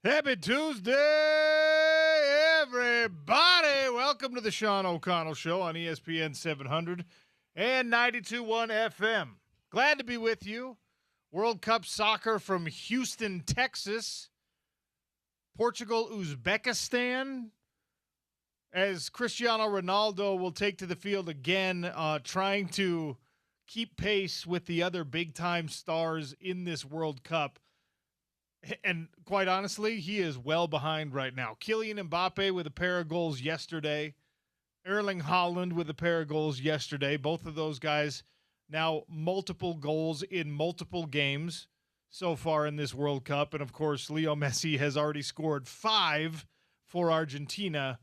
Happy Tuesday, everybody. Welcome to the Sean O'Connell Show on ESPN 700 and 92.1 FM. Glad to be with you. World Cup soccer from Houston, Texas. Portugal, Uzbekistan. As Cristiano Ronaldo will take to the field again, trying to keep pace with the other big-time stars in this World Cup. And quite honestly, he is well behind right now. Kylian Mbappe with a pair of goals yesterday. Erling Haaland with a pair of goals yesterday. Both of those guys now multiple goals in multiple games so far in this World Cup. And, of course, Leo Messi has already scored 5 for Argentina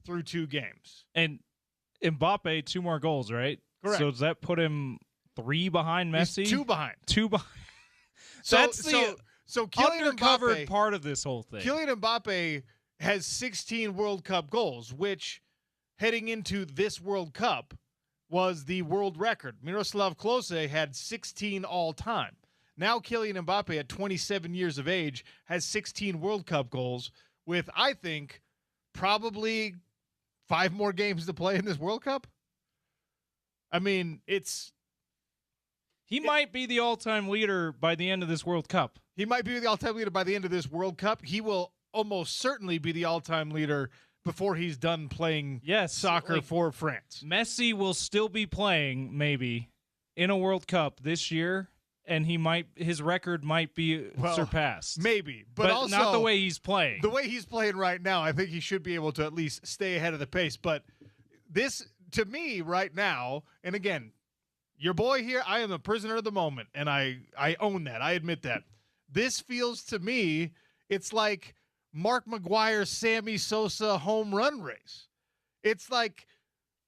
through 2 games. And Mbappe, 2 more goals, right? Correct. So does that put him 3 behind Messi? He's 2 behind. 2 behind. So Kylian undercovered Mbappe, part of this whole thing. Kylian Mbappe has 16 World Cup goals, which heading into this World Cup was the world record. Miroslav Klose had 16 all time. Now Kylian Mbappe at 27 years of age has 16 World Cup goals with, I think, probably 5 more games to play in this World Cup. I mean, He might be the all-time leader by the end of this World Cup. He might be the all-time leader by the end of this World Cup. He will almost certainly be the all-time leader before he's done playing soccer for France. Messi will still be playing, maybe, in a World Cup this year, and his record might be surpassed. Maybe, but also not the way he's playing. The way he's playing right now, I think he should be able to at least stay ahead of the pace. But this, to me, right now, and again, your boy here, I am a prisoner of the moment, and I own that. I admit that. This feels to me, it's like Mark McGwire, Sammy Sosa home run race. It's like,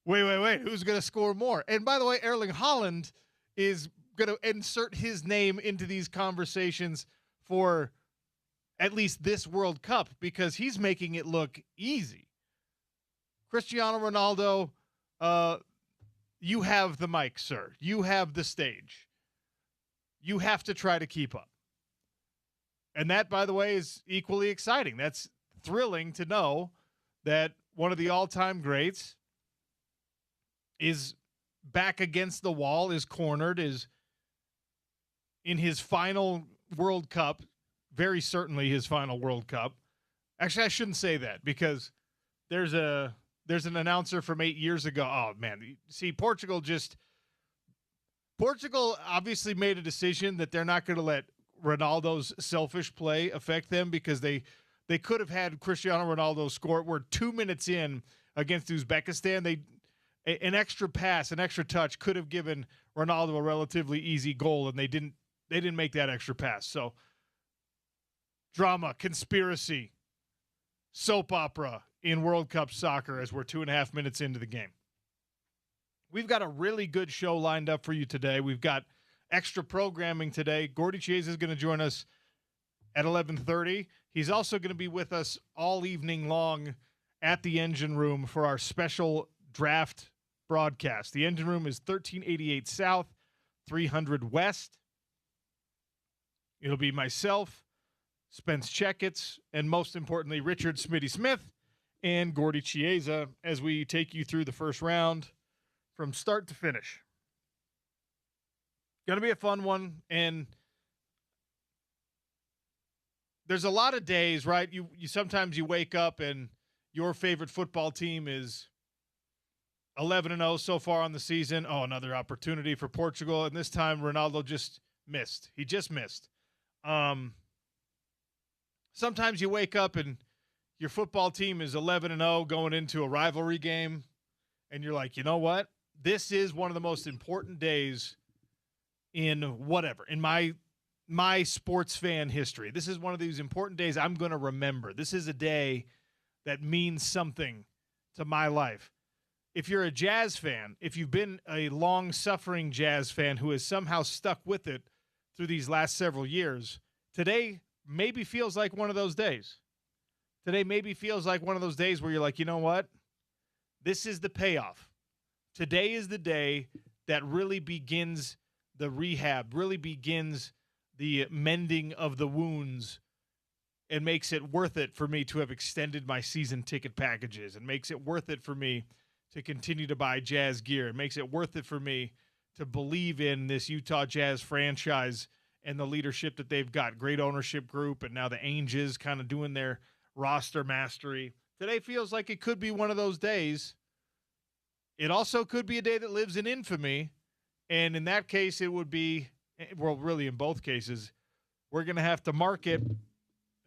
wait, who's going to score more? And by the way, Erling Haaland is going to insert his name into these conversations for at least this World Cup because he's making it look easy. Cristiano Ronaldo, you have the mic, sir. You have the stage. You have to try to keep up. And that, by the way, is equally exciting. That's thrilling to know that one of the all-time greats is back against the wall, is cornered, is in his final World Cup, very certainly his final World Cup. Actually, I shouldn't say that because there's an announcer from 8 years ago. Oh, man. See, Portugal obviously made a decision that they're not going to let Ronaldo's selfish play affect them because they could have had Cristiano Ronaldo score. We're 2 minutes in against Uzbekistan. An extra pass, an extra touch could have given Ronaldo a relatively easy goal, and they didn't make that extra pass. So drama, conspiracy, soap opera in World Cup soccer as we're 2.5 minutes into the game. We've got a really good show lined up for you today. We've got extra programming today. Gordy Chiesa is going to join us at 11:30. He's also going to be with us all evening long at the Engine Room for our special draft broadcast. The Engine Room is 1388 South, 300 West. It'll be myself, Spence Checketts, and most importantly, Richard Smitty Smith and Gordy Chiesa as we take you through the first round from start to finish. Going to be a fun one, and there's a lot of days, right? You sometimes you wake up and your favorite football team is 11-0 so far on the season. Oh, another opportunity for Portugal, and this time Ronaldo just missed. He just missed. Sometimes you wake up and your football team is 11-0 going into a rivalry game, and you're like, you know what? This is one of the most important days in my sports fan history. This is one of these important days I'm going to remember. This is a day that means something to my life. If you're a Jazz fan, if you've been a long-suffering Jazz fan who has somehow stuck with it through these last several years, today maybe feels like one of those days. Today maybe feels like one of those days where you're like, you know what? This is the payoff. Today is the day that really begins the rehab, really begins the mending of the wounds and makes it worth it for me to have extended my season ticket packages, and makes it worth it for me to continue to buy Jazz gear. It makes it worth it for me to believe in this Utah Jazz franchise and the leadership that they've got. Great ownership group, and now the Angels kind of doing their roster mastery. Today feels like it could be one of those days. It also could be a day that lives in infamy, and in that case, it would be, well, really in both cases, we're going to have to mark it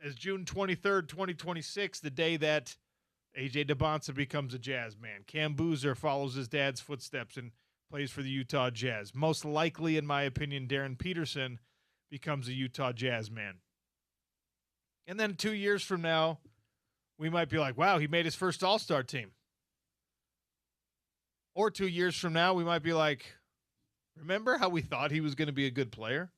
as June 23rd, 2026, the day that A.J. DeBonsa becomes a Jazz man. Cam Boozer follows his dad's footsteps and plays for the Utah Jazz. Most likely, in my opinion, Darren Peterson becomes a Utah Jazz man. And then 2 years from now, we might be like, wow, he made his first All-Star team. Or 2 years from now, we might be like, remember how we thought he was going to be a good player?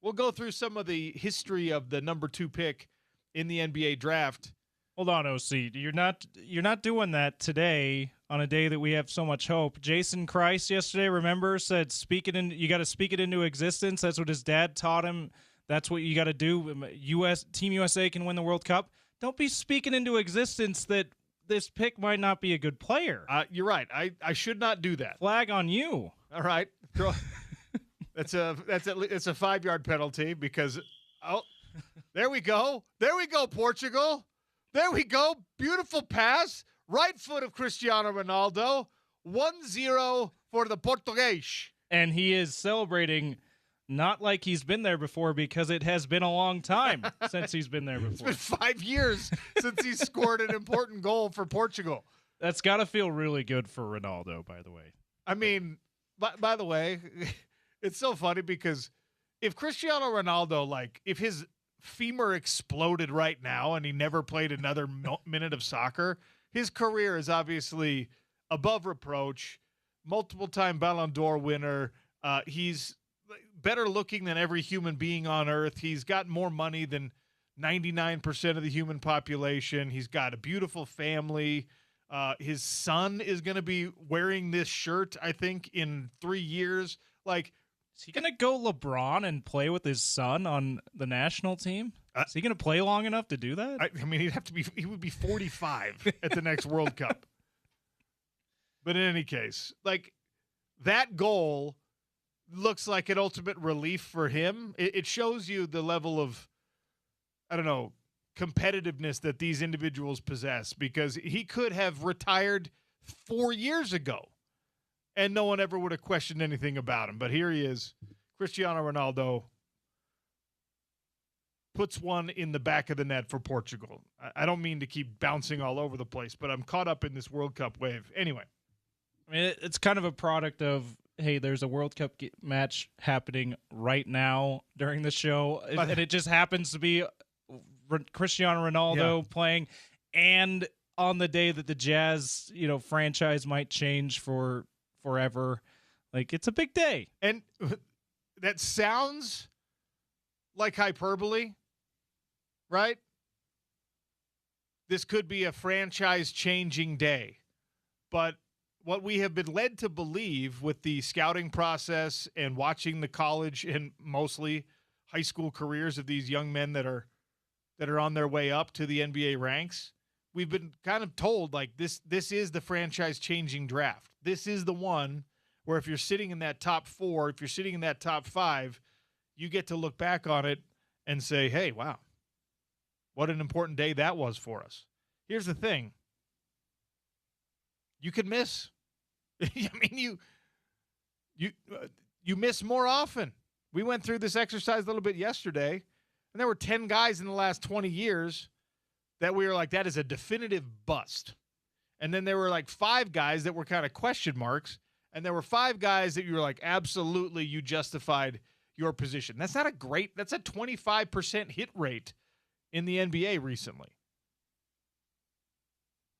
We'll go through some of the history of the number 2 pick in the NBA draft. Hold on, OC. You're not doing that today on a day that we have so much hope. Jason Christ yesterday, remember, said you got to speak it into existence. That's what his dad taught him. That's what you got to do. Team USA can win the World Cup. Don't be speaking into existence that this pick might not be a good player. You're right. I should not do that. Flag on you. All right. It's a 5-yard penalty because there we go. There we go, Portugal. There we go. Beautiful pass. Right foot of Cristiano Ronaldo. 1-0 for the Portuguese. And he is celebrating not like he's been there before, because it has been a long time since he's been there before. It's been 5 years since he scored an important goal for Portugal. That's got to feel really good for Ronaldo, by the way. I mean, by the way, it's so funny because if Cristiano Ronaldo, if his femur exploded right now and he never played another minute of soccer, his career is obviously above reproach. Multiple-time Ballon d'Or winner. He's better looking than every human being on earth. He's got more money than 99% of the human population. He's got a beautiful family. His son is going to be wearing this shirt, I think, in 3 years. Is he going to go LeBron and play with his son on the national team? Is he going to play long enough to do that? I mean, he would be 45 at the next World Cup. But in any case, that goal looks like an ultimate relief for him. It shows you the level of, I don't know, competitiveness that these individuals possess, because he could have retired 4 years ago and no one ever would have questioned anything about him. But here he is. Cristiano Ronaldo puts one in the back of the net for Portugal. I don't mean to keep bouncing all over the place, but I'm caught up in this World Cup wave. Anyway. I mean, it's kind of a product of, hey, there's a World Cup match happening right now during the show, and it just happens to be Cristiano Ronaldo playing, and on the day that the Jazz, franchise might change for forever. It's a big day. And that sounds like hyperbole, right? This could be a franchise-changing day, but what we have been led to believe with the scouting process and watching the college and mostly high school careers of these young men that are on their way up to the NBA ranks, we've been kind of told this is the franchise-changing draft. This is the one where if you're sitting in that top 4, if you're sitting in that top 5, you get to look back on it and say, hey, wow, what an important day that was for us. Here's the thing. You can miss. I mean, you miss more often. We went through this exercise a little bit yesterday, and there were 10 guys in the last 20 years that we were like, that is a definitive bust. And then there were 5 guys that were kind of question marks, and there were 5 guys that you were like, absolutely, you justified your position. That's a 25% hit rate in the NBA recently.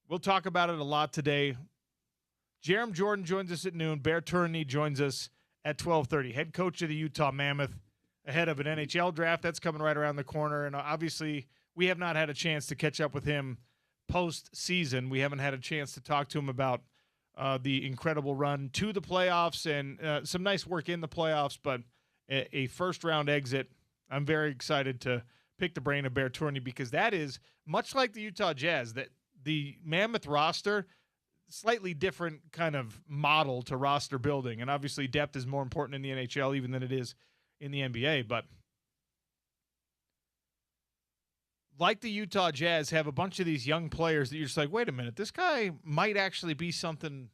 We'll talk about it a lot today. Jerem Jordan joins us at noon. Bear Tourney joins us at 12:30. Head coach of the Utah Mammoth ahead of an NHL draft. That's coming right around the corner. And obviously, we have not had a chance to catch up with him post-season. We haven't had a chance to talk to him about the incredible run to the playoffs and some nice work in the playoffs, but a first-round exit I'm very excited to pick the brain of Bear Tourney because that is, much like the Utah Jazz, that the Mammoth roster, slightly different kind of model to roster building. And obviously depth is more important in the NHL even than it is in the NBA. But like the Utah Jazz, have a bunch of these young players that you're just like, wait a minute, this guy might actually be something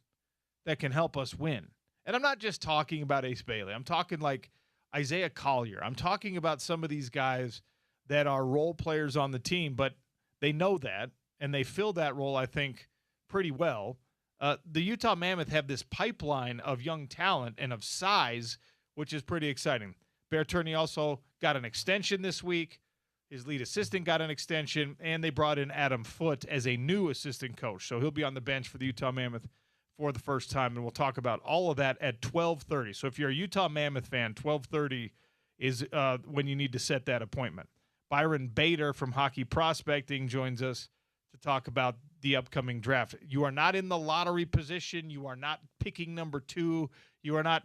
that can help us win. And I'm not just talking about Ace Bailey. I'm talking like Isaiah Collier. I'm talking about some of these guys that are role players on the team, but they know that, and they fill that role, I think, pretty well. The Utah Mammoth have this pipeline of young talent and of size, which is pretty exciting. Bear Tourney also got an extension this week. His lead assistant got an extension, and they brought in Adam Foote as a new assistant coach. So he'll be on the bench for the Utah Mammoth for the first time, and we'll talk about all of that at 12:30. So if you're a Utah Mammoth fan, 12:30 is when you need to set that appointment. Byron Bader from Hockey Prospecting joins us to talk about the upcoming draft. You are not in the lottery position. You are not picking number 2. You are not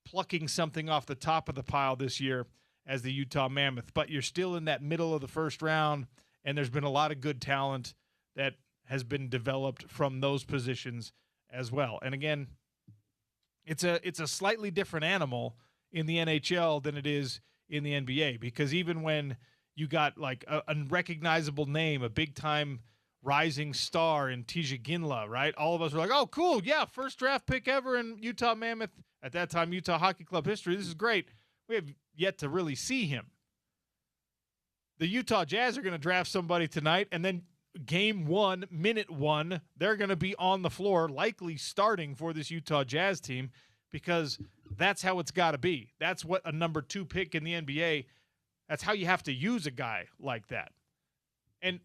plucking something off the top of the pile this year as the Utah Mammoth, but you're still in that middle of the first round, and there's been a lot of good talent that has been developed from those positions as well. And again, it's a slightly different animal in the NHL than it is in the NBA, because even when you got like a unrecognizable name, a big-time rising star in Tija Ginla, right? All of us were like, oh, cool, yeah, first draft pick ever in Utah Mammoth, at that time, Utah Hockey Club history. This is great. We have yet to really see him. The Utah Jazz are going to draft somebody tonight, and then game 1, minute 1, they're going to be on the floor, likely starting for this Utah Jazz team, because that's how it's got to be. That's what a number 2 pick in the NBA, that's how you have to use a guy like that. And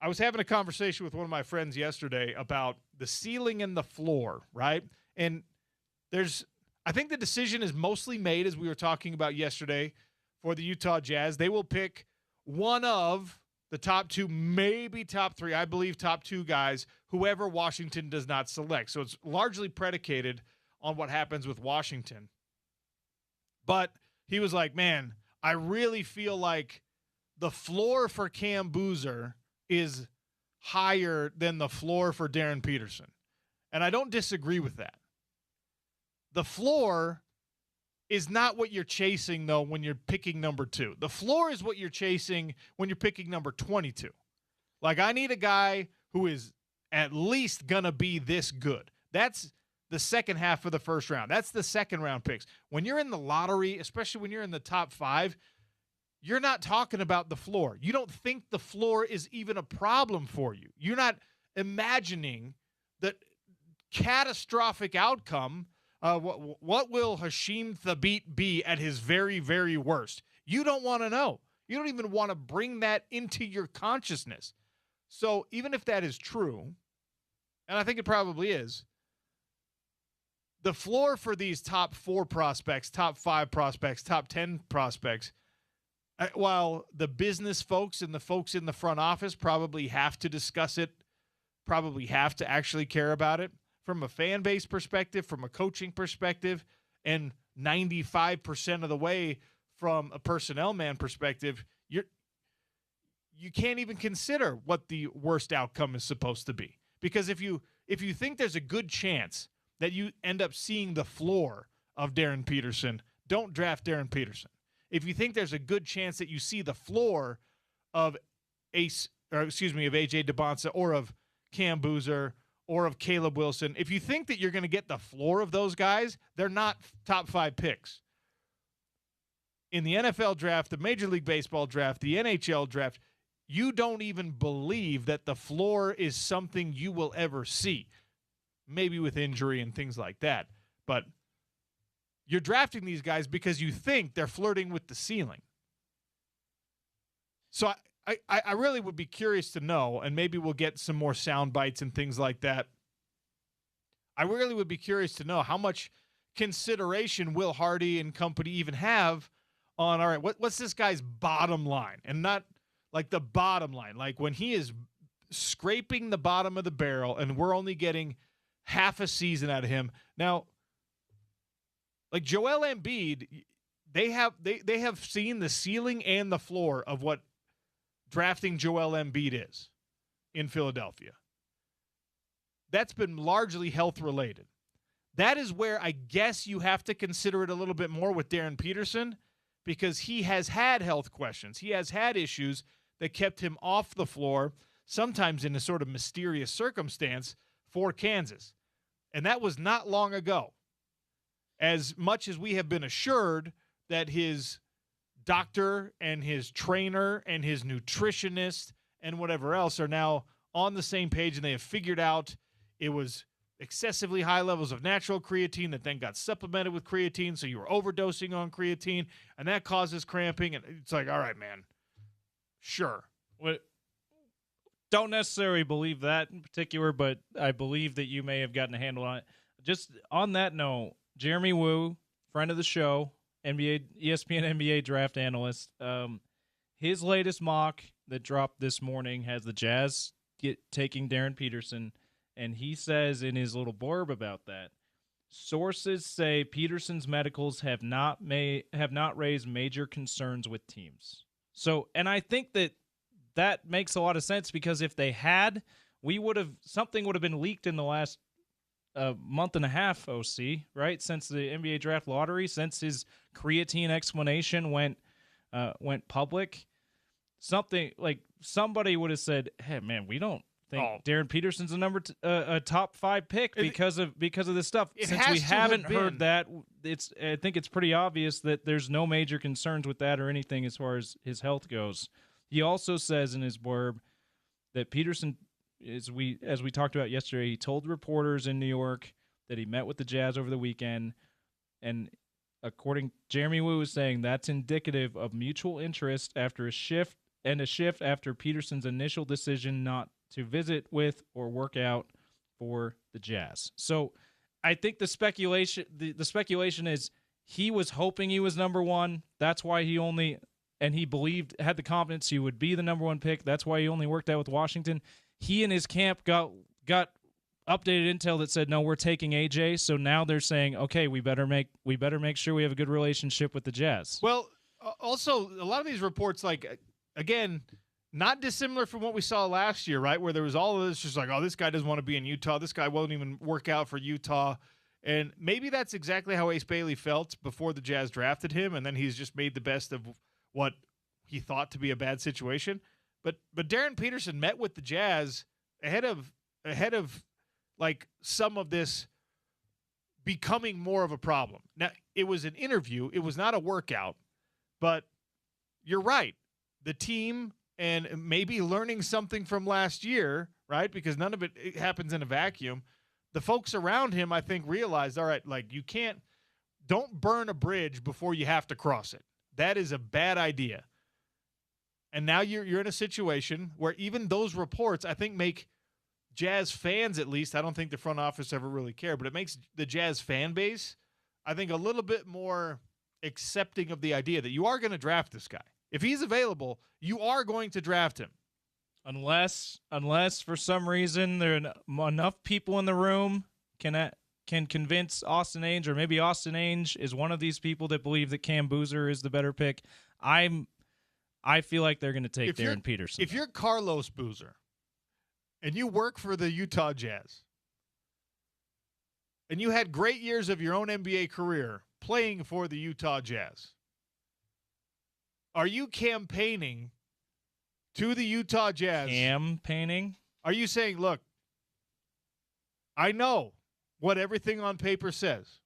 I was having a conversation with one of my friends yesterday about the ceiling and the floor, right? And I think the decision is mostly made, as we were talking about yesterday, for the Utah Jazz. They will pick one of the top 2, maybe top 3, I believe top 2 guys, whoever Washington does not select. So it's largely predicated on what happens with Washington. But he was like, man, I really feel like the floor for Cam Boozer is higher than the floor for Darren Peterson. And I don't disagree with that. The floor is not what you're chasing, though, when you're picking number 2. The floor is what you're chasing when you're picking number 22. Like, I need a guy who is at least going to be this good. That's the second half of the first round. That's the second round picks. When you're in the lottery, especially when you're in the top 5, you're not talking about the floor. You don't think the floor is even a problem for you. You're not imagining the catastrophic outcome. What will Hasheem Thabit be at his very, very worst? You don't want to know. You don't even want to bring that into your consciousness. So even if that is true, and I think it probably is, the floor for these top 4 prospects, top 5 prospects, top 10 prospects, while the business folks and the folks in the front office probably have to discuss it, probably have to actually care about it, from a fan base perspective, from a coaching perspective, and 95% of the way from a personnel man perspective, you can't even consider what the worst outcome is supposed to be. Because if you think there's a good chance that you end up seeing the floor of Darren Peterson, don't draft Darren Peterson. If you think there's a good chance that you see the floor of AJ DeBonsa or of Cam Boozer or of Caleb Wilson, if you think that you're going to get the floor of those guys, they're not top 5 picks. In the NFL draft, the Major League Baseball draft, the NHL draft, you don't even believe that the floor is something you will ever see. Maybe with injury and things like that. But you're drafting these guys because you think they're flirting with the ceiling. So I really would be curious to know, and maybe we'll get some more sound bites and things like that. I really would be curious to know how much consideration Will Hardy and company even have on, all right, what's this guy's bottom line? And not like the bottom line, like when he is scraping the bottom of the barrel and we're only getting half a season out of him. Now, like Joel Embiid, they have seen the ceiling and the floor of what drafting Joel Embiid is in Philadelphia. That's been largely health related. That is where I guess you have to consider it a little bit more with Darren Peterson, because he has had health questions. He has had issues that kept him off the floor, sometimes in a sort of mysterious circumstance for Kansas. And that was not long ago. As much as we have been assured that his doctor and his trainer and his nutritionist and whatever else are now on the same page, and they have figured out it was excessively high levels of natural creatine that then got supplemented with creatine, so you were overdosing on creatine, and that causes cramping. And it's like, all right, man, sure. Don't necessarily believe that in particular, but I believe that you may have gotten a handle on it. Just on that note, Jeremy Woo, friend of the show, ESPN NBA draft analyst, his latest mock that dropped this morning has the Jazz taking Darren Peterson. And he says in his little blurb about that, sources say Peterson's medicals have not raised major concerns with teams. So, and I think that makes a lot of sense, because if they had, something would have been leaked in the last month and a half, OC, right? Since the NBA draft lottery, since his creatine explanation went public, somebody would have said, "Hey, man, we don't think Darren Peterson's a top 5 pick because of this stuff." Since we haven't heard that, I think it's pretty obvious that there's no major concerns with that or anything as far as his health goes. He also says in his blurb that Peterson, as we talked about yesterday, he told reporters in New York that he met with the Jazz over the weekend, and according Jeremy Woo is saying that's indicative of mutual interest after a shift after Peterson's initial decision not to visit with or work out for the Jazz. So I think the speculation is he was hoping he was number one. That's why he had the confidence he would be the number 1 pick. That's why he only worked out with Washington. He and his camp got updated intel that said, no, we're taking AJ. So now they're saying, okay, we better make sure we have a good relationship with the Jazz. Well, also a lot of these reports, again, not dissimilar from what we saw last year, right? Where there was all of this just like, oh, this guy doesn't want to be in Utah. This guy won't even work out for Utah. And maybe that's exactly how Ace Bailey felt before the Jazz drafted him, and then he's just made the best of what he thought to be a bad situation. But Darren Peterson met with the Jazz ahead of some of this becoming more of a problem. Now, it was an interview. It was not a workout. But you're right. The team, and maybe learning something from last year, right? Because none of it happens in a vacuum. The folks around him, I think, realized, all right, don't burn a bridge before you have to cross it. That is a bad idea. And now you're in a situation where even those reports, I think, make Jazz fans, at least, I don't think the front office ever really care, but it makes the Jazz fan base, I think, a little bit more accepting of the idea that you are going to draft this guy. If he's available, you are going to draft him. Unless for some reason there are enough people in the room can convince Austin Ainge, or maybe Austin Ainge is one of these people that believe that Cam Boozer is the better pick. I feel like they're going to take Darren Peterson. If you're Carlos Boozer and you work for the Utah Jazz and you had great years of your own NBA career playing for the Utah Jazz, are you campaigning to the Utah Jazz? Campaigning? Are you saying, look, I know what everything on paper says.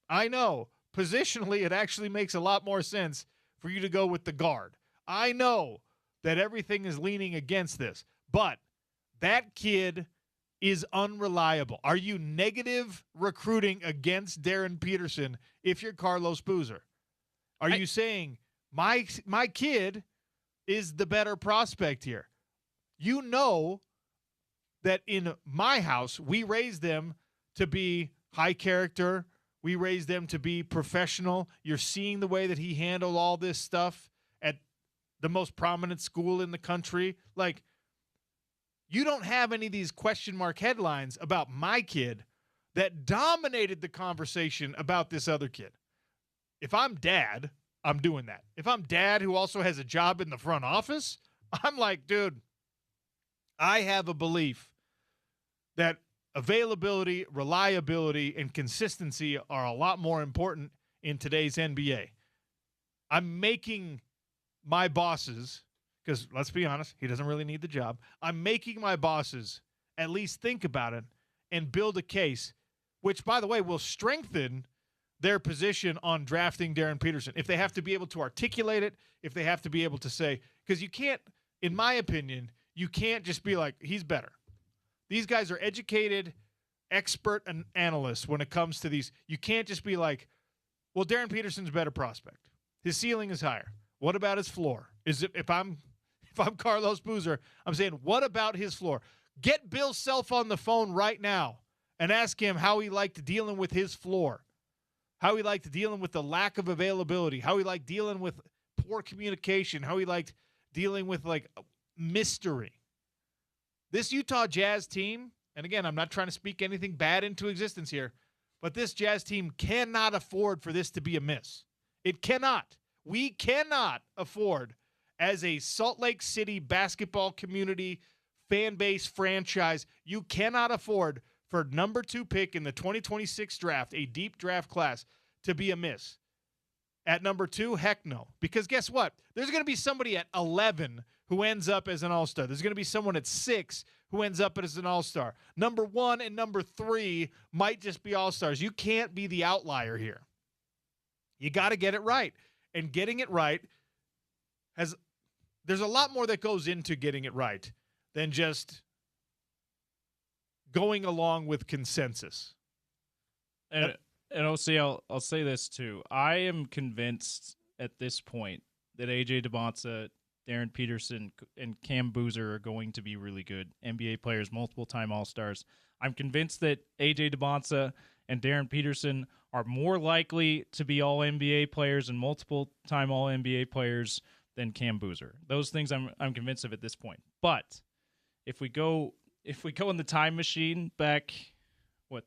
I know positionally it actually makes a lot more sense for you to go with the guard. I know that everything is leaning against this, but that kid is unreliable. Are you negative recruiting against Darren Peterson if you're Carlos Boozer? Are you saying my kid is the better prospect here? You know that in my house, we raise them to be high character. We raise them to be professional. You're seeing the way that he handled all this stuff at the most prominent school in the country. You don't have any of these question mark headlines about my kid that dominated the conversation about this other kid. If I'm dad, I'm doing that. If I'm dad who also has a job in the front office, I'm like, dude, I have a belief that availability, reliability, and consistency are a lot more important in today's NBA. I'm making my bosses, because let's be honest, he doesn't really need the job. I'm making my bosses at least think about it and build a case, which, by the way, will strengthen their position on drafting Darren Peterson. If they have to be able to articulate it, if they have to be able to say, because you can't, in my opinion, you can't just be like, he's better. These guys are educated, expert, and analysts when it comes to these. You can't just be like, well, Darren Peterson's a better prospect. His ceiling is higher. What about his floor? If I'm Carlos Boozer, I'm saying, what about his floor? Get Bill Self on the phone right now and ask him how he liked dealing with his floor, how he liked dealing with the lack of availability, how he liked dealing with poor communication, how he liked dealing with like mystery. This Utah Jazz team, and again, I'm not trying to speak anything bad into existence here, but this Jazz team cannot afford for this to be a miss. It cannot. We cannot afford, as a Salt Lake City basketball community fan base franchise, you cannot afford for number 2 pick in the 2026 draft, a deep draft class, to be a miss. At number 2, heck no. Because guess what? There's going to be somebody at 11 who ends up as an all-star. There's going to be someone at 6 who ends up as an all-star. Number 1 and number 3 might just be all-stars. You can't be the outlier here. You got to get it right. And getting it right there's a lot more that goes into getting it right than just going along with consensus. And OC, I'll say this too. I am convinced at this point that AJ DeBonsa, Darren Peterson, and Cam Boozer are going to be really good NBA players, multiple-time All-Stars. I'm convinced that AJ DeBonsa and Darren Peterson are more likely to be All-NBA players and multiple-time All-NBA players than Cam Boozer. Those things I'm convinced of at this point. But if we go in the time machine back,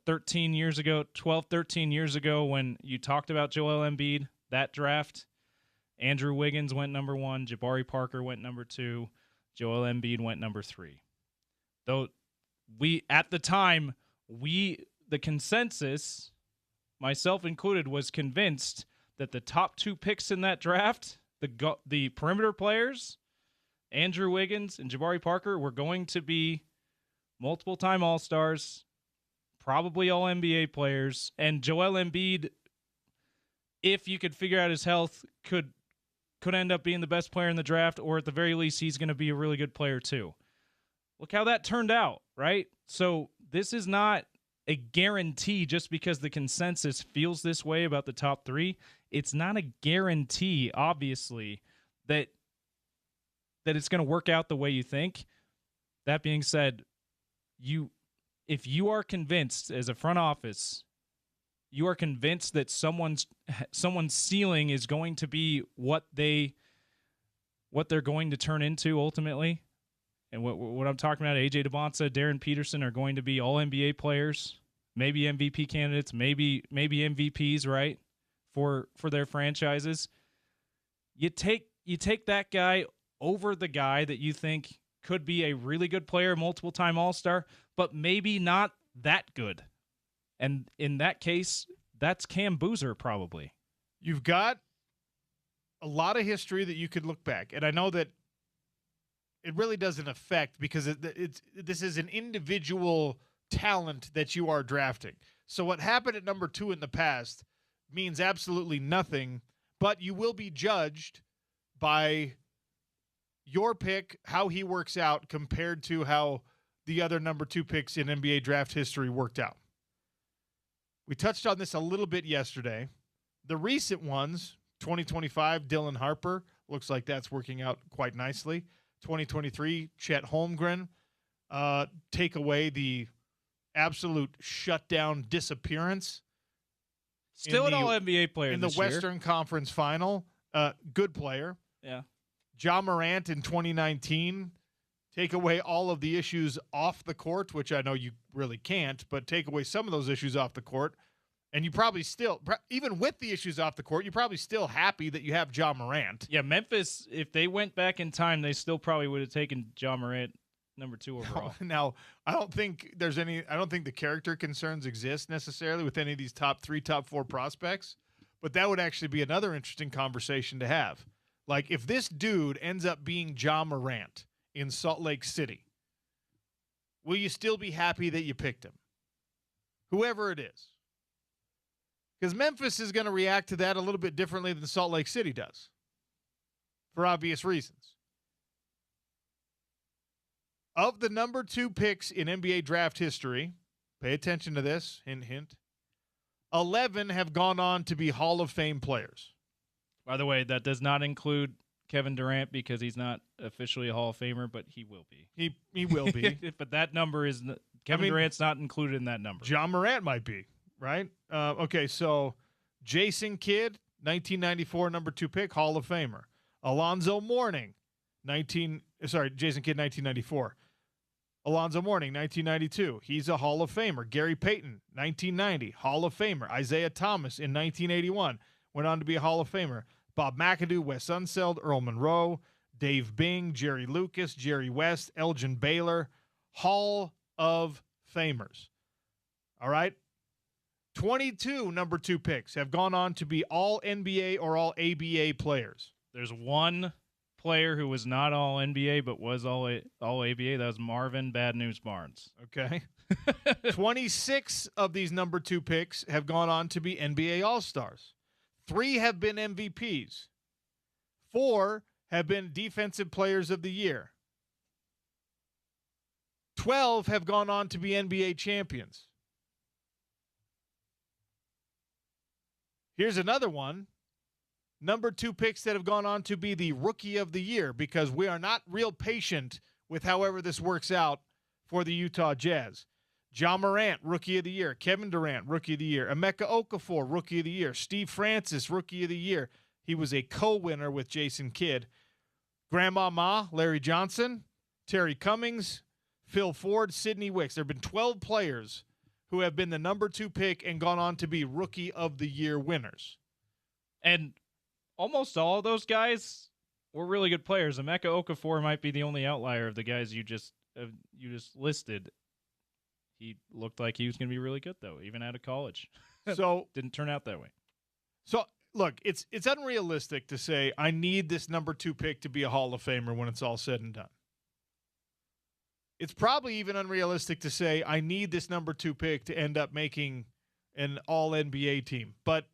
13 years ago, 12, 13 years ago, when you talked about Joel Embiid, that draft, Andrew Wiggins went number 1, Jabari Parker went number 2, Joel Embiid went number 3. Though at the time, the consensus, myself included, was convinced that the top 2 picks in that draft, the perimeter players, Andrew Wiggins and Jabari Parker, were going to be multiple-time All-Stars, probably All-NBA players, and Joel Embiid, if you could figure out his health, could end up being the best player in the draft, or at the very least, he's going to be a really good player too. Look how that turned out, right? So this is not a guarantee just because the consensus feels this way about the top 3. It's not a guarantee, obviously, that it's going to work out the way you think. That being said, if you are convinced as a front office, you are convinced that someone's ceiling is going to be what they're going to turn into ultimately, and what I'm talking about, AJ DeBonsa, Darren Peterson are going to be all NBA players, maybe MVP candidates, maybe MVPs, right, for their franchises. You take that guy over the guy that you think could be a really good player, multiple-time All-Star, but maybe not that good. And in that case, that's Cam Boozer probably. You've got a lot of history that you could look back. And I know that it really doesn't affect because this is an individual talent that you are drafting. So what happened at number 2 in the past means absolutely nothing, but you will be judged by your pick, how he works out compared to how the other number 2 picks in NBA draft history worked out. We touched on this a little bit yesterday. The recent ones, 2025, Dylan Harper, looks like that's working out quite nicely. 2023, Chet Holmgren, take away the absolute shutdown disappearance. Still an All-NBA player in the Western Conference Final. Good player. Yeah. Ja Morant in 2019, take away all of the issues off the court, which I know you really can't, but take away some of those issues off the court. And you probably still, even with the issues off the court, you're probably still happy that you have Ja Morant. Yeah, Memphis, if they went back in time, they still probably would have taken Ja Morant number 2 overall. Now, I don't think the character concerns exist necessarily with any of these top 3, top 4 prospects, but that would actually be another interesting conversation to have. Like, if this dude ends up being Ja Morant in Salt Lake City, will you still be happy that you picked him? Whoever it is. Because Memphis is going to react to that a little bit differently than Salt Lake City does, for obvious reasons. Of the number 2 picks in NBA draft history, pay attention to this, hint, hint, 11 have gone on to be Hall of Fame players. By the way, that does not include Kevin Durant because he's not officially a Hall of Famer, but he will be. He will be. But that number is Kevin Durant's not included in that number. Ja Morant might be, right? Okay, so Jason Kidd, 1994 number 2 pick, Hall of Famer. Alonzo Mourning, Jason Kidd, 1994. Alonzo Mourning, 1992. He's a Hall of Famer. Gary Payton, 1990, Hall of Famer. Isaiah Thomas in 1981 went on to be a Hall of Famer. Bob McAdoo, Wes Unseld, Earl Monroe, Dave Bing, Jerry Lucas, Jerry West, Elgin Baylor, Hall of Famers. All right? 22 number 2 picks have gone on to be all NBA or all ABA players. There's one player who was not all NBA but was all ABA. That was Marvin Bad News Barnes. Okay. 26 of these number 2 picks have gone on to be NBA All-Stars. 3 have been MVPs. 4 have been Defensive Players of the Year. 12 have gone on to be NBA champions. Here's another one. Number 2 picks that have gone on to be the Rookie of the Year, because we are not real patient with however this works out for the Utah Jazz. Ja Morant, Rookie of the Year. Kevin Durant, Rookie of the Year. Emeka Okafor, Rookie of the Year. Steve Francis, Rookie of the Year. He was a co-winner with Jason Kidd. Grandma Ma, Larry Johnson, Terry Cummings, Phil Ford, Sidney Wicks. There have been 12 players who have been the number 2 pick and gone on to be Rookie of the Year winners. And almost all of those guys were really good players. Emeka Okafor might be the only outlier of the guys you just listed. He looked like he was going to be really good, though, even out of college. So didn't turn out that way. So, look, it's unrealistic to say I need this number 2 pick to be a Hall of Famer when it's all said and done. It's probably even unrealistic to say I need this number 2 pick to end up making an all-NBA team. But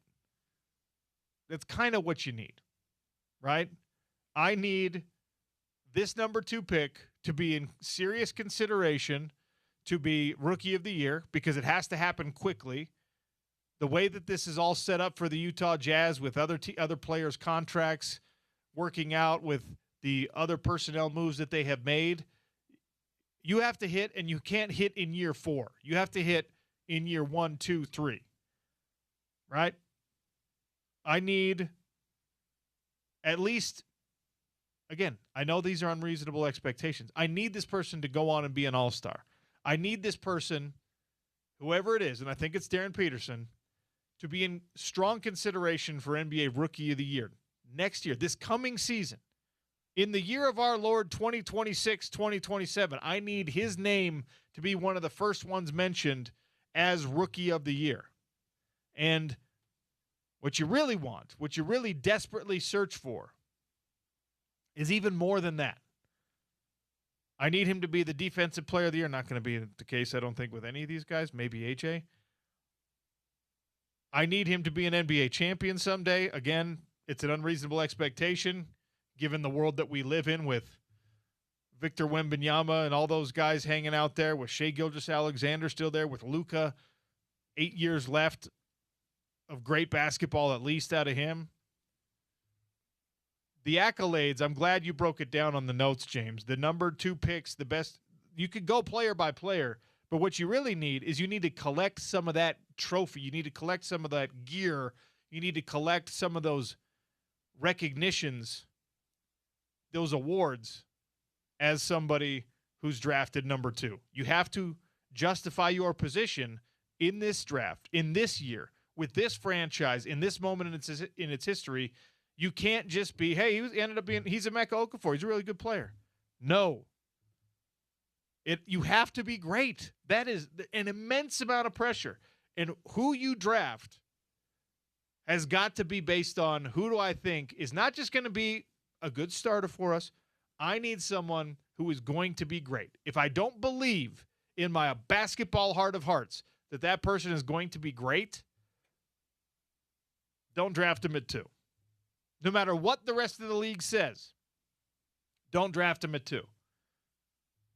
that's kind of what you need, right? I need this number 2 pick to be in serious consideration to be Rookie of the Year, because it has to happen quickly. The way that this is all set up for the Utah Jazz with other players' contracts working out with the other personnel moves that they have made, you have to hit, and you can't hit in year 4. You have to hit in year 1, 2, 3, right? I need at least, again, I know these are unreasonable expectations. I need this person to go on and be an all-star. I need this person, whoever it is, and I think it's Darren Peterson, to be in strong consideration for NBA Rookie of the Year next year, this coming season. In the year of our Lord 2026, 2027, I need his name to be one of the first ones mentioned as Rookie of the Year. And what you really want, what you really desperately search for, is even more than that. I need him to be the Defensive Player of the Year. Not going to be the case, I don't think, with any of these guys. Maybe AJ. I need him to be an NBA champion someday. Again, it's an unreasonable expectation given the world that we live in with Victor Wembanyama and all those guys hanging out there, with Shai Gilgeous-Alexander still there, with Luka, 8 years left of great basketball at least out of him. The accolades, I'm glad you broke it down on the notes, James. The number 2 picks, the best. You could go player by player, but what you really need is you need to collect some of that trophy. You need to collect some of that gear. You need to collect some of those recognitions, those awards, as somebody who's drafted number 2. You have to justify your position in this draft, in this year, with this franchise in this moment in its history, you can't just be, hey, he's Emeka Okafor. He's a really good player. No. You have to be great. That is an immense amount of pressure. And who you draft has got to be based on who do I think is not just going to be a good starter for us. I need someone who is going to be great. If I don't believe in my basketball heart of hearts that person is going to be great, don't draft him at 2. No matter what the rest of the league says, don't draft him at 2.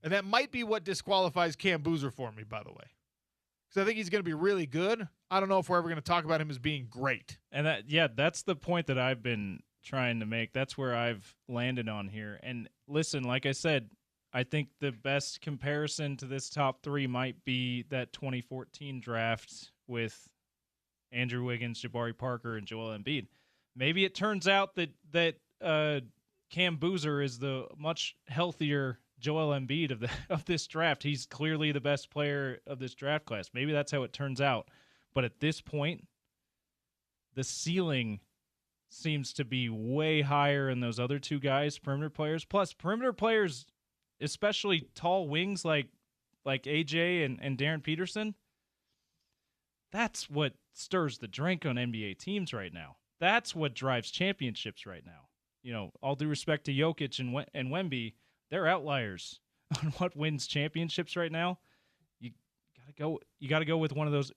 And that might be what disqualifies Cam Boozer for me, by the way. Because I think he's going to be really good. I don't know if we're ever going to talk about him as being great. And that's the point that I've been trying to make. That's where I've landed on here. And listen, like I said, I think the best comparison to this top 3 might be that 2014 draft with Andrew Wiggins, Jabari Parker, and Joel Embiid. Maybe it turns out that Cam Boozer is the much healthier Joel Embiid of this draft. He's clearly the best player of this draft class. Maybe that's how it turns out. But at this point, the ceiling seems to be way higher in those other 2 guys, perimeter players. Plus, perimeter players, especially tall wings like AJ and Darren Peterson, that's what stirs the drink on NBA teams right now. That's what drives championships right now. You know, all due respect to Jokic and Wemby, they're outliers on what wins championships right now. You gotta go with one of those.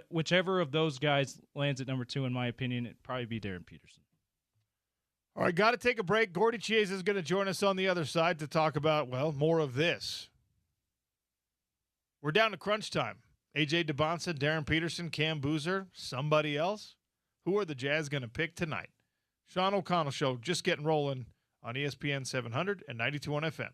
Whichever of those guys lands at number 2, in my opinion, it'd probably be Darren Peterson. All right, got to take a break. Gordy Chiesa is going to join us on the other side to talk about, well, more of this. We're down to crunch time. AJ DeBonsa, Darren Peterson, Cam Boozer, somebody else. Who are the Jazz going to pick tonight? Sean O'Connell Show just getting rolling on ESPN 700 and 92.1 FM.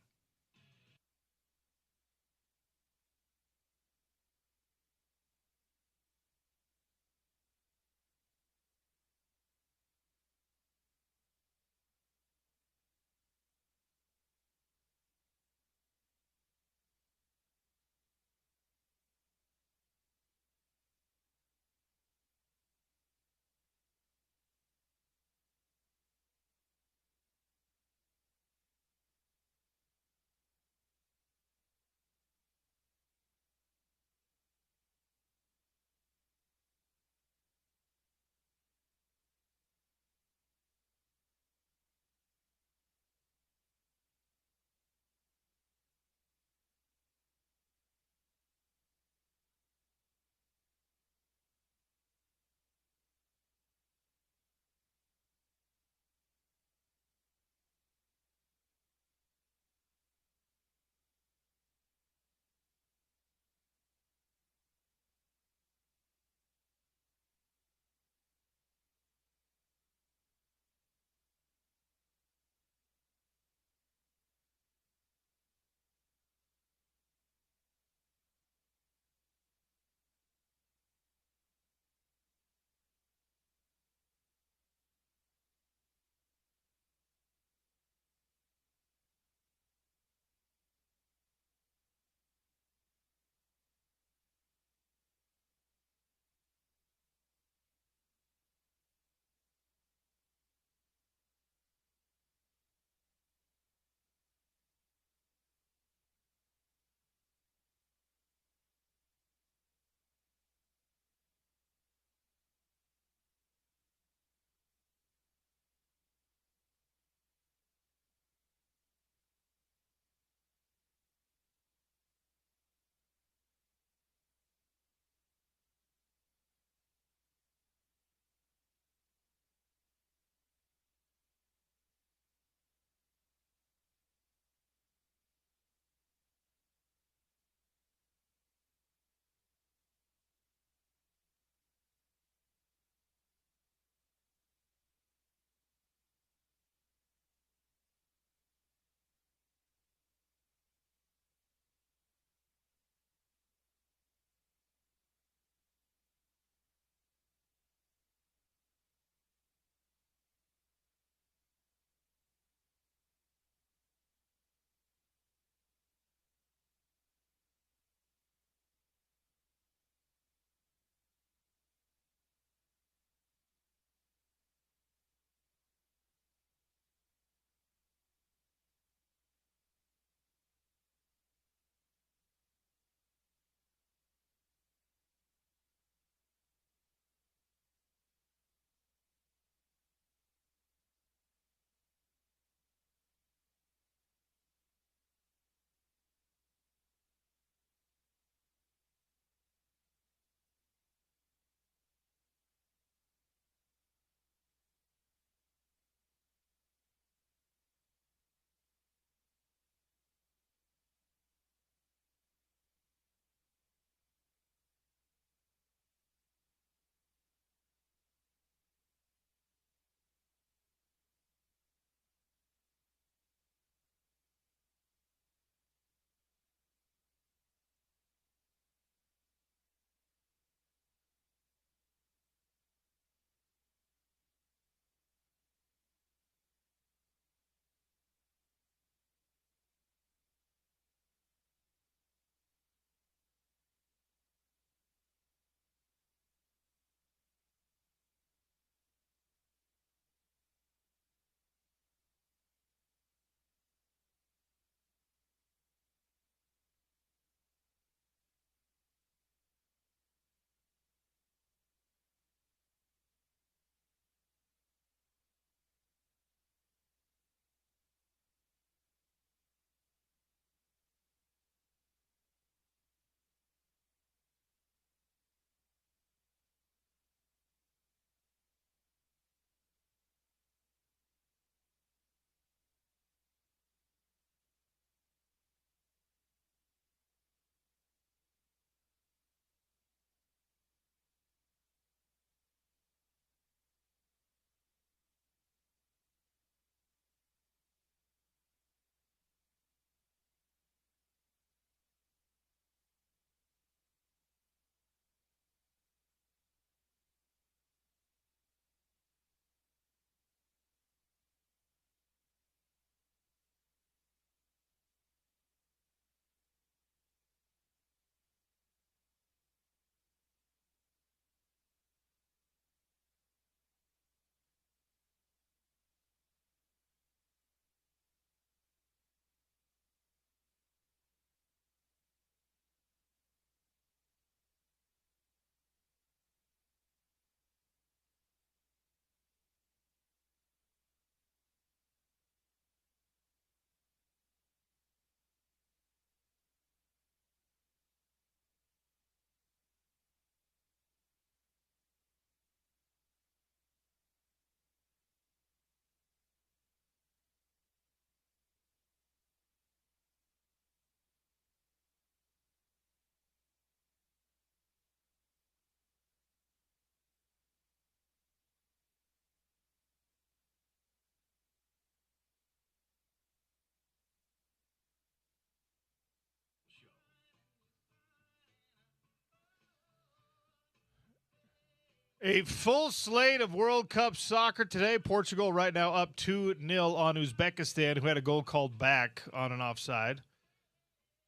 A full slate of World Cup soccer today. Portugal right now up 2-0 on Uzbekistan, who had a goal called back on an offside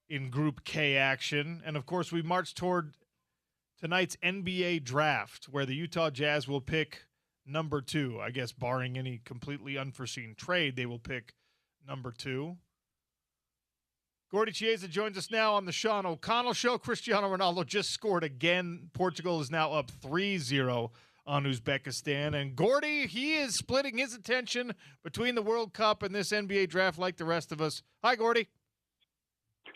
in Group K action. And, of course, we march toward tonight's NBA draft, where the Utah Jazz will pick number 2. I guess barring any completely unforeseen trade, they will pick number 2. Gordy Chiesa joins us now on the Sean O'Connell Show. Cristiano Ronaldo just scored again. Portugal is now up 3-0 on Uzbekistan. And Gordy, he is splitting his attention between the World Cup and this NBA draft like the rest of us. Hi, Gordy.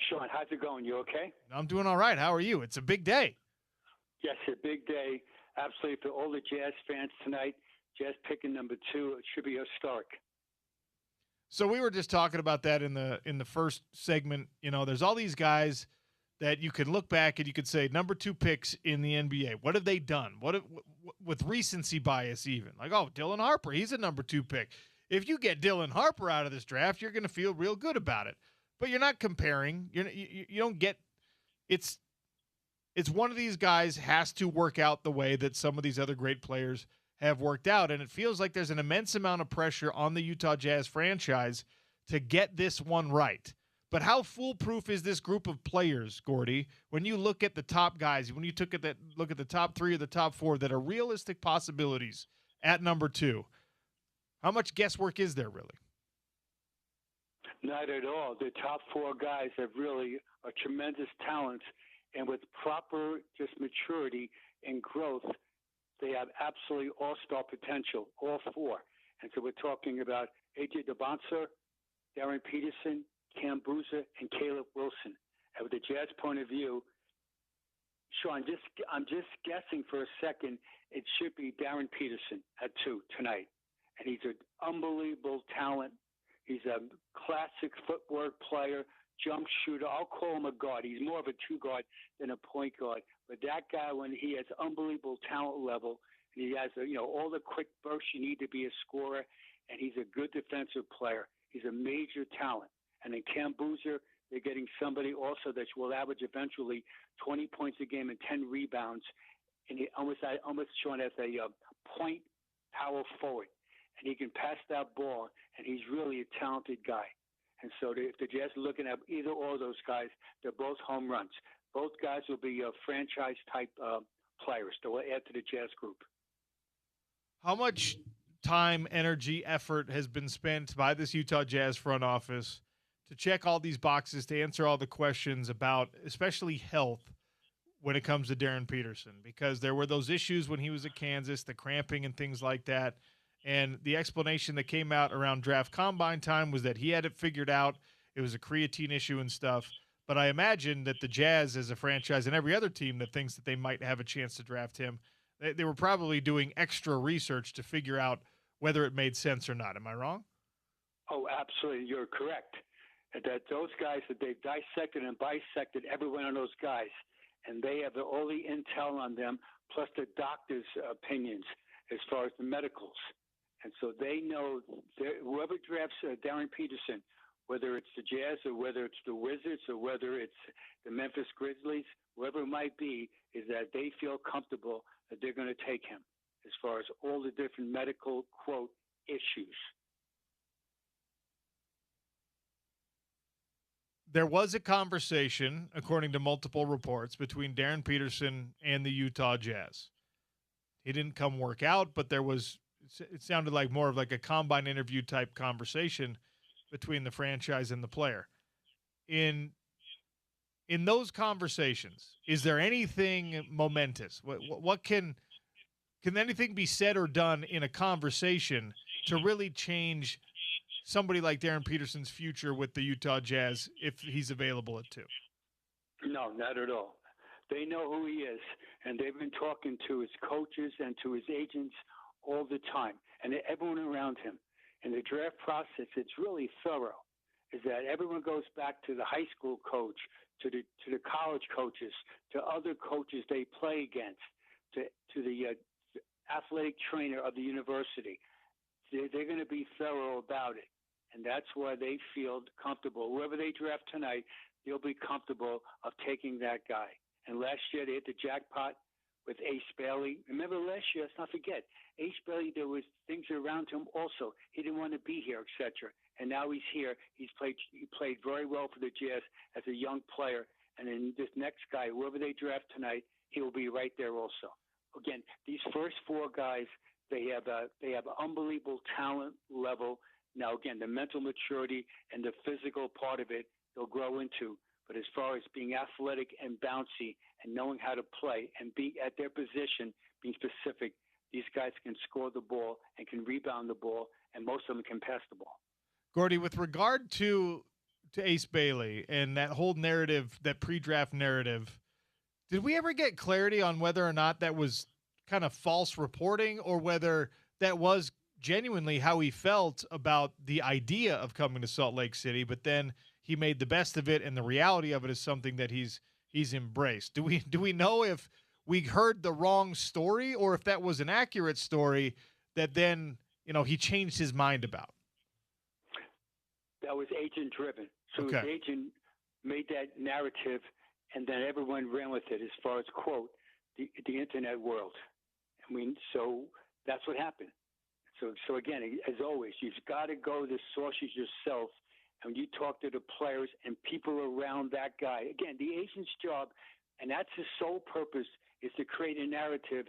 Sean, how's it going? You okay? I'm doing all right. How are you? It's a big day. Yes, a big day. Absolutely. For all the Jazz fans tonight, Jazz picking number 2. It should be historic. So we were just talking about that in the first segment. You know, there's all these guys that you can look back and you could say number 2 picks in the NBA. What have they done? What with recency bias even? Like, oh, Dylan Harper, he's a number 2 pick. If you get Dylan Harper out of this draft, you're going to feel real good about it. But you're not comparing. You don't get it's one of these guys has to work out the way that some of these other great players have worked out, and it feels like there's an immense amount of pressure on the Utah Jazz franchise to get this one right. But how foolproof is this group of players, Gordy, when you look at the top guys, when you look at the top 3 or the top 4 that are realistic possibilities at number 2? How much guesswork is there really? Not at all. The top 4 guys have really a tremendous talent, and with proper just maturity and growth, they have absolutely all-star potential, all 4. And so we're talking about A.J. DeBoncer, Darren Peterson, Cam Boozer, and Caleb Wilson. And with the Jazz point of view, Sean, I'm just guessing for a second, it should be Darren Peterson at 2 tonight. And he's an unbelievable talent. He's a classic footwork player, jump shooter. I'll call him a guard. He's more of a 2 guard than a point guard. But that guy, when he has unbelievable talent level, and he has all the quick bursts you need to be a scorer, and he's a good defensive player. He's a major talent. And then Cam Boozer, they're getting somebody also that will average eventually 20 points a game and 10 rebounds, and he almost shown as a point power forward, and he can pass that ball, and he's really a talented guy. And so if the Jazz are looking at either or those guys, they're both home runs. Both guys will be franchise-type players that will add to the Jazz group. How much time, energy, effort has been spent by this Utah Jazz front office to check all these boxes, to answer all the questions about especially health when it comes to Darren Peterson? Because there were those issues when he was at Kansas, the cramping and things like that. And the explanation that came out around draft combine time was that he had it figured out. It was a creatine issue and stuff. But I imagine that the Jazz as a franchise and every other team that thinks that they might have a chance to draft him, they were probably doing extra research to figure out whether it made sense or not. Am I wrong? Oh, absolutely. You're correct. That those guys, that they've dissected and bisected every one of those guys, and they have all the intel on them, plus the doctor's opinions as far as the medicals. And so they know whoever drafts Darren Peterson, whether it's the Jazz or whether it's the Wizards or whether it's the Memphis Grizzlies, whoever it might be, is that they feel comfortable that they're going to take him as far as all the different medical, quote, issues. There was a conversation, according to multiple reports, between Darren Peterson and the Utah Jazz. He didn't come work out, but it sounded like more of like a combine interview type conversation between the franchise and the player. In those conversations, is there anything momentous? What can anything be said or done in a conversation to really change somebody like Darren Peterson's future with the Utah Jazz if he's available at 2? No, not at all. They know who he is, and they've been talking to his coaches and to his agents all the time, and everyone around him. In the draft process, it's really thorough, is that everyone goes back to the high school coach, to the college coaches, to other coaches they play against, to the athletic trainer of the university. They're going to be thorough about it, and that's why they feel comfortable. Whoever they draft tonight, they'll be comfortable of taking that guy. And last year they hit the jackpot with Ace Bailey. Remember last year, let's not forget, Ace Bailey, there was things around him also. He didn't want to be here, etc. And now he's here. He played very well for the Jazz as a young player. And then this next guy, whoever they draft tonight, he will be right there also. Again, these first four guys, they have an unbelievable talent level. Now, again, the mental maturity and the physical part of it, they'll grow into. But as far as being athletic and bouncy and knowing how to play and be at their position, being specific, these guys can score the ball and can rebound the ball, and most of them can pass the ball. Gordy, with regard to Ace Bailey and that whole narrative, that pre-draft narrative, did we ever get clarity on whether or not that was kind of false reporting or whether that was genuinely how he felt about the idea of coming to Salt Lake City, but then he made the best of it, and the reality of it is something that he's embraced? Do we know if we heard the wrong story or if that was an accurate story that then, he changed his mind about? That was agent driven. So Okay. his agent made that narrative, and then everyone ran with it as far as, quote, the internet world. I mean, so that's what happened. So again, as always, you've got to go to the sources yourself. And when you talk to the players and people around that guy, again, the agent's job, and that's his sole purpose, is to create a narrative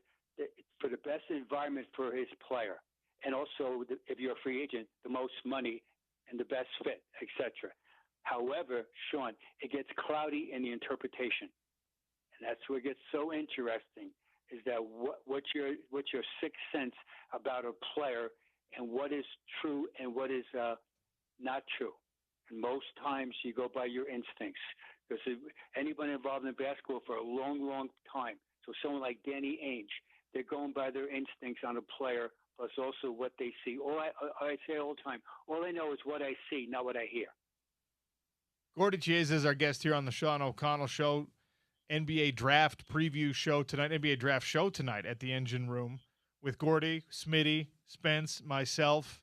for the best environment for his player. And also, if you're a free agent, the most money and the best fit, etc. However, Sean, it gets cloudy in the interpretation. And that's where it gets so interesting, is that what's your sixth sense about a player and what is true and what is not true. And most times you go by your instincts. Because anyone involved in basketball for a long, long time, so someone like Danny Ainge, they're going by their instincts on a player, plus also what they see. I say all the time, all I know is what I see, not what I hear. Gordy Chiesa is our guest here on the Sean O'Connell Show. NBA draft preview show tonight, NBA draft show tonight at the Engine Room with Gordy, Smitty, Spence, myself.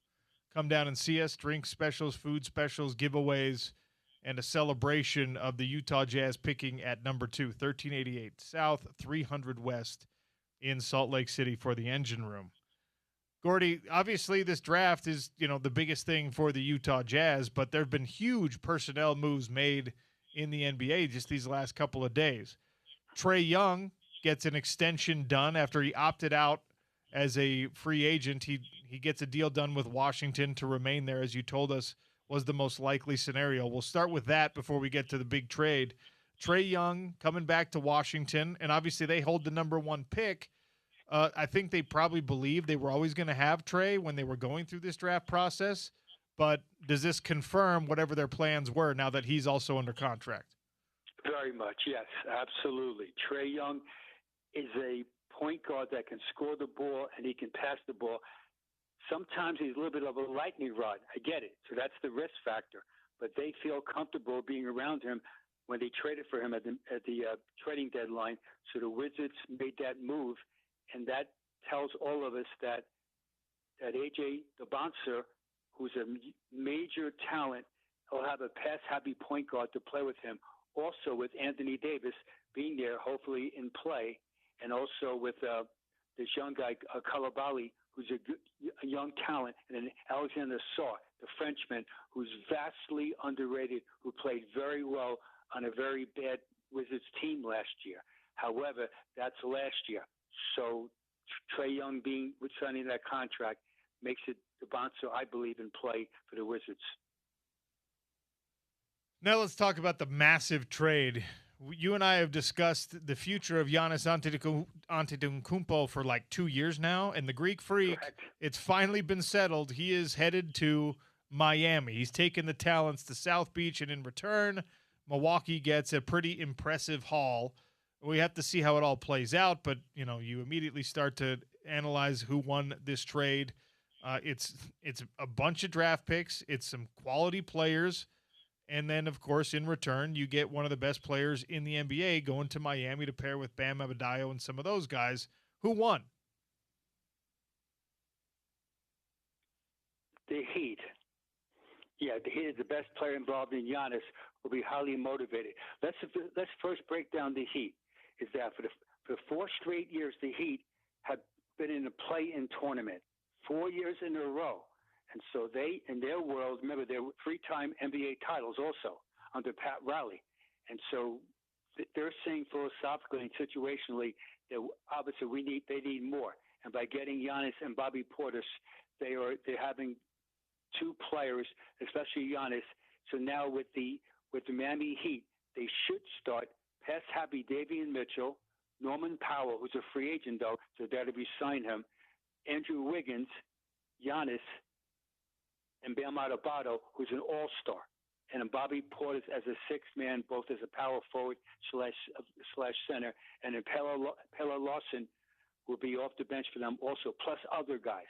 Come down and see us. Drink specials, food specials, giveaways, and a celebration of the Utah Jazz picking at number 2, 1388 South, 300 West in Salt Lake City for the Engine Room. Gordy, obviously this draft is, the biggest thing for the Utah Jazz, but there have been huge personnel moves made in the NBA just these last couple of days. Trae Young gets an extension done after he opted out as a free agent. He gets a deal done with Washington to remain there, as you told us was the most likely scenario. We'll start with that before we get to the big trade. Trae Young coming back to Washington, and obviously they hold the number 1 pick. I think they probably believed they were always going to have Trae when they were going through this draft process. But does this confirm whatever their plans were now that he's also under contract? Very much, yes, absolutely. Trae Young is a point guard that can score the ball and he can pass the ball. Sometimes he's a little bit of a lightning rod. I get it. So that's the risk factor. But they feel comfortable being around him when they traded for him at the trading deadline. So the Wizards made that move, and that tells all of us that A.J. the bouncer, who's a major talent, will have a pass-happy point guard to play with him. Also with Anthony Davis being there, hopefully in play, and also with this young guy, Kalabali, who's a young talent, and then Alexander Saw, the Frenchman, who's vastly underrated, who played very well on a very bad Wizards team last year. However, that's last year. So Trae Young being with signing that contract makes it the bouncer, I believe, in play for the Wizards. Now let's talk about the massive trade. You and I have discussed the future of Giannis Antetokounmpo for like 2 years now, and the Greek Freak, Correct. It's finally been settled. He is headed to Miami. He's taken the talents to South Beach, and in return, Milwaukee gets a pretty impressive haul. We have to see how it all plays out, but you immediately start to analyze who won this trade. It's a bunch of draft picks. It's some quality players. And then, of course, in return, you get one of the best players in the NBA going to Miami to pair with Bam Adebayo and some of those guys. Who won? The Heat. Yeah, the Heat is the best player involved in Giannis. Will be highly motivated. Let's first break down the Heat. Is that for for 4 straight years, the Heat have been in a play-in tournament, 4 years in a row. And so they, in their world, remember, they were 3-time NBA titles also under Pat Riley. And so they're saying philosophically and situationally that obviously they need more. And by getting Giannis and Bobby Portis, they're having 2 players, especially Giannis. So now with the Miami Heat, they should start past happy Davion Mitchell, Norman Powell, who's a free agent though, so they had to re-sign him, Andrew Wiggins, Giannis, and Bam Adebayo, who's an all-star, and Bobby Portis as a 6th man, both as a power forward slash center, and then Pella Lawson will be off the bench for them also, plus other guys.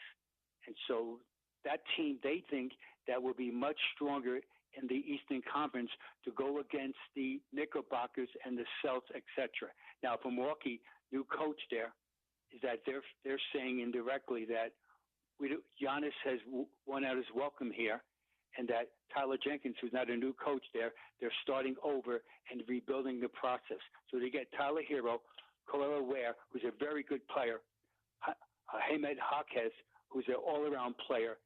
And so that team, they think that will be much stronger in the Eastern Conference to go against the Knickerbockers and the Celtics, etc. Now, for Milwaukee, new coach there, is that they're saying indirectly that Giannis has won out his welcome here, and that Tyler Jenkins, who's not a new coach there, they're starting over and rebuilding the process. So they get Tyler Hero, Colella Ware, who's a very good player, Hamed Jaquez, who's an all-around player,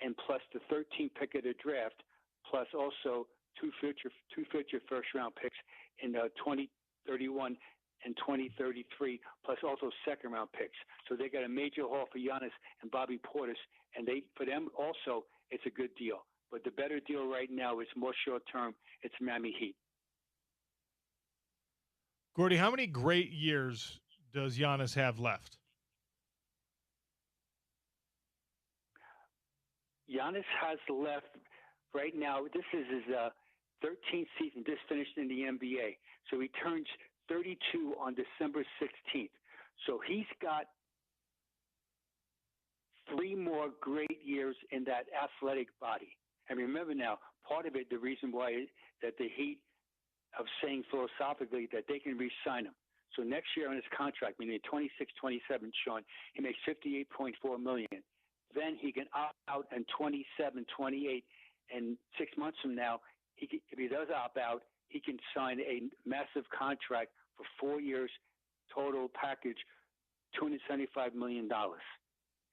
and plus the 13th pick of the draft, plus also two future first-round picks in 2031 and 2033, plus also second-round picks. So they got a major haul for Giannis and Bobby Portis, and for them also it's a good deal. But the better deal right now is more short-term. It's Miami Heat. Gordy, how many great years does Giannis have left? Giannis has left right now. This is his 13th season, just finished in the NBA. So he turns 32 on December 16th. So he's got 3 more great years in that athletic body. And remember now, part of it, the reason why that the Heat of saying philosophically that they can re-sign him. So next year on his contract, meaning 26-27, Sean, he makes $58.4 million. Then he can opt out in 27-28, and 6 months from now, if he does opt out, he can sign a massive contract for 4 years, total package, $275 million.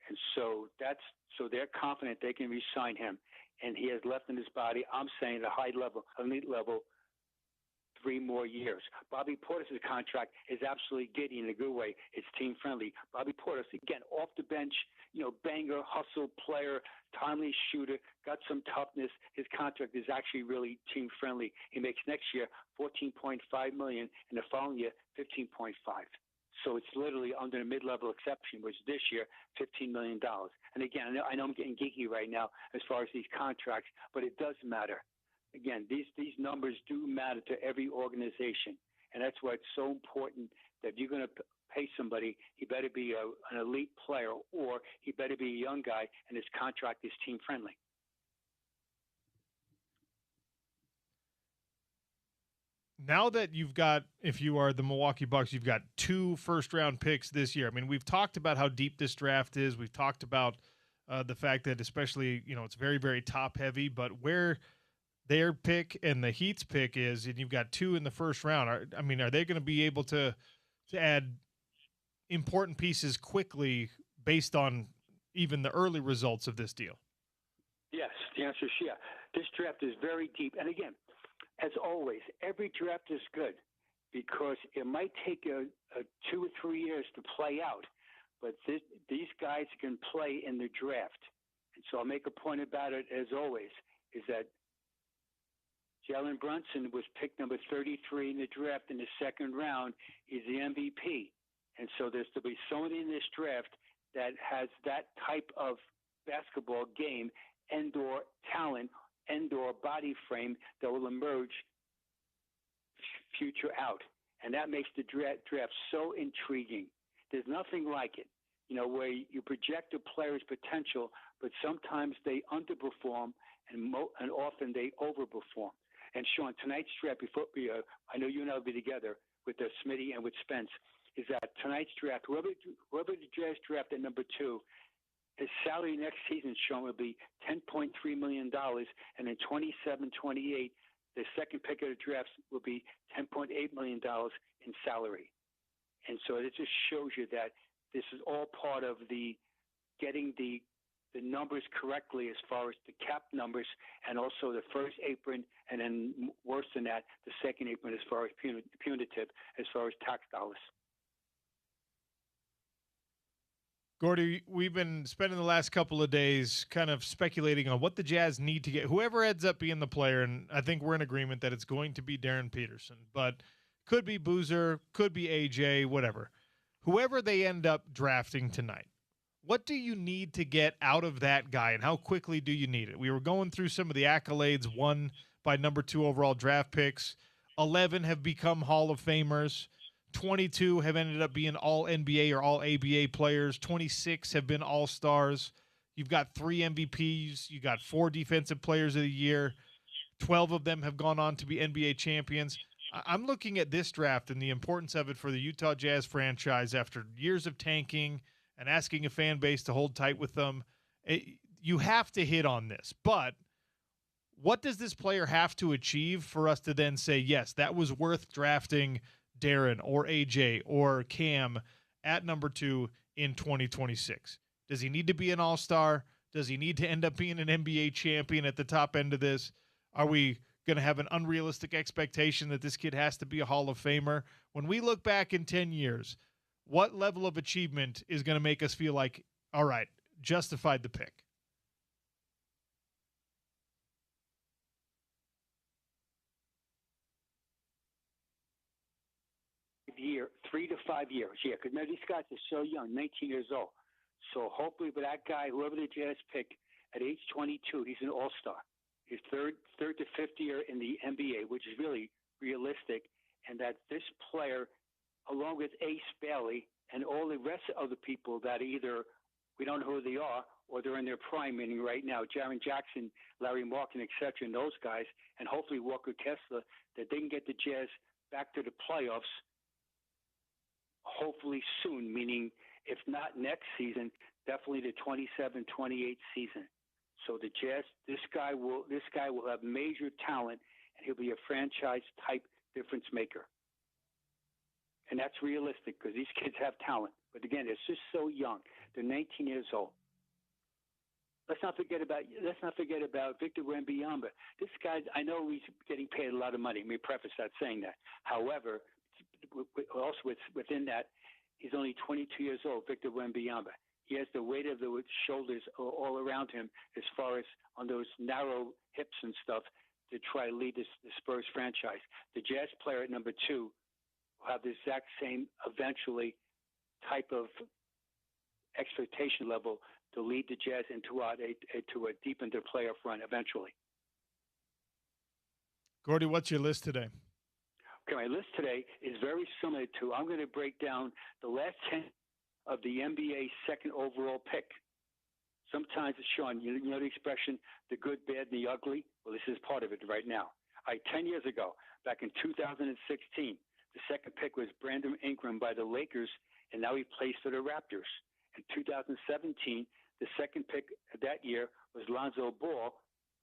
And so they're confident they can re-sign him, and he has left in his body, I'm saying, at a high level, elite level, 3 more years. Bobby Portis' contract is absolutely giddy in a good way. It's team friendly. Bobby Portis, again, off the bench, banger, hustle player, timely shooter, got some toughness. His contract is actually really team friendly. He makes next year $14.5 million, and the following year $15.5. So it's literally under the mid-level exception, which this year $15 million. And again, I know I'm getting geeky right now as far as these contracts, but it does matter. Again, these numbers do matter to every organization, and that's why it's so important that if you're going to pay somebody, he better be an elite player, or he better be a young guy, and his contract is team friendly. Now that you've got, if you are the Milwaukee Bucks, you've got 2 first-round picks this year. I mean, we've talked about how deep this draft is. We've talked about the fact that especially, it's very, very top-heavy, but where their pick and the Heat's pick is, and you've got 2 in the first round. Are they going to be able to add important pieces quickly based on even the early results of this deal? Yes, the answer is yeah. This draft is very deep. And again, as always, every draft is good because it might take a 2 or 3 years to play out, but these guys can play in the draft. And so I'll make a point about it, as always, is that Jalen Brunson was picked number 33 in the draft in the second round. He's the MVP. And so there's to be somebody in this draft that has that type of basketball game, and/or talent, and/or body frame that will emerge future out. And that makes the draft so intriguing. There's nothing like it, where you project a player's potential, but sometimes they underperform and often they overperform. And Sean, tonight's draft, I know you and I will be together with Smitty and with Spence, is that tonight's draft, whoever the Jazz draft at number 2, his salary next season, Sean, will be $10.3 million, and in 27-28, the second pick of the draft will be $10.8 million in salary. And so it just shows you that this is all part of the getting the numbers correctly as far as the cap numbers and also the first apron, and then worse than that, the second apron as far as punitive, as far as tax dollars. Gordy, we've been spending the last couple of days kind of speculating on what the Jazz need to get. Whoever ends up being the player, and I think we're in agreement that it's going to be Darren Peterson, but could be Boozer, could be AJ, whatever. Whoever they end up drafting tonight, what do you need to get out of that guy, and how quickly do you need it? We were going through some of the accolades won by number 2 overall draft picks. 11 have become Hall of Famers. 22 have ended up being all NBA or all ABA players. 26 have been all-stars. You've got 3 MVPs. You got 4 defensive players of the year. 12 of them have gone on to be NBA champions. I'm looking at this draft and the importance of it for the Utah Jazz franchise after years of tanking and asking a fan base to hold tight with them. You have to hit on this. But what does this player have to achieve for us to then say, yes, that was worth drafting Darren or AJ or Cam at number 2 in 2026? Does he need to be an all-star? Does he need to end up being an NBA champion at the top end of this? Are we going to have an unrealistic expectation that this kid has to be a Hall of Famer? When we look back in 10 years, what level of achievement is going to make us feel like, all right, justified the pick? Year, 3 to 5 years, yeah, because these guys are so young, 19 years old. So hopefully, with that guy, whoever the Jazz pick at age 22, he's an all-star. His third to fifth year in the NBA, which is really realistic, and that this player, along with Ace Bailey and all the rest of the people that either we don't know who they are or they're in their prime, meaning right now, Jaren Jackson, Larry Markin, etc., and those guys, and hopefully Walker Kessler, that they can get the Jazz back to the playoffs hopefully soon, meaning if not next season, definitely the 27-28 season. So the Jazz, this guy will have major talent, and he'll be a franchise type difference maker. And that's realistic because these kids have talent. But again, they're just so young. They're 19 years old. Let's not forget about Victor Wembanyama. This guy, I know he's getting paid a lot of money. Let me preface that saying that. However, also within that, he's only 22 years old, Victor Wembanyama. He has the weight of the shoulders all around him as far as on those narrow hips and stuff to try to lead the Spurs franchise. The Jazz player at number 2 will have the exact same, eventually, type of expectation level to lead the Jazz into a deep into playoff run eventually. Gordy, what's your list today? Okay, my list today is very similar to, I'm going to break down the last 10 of the NBA second overall pick. Sometimes, Sean, you know the expression, the good, bad, and the ugly? Well, this is part of it right now. 10 years ago, back in 2016, the second pick was Brandon Ingram by the Lakers, and now he plays for the Raptors. In 2017, the second pick that year was Lonzo Ball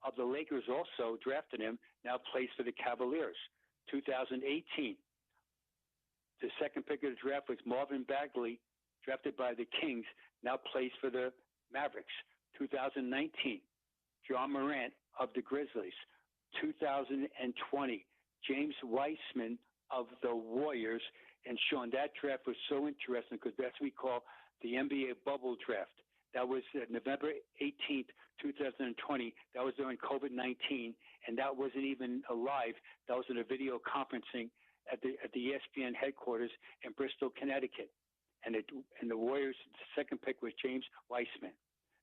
of the Lakers, also drafted him, now plays for the Cavaliers. 2018, the second pick of the draft was Marvin Bagley, drafted by the Kings, now plays for the Mavericks. 2019, John Morant of the Grizzlies. 2020, James Wiseman of the Warriors. And Sean, that draft was so interesting because that's what we call the NBA bubble draft. That was November 18th, 2020. That was during COVID-19, and that wasn't even live. That was in a video conferencing at the ESPN headquarters in Bristol, Connecticut. And the Warriors' second pick was James Wiseman.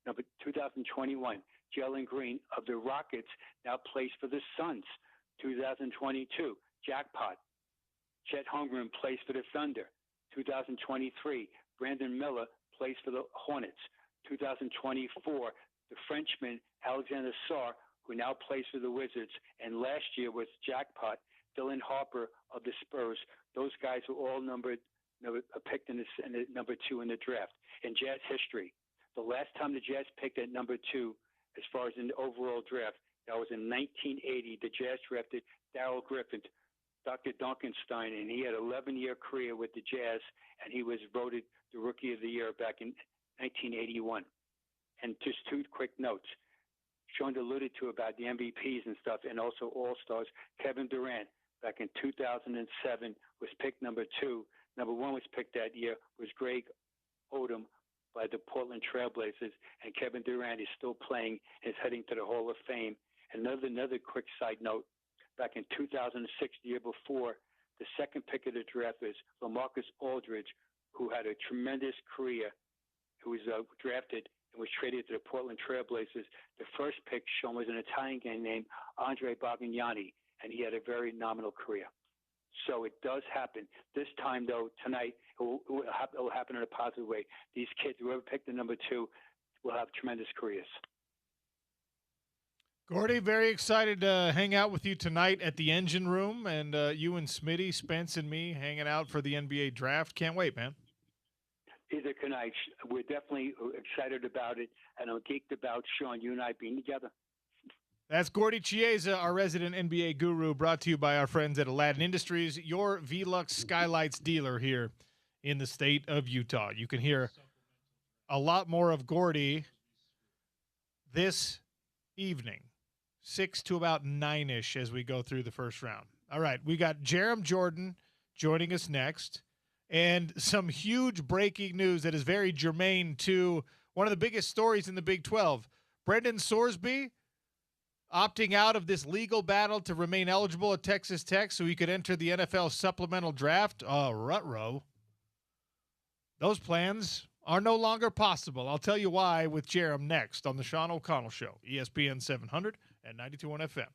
Number 2021, Jalen Green of the Rockets now plays for the Suns. 2022, jackpot. Chet Holmgren plays for the Thunder. 2023, Brandon Miller plays for the Hornets. 2024, the Frenchman Alexander Sarr, who now plays for the Wizards, and last year was jackpot Dylan Harper of the Spurs. Those guys were all picked in the number 2 in the draft. In Jazz history, the last time the Jazz picked at number 2, as far as in the overall draft, that was in 1980. The Jazz drafted Darrell Griffin, Dr. Dunkenstein, and he had an 11-year career with the Jazz, and he was voted the Rookie of the Year back in 1981. And just two quick notes. Sean alluded to about the MVPs and stuff, and also All-Stars. Kevin Durant, back in 2007, was picked number 2. Number 1 was picked that year was Greg Odom by the Portland Trailblazers, and Kevin Durant is still playing and is heading to the Hall of Fame. Another quick side note, back in 2006, the year before, the second pick of the draft was LaMarcus Aldridge, who had a tremendous career, who was drafted and was traded to the Portland Trailblazers. The first pick shown was an Italian guy named Andre Bagliani, and he had a very nominal career. So it does happen. This time, though, tonight, it will happen in a positive way. These kids, whoever picked the number 2, will have tremendous careers. Gordy, very excited to hang out with you tonight at the Engine Room, and you and Smitty, Spence, and me hanging out for the NBA draft. Can't wait, man. Either can I. We're definitely excited about it, and I'm geeked about Sean, you and I being together. That's Gordy Chiesa, our resident NBA guru, brought to you by our friends at Aladdin Industries, your Velux Skylights dealer here in the state of Utah. You can hear a lot more of Gordy this evening, 6 to about 9-ish as we go through the first round. All right, we got Jarom Jordan joining us next, and some huge breaking news that is very germane to one of the biggest stories in the Big 12. Brendan Sorsby opting out of this legal battle to remain eligible at Texas Tech so he could enter the NFL supplemental draft. Ruh-roh. Those plans are no longer possible. I'll tell you why with Jarom next on the Sean O'Connell Show, ESPN 700 and 92.1 FM.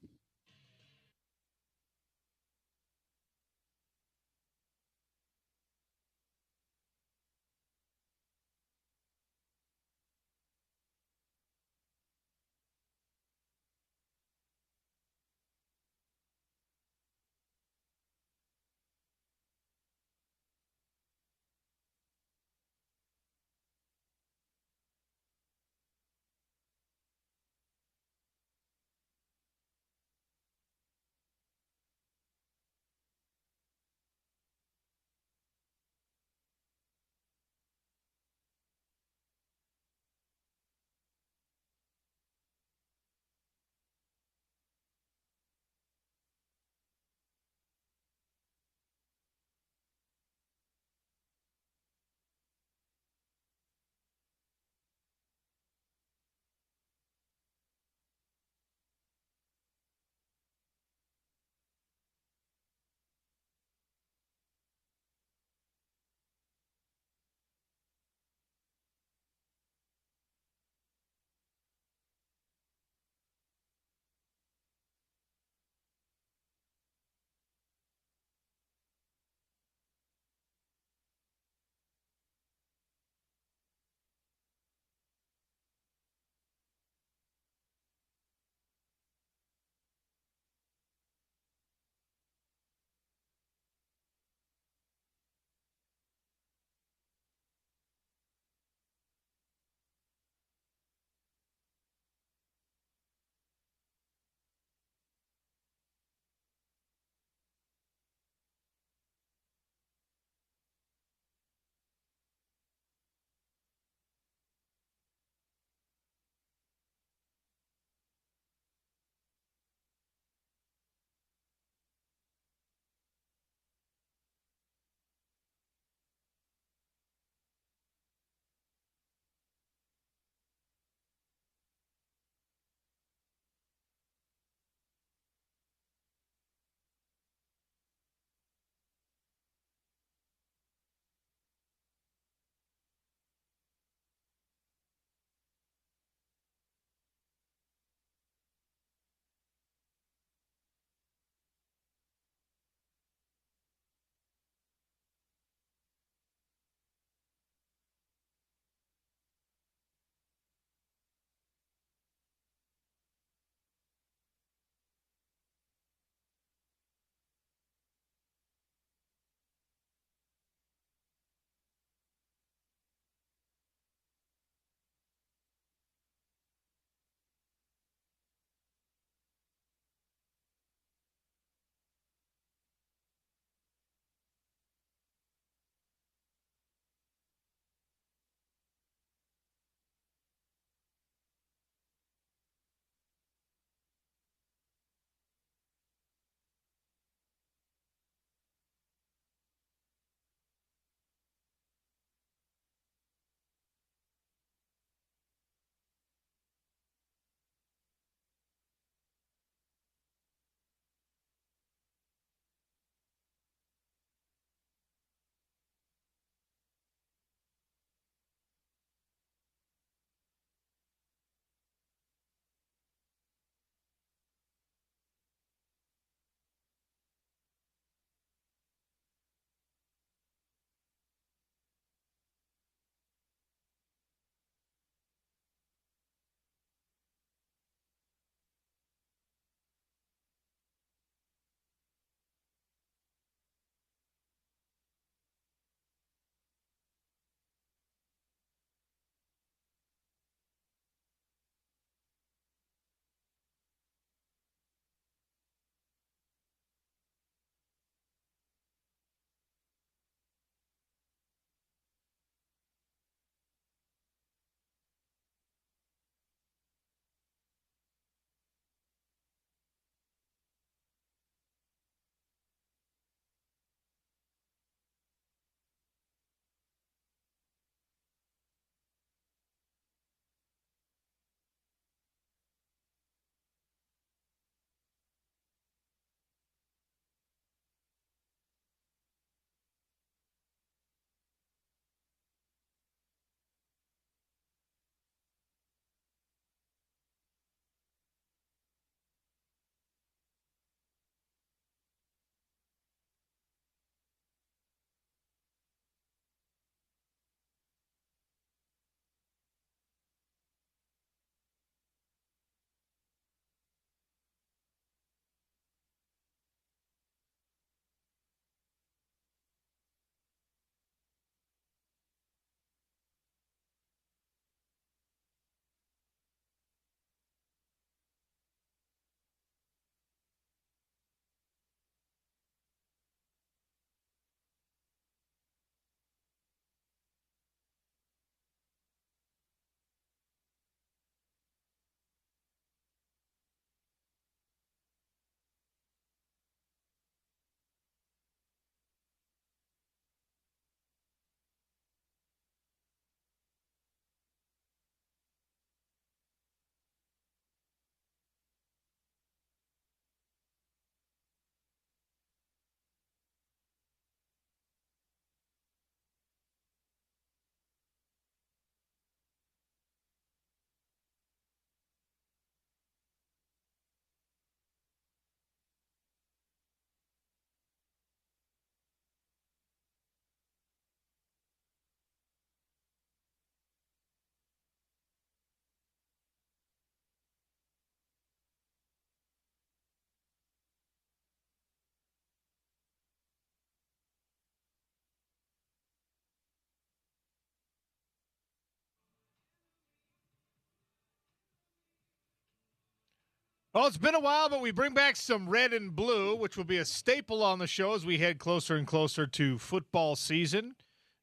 Well, it's been a while, but we bring back some red and blue, which will be a staple on the show as we head closer and closer to football season.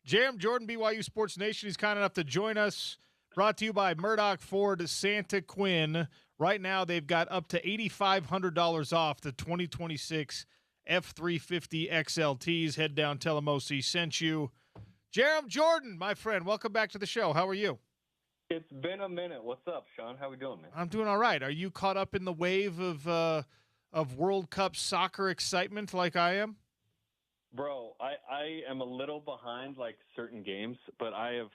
Jerem Jordan, BYU Sports Nation, he's kind enough to join us. Brought to you by Murdoch Ford Santa Quinn. Right now, they've got up to $8,500 off the 2026 F350 XLTs. Head down, tell them OC sent you. Jerem Jordan, my friend, welcome back to the show. How are you? It's been a minute. What's up, Sean? How we doing, man? I'm doing all right. Are you caught up in the wave of World Cup soccer excitement like I am? Bro, I am a little behind like certain games, but I have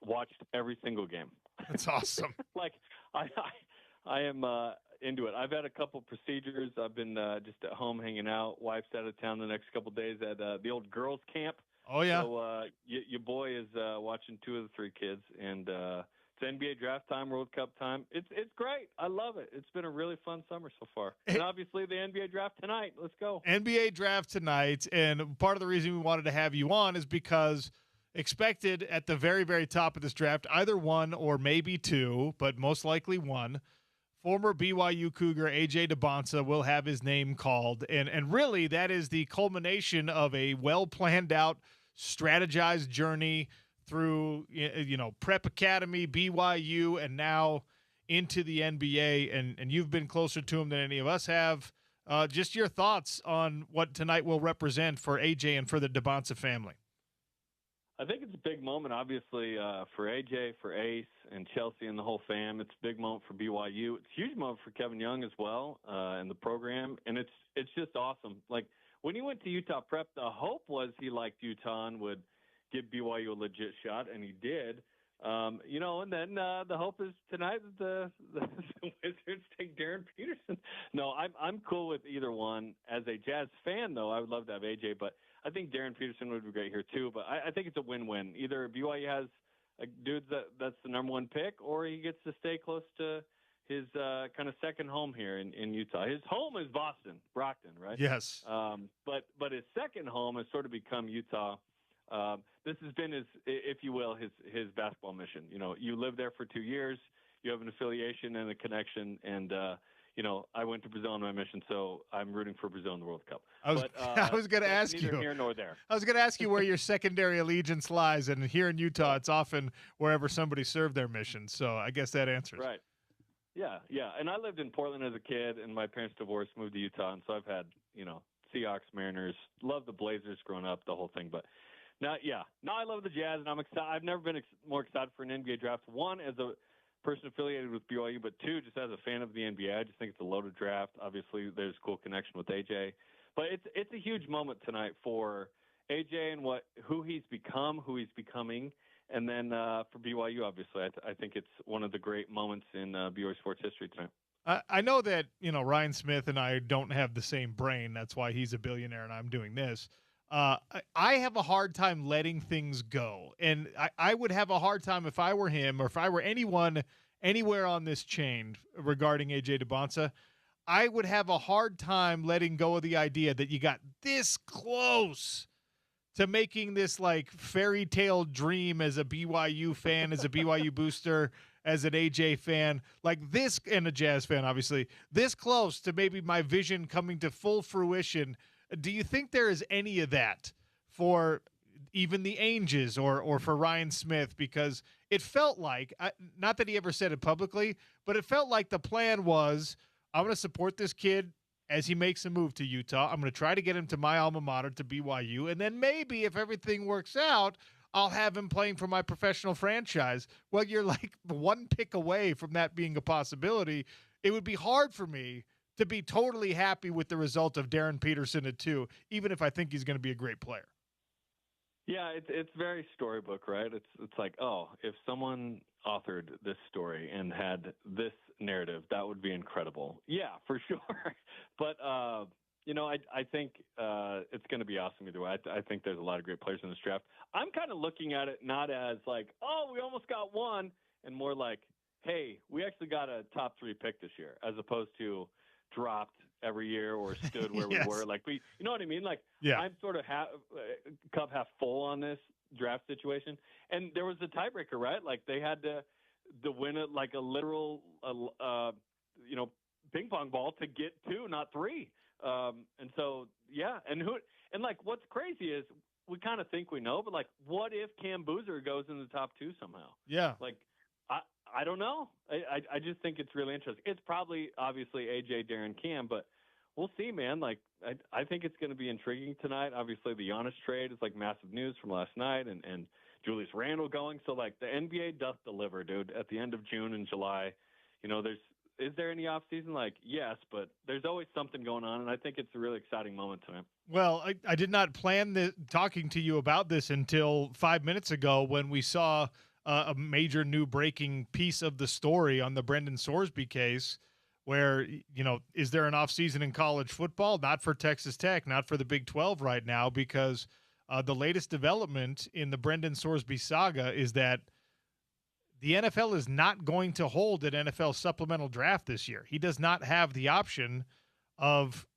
watched every single game. That's awesome. Like I am into it. I've had a couple procedures. I've been just at home hanging out. Wife's out of town the next couple of days at the old girls' camp. Oh yeah. So your boy is watching two of the three kids, and it's NBA draft time, World Cup time. It's great. I love it. It's been a really fun summer so far. And obviously the NBA draft tonight. Let's go. NBA draft tonight, and part of the reason we wanted to have you on is because expected at the very, very top of this draft, either one or maybe two, but most likely one, former BYU Cougar A.J. DeBonsa will have his name called. And really that is the culmination of a well-planned out, strategized journey through, Prep Academy, BYU, and now into the NBA, and you've been closer to him than any of us have. Just your thoughts on what tonight will represent for AJ and for the DeBonsa family. I think it's a big moment, obviously, for AJ, for Ace, and Chelsea and the whole fam. It's a big moment for BYU. It's a huge moment for Kevin Young as well, and the program, and it's just awesome. Like, when he went to Utah Prep, the hope was he liked Utah and would give BYU a legit shot, and he did. And then the hope is tonight that the Wizards take Darren Peterson. No, I'm cool with either one. As a Jazz fan, though, I would love to have AJ, but I think Darren Peterson would be great here too. But I think it's a win-win. Either BYU has a dude that's the number one pick, or he gets to stay close to his kind of second home here in Utah. His home is Brockton, right? Yes. But his second home has sort of become Utah. This has been his, if you will, his basketball mission. You live there for 2 years, you have an affiliation and a connection, and I went to Brazil on my mission, so I'm rooting for Brazil in the World Cup. I was going to ask you. Neither here nor there. I was going to ask you where your secondary allegiance lies, and here in Utah, it's often wherever somebody served their mission. So I guess that answers. Right. Yeah. And I lived in Portland as a kid, and my parents divorced, moved to Utah, and so I've had Seahawks, Mariners, loved the Blazers growing up, the whole thing, but. No, I love the Jazz, and I'm excited. I've never been more excited for an NBA draft. One, as a person affiliated with BYU, but two, just as a fan of the NBA. I just think it's a loaded draft. Obviously, there's a cool connection with AJ, but it's a huge moment tonight for AJ and who he's become, who he's becoming, and then for BYU, obviously, I think it's one of the great moments in BYU sports history tonight. I know that Ryan Smith and I don't have the same brain. That's why he's a billionaire and I'm doing this. I have a hard time letting things go. And I would have a hard time if I were him or if I were anyone anywhere on this chain regarding A.J. DeBonsa. I would have a hard time letting go of the idea that you got this close to making this like fairy tale dream as a BYU fan, as a BYU booster, as an AJ fan, like this, and a Jazz fan, obviously, this close to maybe my vision coming to full fruition. Do you think there is any of that for even the Ainges or for Ryan Smith? Because it felt like, not that he ever said it publicly, but it felt like the plan was, I'm going to support this kid as he makes a move to Utah. I'm going to try to get him to my alma mater, to BYU, and then maybe if everything works out, I'll have him playing for my professional franchise. Well, you're like one pick away from that being a possibility. It would be hard for me to be totally happy with the result of Darren Peterson at 2, even if I think he's going to be a great player. Yeah, it's very storybook, right? It's like, oh, if someone authored this story and had this narrative, that would be incredible. Yeah, for sure. But I think it's going to be awesome either way. I think there's a lot of great players in this draft. I'm kind of looking at it not as like, oh, we almost got one, and more like, hey, we actually got a top 3 pick this year, as opposed to dropped every year or stood where Yes. we were. Like you know what I mean? Like yeah. I'm sort of cup half full on this draft situation. And there was a tiebreaker, right? Like they had to win it like a literal, ping pong ball to get 2, not 3. And so, yeah. And like, what's crazy is we kind of think we know, but like, what if Cam Boozer goes in the top 2 somehow? Yeah. Like, I don't know. I just think it's really interesting. It's probably obviously AJ, Darren, Cam, but we'll see, man. Like, I think it's going to be intriguing tonight. Obviously, the Giannis trade is like massive news from last night, and Julius Randle going. So, like, the NBA does deliver, dude. At the end of June and July, is there any off season? Like, yes, but there's always something going on, and I think it's a really exciting moment tonight. Well, I did not plan talking to you about this until 5 minutes ago when we saw a major new breaking piece of the story on the Brendan Sorsby case where, is there an offseason in college football? Not for Texas Tech, not for the Big 12 right now, because the latest development in the Brendan Sorsby saga is that the NFL is not going to hold an NFL supplemental draft this year. He does not have the option of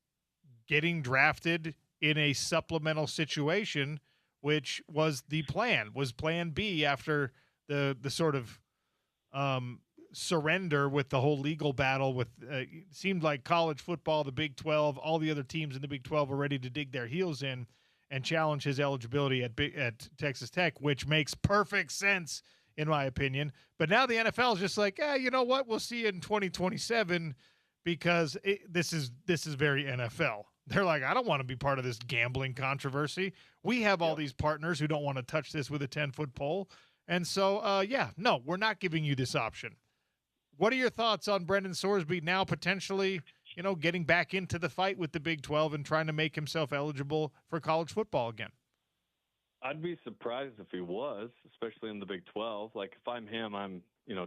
getting drafted in a supplemental situation, which was the plan, was plan B after the sort of surrender with the whole legal battle with it seemed like college football, the Big 12, all the other teams in the Big 12 were ready to dig their heels in and challenge his eligibility at Texas Tech, which makes perfect sense in my opinion. But now the NFL is just like, you know what? We'll see you in 2027 because this is very NFL. They're like, I don't want to be part of this gambling controversy. We have all these partners who don't want to touch this with a 10-foot pole. And so, no, we're not giving you this option. What are your thoughts on Brendan Sorsby now potentially, getting back into the fight with the Big 12 and trying to make himself eligible for college football again? I'd be surprised if he was, especially in the Big 12. Like, if I'm him, I'm,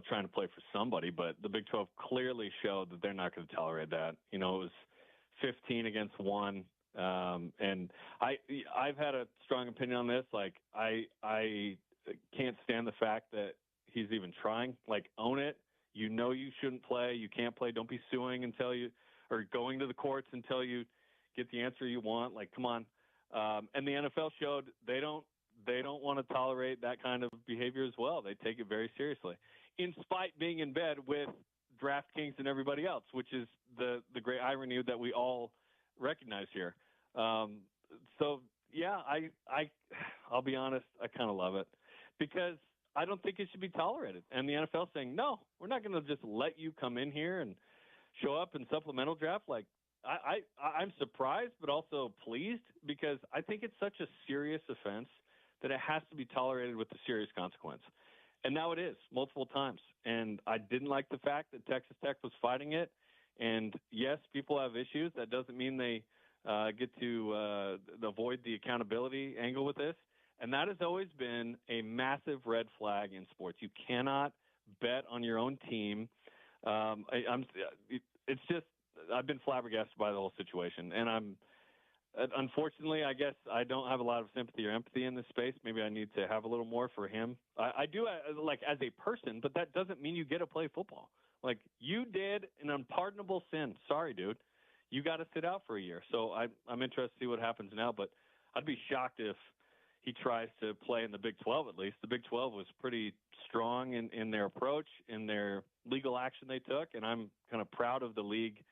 trying to play for somebody. But the Big 12 clearly showed that they're not going to tolerate that. It was 15 against 1. And I've had a strong opinion on this. Like, I can't stand the fact that he's even trying. Like, own it. You shouldn't play. You can't play. Don't be suing or going to the courts until you get the answer you want. Like, come on. And the NFL showed they don't want to tolerate that kind of behavior as well. They take it very seriously, in spite being in bed with DraftKings and everybody else, which is the great irony that we all recognize here. So yeah, I'll be honest, I kind of love it because I don't think it should be tolerated. And the NFL saying, no, we're not going to just let you come in here and show up in supplemental draft. Like, I'm surprised, but also pleased because I think it's such a serious offense that it has to be tolerated with a serious consequence. And now it is multiple times. And I didn't like the fact that Texas Tech was fighting it. And yes, people have issues. That doesn't mean they get to avoid the accountability angle with this. And that has always been a massive red flag in sports. You cannot bet on your own team. It's just, I've been flabbergasted by the whole situation, and unfortunately, I guess I don't have a lot of sympathy or empathy in this space. Maybe I need to have a little more for him. I do, like, as a person, but that doesn't mean you get to play football. Like, you did an unpardonable sin. Sorry, dude. You got to sit out for a year. So I'm interested to see what happens now, but I'd be shocked if he tries to play in the Big 12 at least. The Big 12 was pretty strong in their approach, in their legal action they took, and I'm kind of proud of the league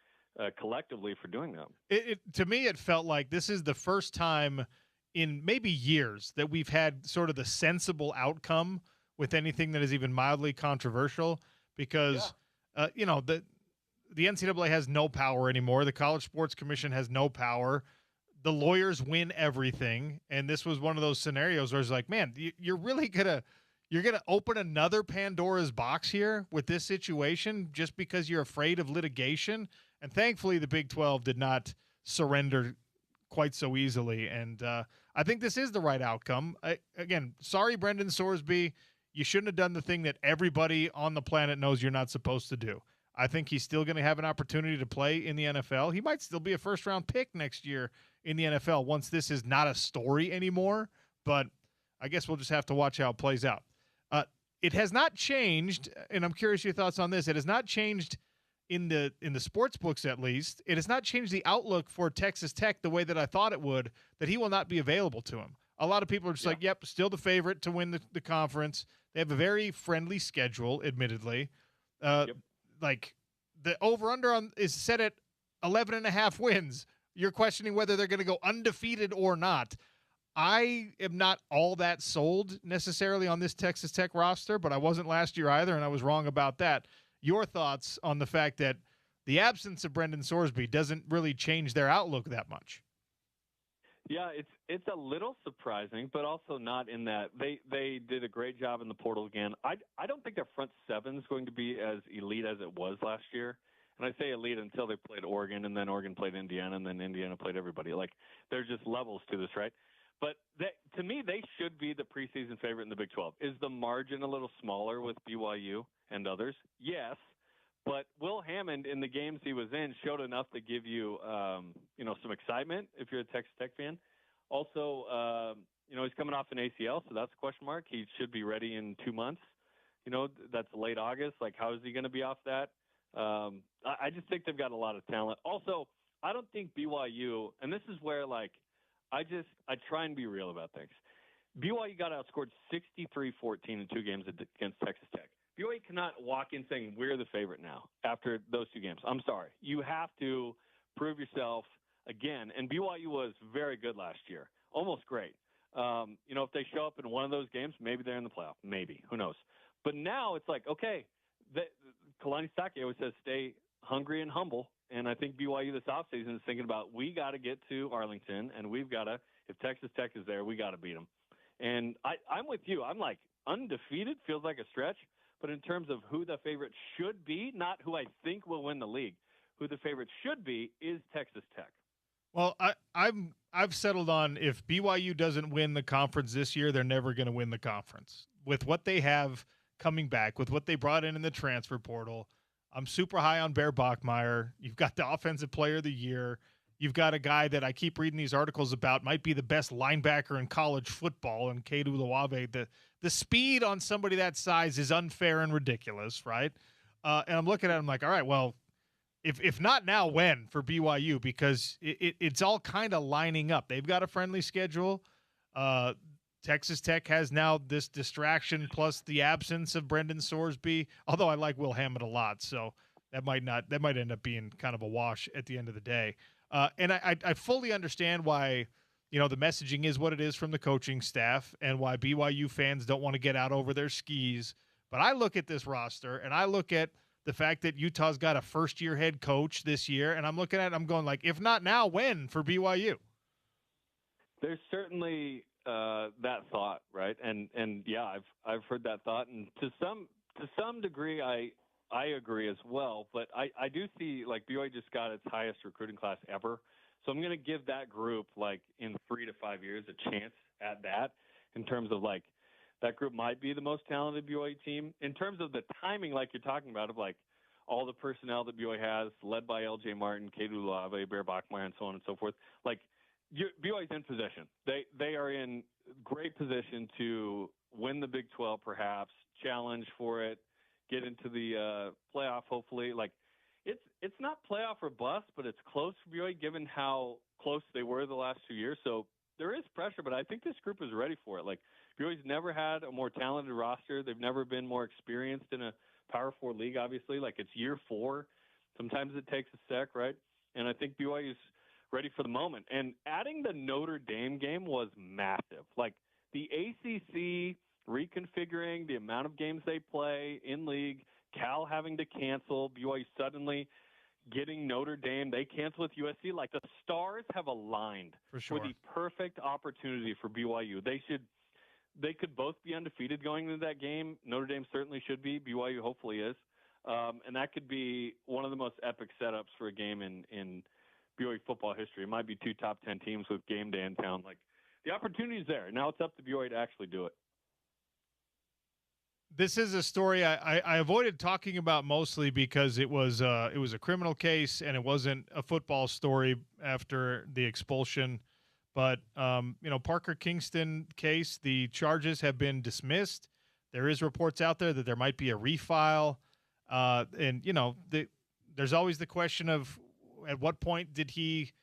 collectively for doing that. To me, it felt like this is the first time in maybe years that we've had sort of the sensible outcome with anything that is even mildly controversial because, the NCAA has no power anymore. The College Sports Commission has no power. The lawyers win everything. And this was one of those scenarios where it's like, man, you're really you're going to open another Pandora's box here with this situation just because you're afraid of litigation. And thankfully, the Big 12 did not surrender quite so easily. And I think this is the right outcome. Again, sorry, Brendan Sorsby. You shouldn't have done the thing that everybody on the planet knows you're not supposed to do. I think he's still going to have an opportunity to play in the NFL. He might still be a first-round pick next year in the NFL once this is not a story anymore. But I guess we'll just have to watch how it plays out. It has not changed, and I'm curious your thoughts on this. It has not changed in the sports books, at least. It has not changed the outlook for Texas Tech the way that I thought it would, that he will not be available to him. A lot of people are just like, yep, still the favorite to win the conference. They have a very friendly schedule, admittedly. Like the over-under is set at 11.5 wins. You're questioning whether they're going to go undefeated or not. I am not all that sold necessarily on this Texas Tech roster, but I wasn't last year either, and I was wrong about that. Your thoughts on the fact that the absence of Brendan Sorsby doesn't really change their outlook that much? Yeah, it's a little surprising, but also not in that they did a great job in the portal again. I don't think their front seven is going to be as elite as it was last year. And I say elite until they played Oregon, and then Oregon played Indiana, and then Indiana played everybody. Like, there's just levels to this, right? But to me, they should be the preseason favorite in the Big 12. Is the margin a little smaller with BYU and others? Yes. But Will Hammond, in the games he was in, showed enough to give you, some excitement if you're a Texas Tech fan. Also, he's coming off an ACL, so that's a question mark. He should be ready in 2 months. That's late August. Like, how is he going to be off that? I just think they've got a lot of talent. Also, I don't think BYU, and this is where, like, I try and be real about things. BYU got outscored 63-14 in 2 games against Texas Tech. BYU cannot walk in saying we're the favorite now after those 2 games. I'm sorry. You have to prove yourself again. And BYU was very good last year, almost great. If they show up in one of those games, maybe they're in the playoff. Maybe. Who knows? But now it's like, okay, Kalani Sake always says stay hungry and humble. And I think BYU this offseason is thinking about we got to get to Arlington, and we've got to, if Texas Tech is there, we got to beat them. And I'm with you. I'm like, undefeated feels like a stretch. But in terms of who the favorite should be, not who I think will win the league, who the favorite should be is Texas Tech. Well, I've settled on if BYU doesn't win the conference this year, they're never going to win the conference. With what they have coming back, with what they brought in the transfer portal, I'm super high on Bear Bachmeier. You've got the offensive player of the year. You've got a guy that I keep reading these articles about might be the best linebacker in college football, and Kedu Luave. The speed on somebody that size is unfair and ridiculous, right? And I'm looking at him like, all right, well, if not now, when for BYU? Because it's all kind of lining up. They've got a friendly schedule. Texas Tech has now this distraction plus the absence of Brendan Sorsby, although I like Will Hammond a lot, so that might end up being kind of a wash at the end of the day. And I fully understand why, the messaging is what it is from the coaching staff and why BYU fans don't want to get out over their skis. But I look at this roster and I look at the fact that Utah's got a first-year head coach this year, and I'm looking at it, I'm going like, if not now, when for BYU? There's certainly that thought, right? And yeah, I've heard that thought, and to some degree, I agree as well. But I do see, like, BYU just got its highest recruiting class ever, so I'm going to give that group, like, in 3 to 5 years, a chance at that in terms of, like, that group might be the most talented BYU team. In terms of the timing, like you're talking about, of, like, all the personnel that BYU has, led by L.J. Martin, Kedu Luave, Bear Bachmeier, and so on and so forth, like, BYU's in position. They are in great position to win the Big 12, perhaps, challenge for it, get into the playoff, hopefully. Like, it's not playoff or bust, but it's close for BYU given how close they were the last 2 years. So there is pressure, but I think this group is ready for it. Like, BYU's never had a more talented roster. They've never been more experienced in a Power 4 league, obviously. Like, it's year 4. Sometimes it takes a sec, right? And I think BYU's ready for the moment. And adding the Notre Dame game was massive. Like, the ACC reconfiguring the amount of games they play in league, Cal having to cancel, BYU suddenly getting Notre Dame, they cancel with USC. Like, the stars have aligned for the perfect opportunity for BYU. They could both be undefeated going into that game. Notre Dame certainly should be. BYU hopefully is. And that could be one of the most epic setups for a game in BYU football history. It might be 2 top 10 teams with game day in town. Like, the opportunity is there. Now it's up to BYU to actually do it. This is a story I avoided talking about mostly because it was a criminal case and it wasn't a football story after the expulsion. But, Parker Kingston case, the charges have been dismissed. There is reports out there that there might be a refile. There's always the question of at what point did he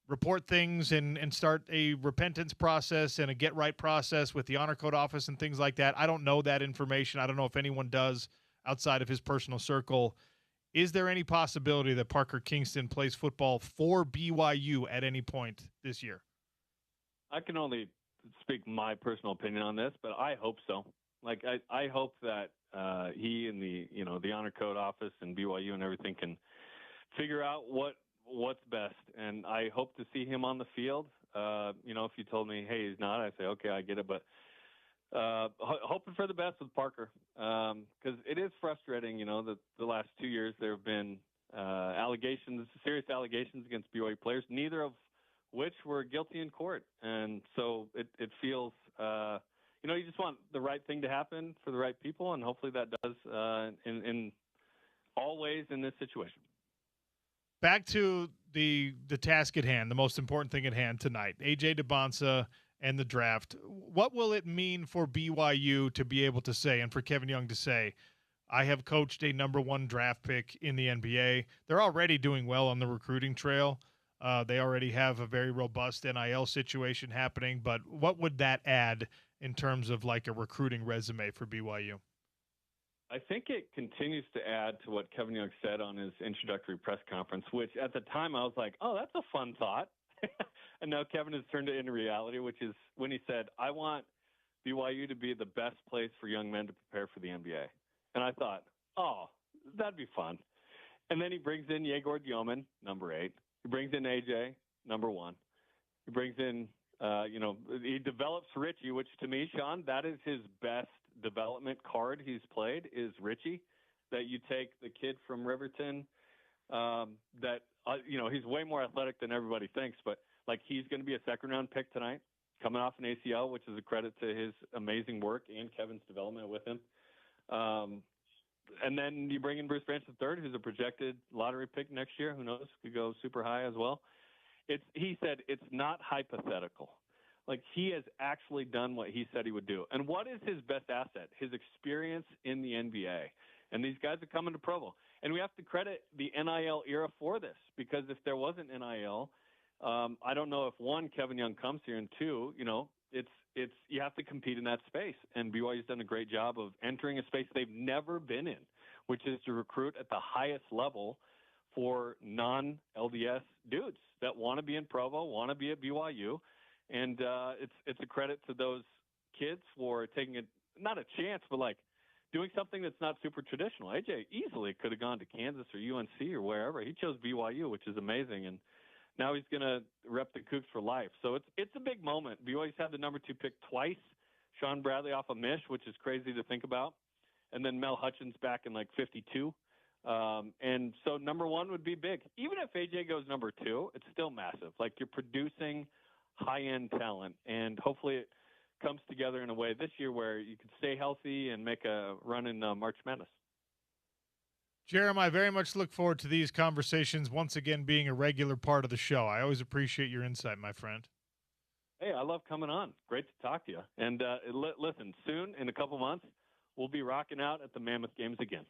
report things and start a repentance process and a get right process with the honor code office and things like that. I don't know that information. I don't know if anyone does outside of his personal circle Is there any possibility that Parker Kingston plays football for BYU at any point this year? I can only speak my personal opinion on this, but I hope so. Like I hope that he and the honor code office and BYU and everything can figure out what's best. And I hope to see him on the field. If you told me, hey, he's not, I'd say, okay, I get it. But hoping for the best with Parker, because it is frustrating. The last 2 years there have been serious allegations against BYU players, neither of which were guilty in court, and so it feels you just want the right thing to happen for the right people, and hopefully that does in all ways in this situation. Back to the task at hand, the most important thing at hand tonight, A.J. DeBonsa and the draft. What will it mean for BYU to be able to say, and for Kevin Young to say, I have coached a number 1 draft pick in the NBA? They're already doing well on the recruiting trail. They already have a very robust NIL situation happening, but what would that add in terms of like a recruiting resume for BYU? I think it continues to add to what Kevin Young said on his introductory press conference, which at the time I was like, oh, that's a fun thought. And now Kevin has turned it into reality, which is when he said, I want BYU to be the best place for young men to prepare for the NBA. And I thought, oh, that'd be fun. And then he brings in Yegor Dioman, number 8. He brings in AJ, number 1. He brings in, he develops Richie, which to me, Sean, that is his best development card he's played is Richie, that you take the kid from Riverton he's way more athletic than everybody thinks, but like he's going to be a second-round pick tonight, coming off an ACL, which is a credit to his amazing work and Kevin's development with him. And then you bring in Bruce Branch III, who's a projected lottery pick next year. Who knows? Could go super high as well. He said it's not hypothetical. Like he has actually done what he said he would do. And what is his best asset? His experience in the NBA. And these guys are coming to Provo. And we have to credit the NIL era for this, because if there wasn't NIL, I don't know if one, Kevin Young comes here, and two, it's you have to compete in that space. And BYU's done a great job of entering a space they've never been in, which is to recruit at the highest level for non-LDS dudes that want to be in Provo, want to be at BYU. And it's a credit to those kids for taking not a chance, but like doing something that's not super traditional. AJ easily could have gone to Kansas or UNC or wherever. He chose BYU, which is amazing. And now he's going to rep the Cougs for life. So it's a big moment. BYU's had the number 2 pick twice. Sean Bradley off of Mish, which is crazy to think about. And then Mel Hutchins back in like 52. And so number 1 would be big. Even if AJ goes number 2, it's still massive. Like you're producing high-end talent, and hopefully it comes together in a way this year where you can stay healthy and make a run in March Madness. Jeremy, I very much look forward to these conversations once again being a regular part of the show. I always appreciate your insight, my friend. Hey, I love coming on. Great to talk to you. And listen, soon, in a couple months, we'll be rocking out at the Mammoth Games again.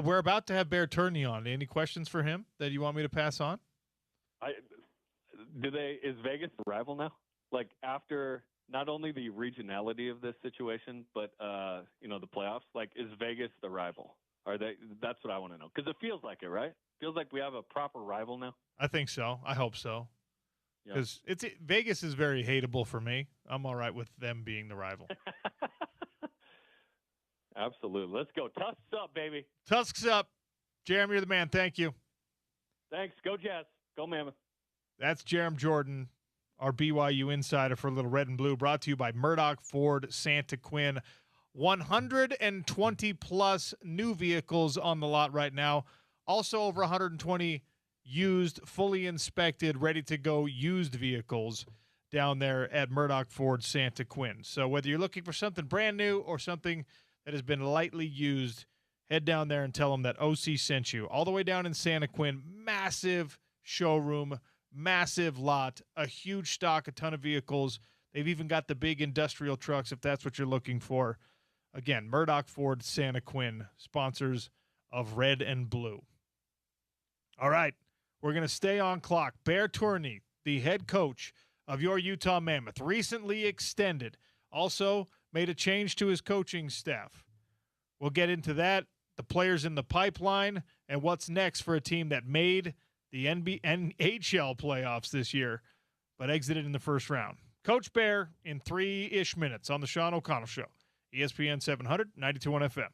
We're about to have Bear Turney on. Any questions for him that you want me to pass on? Is Vegas the rival now? Like after not only the regionality of this situation, but the playoffs, like is Vegas the rival? Are they? That's what I want to know, because it feels like it, right? Feels like we have a proper rival now. I think so. I hope so. Because Vegas is very hateable for me. I'm all right with them being the rival. Absolutely. Let's go. Tusks up, baby. Tusks up. Jeremy, you're the man. Thank you. Thanks. Go Jazz. Go Mammoth. That's Jeremy Jordan, our BYU insider for a little red and blue, brought to you by Murdoch Ford Santa Quinn. 120-plus new vehicles on the lot right now. Also over 120 used, fully inspected, ready-to-go used vehicles down there at Murdoch Ford Santa Quinn. So whether you're looking for something brand new or something that has been lightly used, head down there and tell them that OC sent you. All the way down in Santa Quinn, massive showroom, massive lot, a huge stock, a ton of vehicles. They've even got the big industrial trucks if that's what you're looking for. Again, Murdoch Ford Santa Quinn, sponsors of Red and Blue. All right, we're going to stay on clock. Bear Turney, the head coach of your Utah Mammoth, recently extended. Also made a change to his coaching staff. We'll get into that, the players in the pipeline, and what's next for a team that made the NHL playoffs this year but exited in the first round. Coach Bear in 3-ish minutes on the Sean O'Connell Show. ESPN 700, 92.1 FM.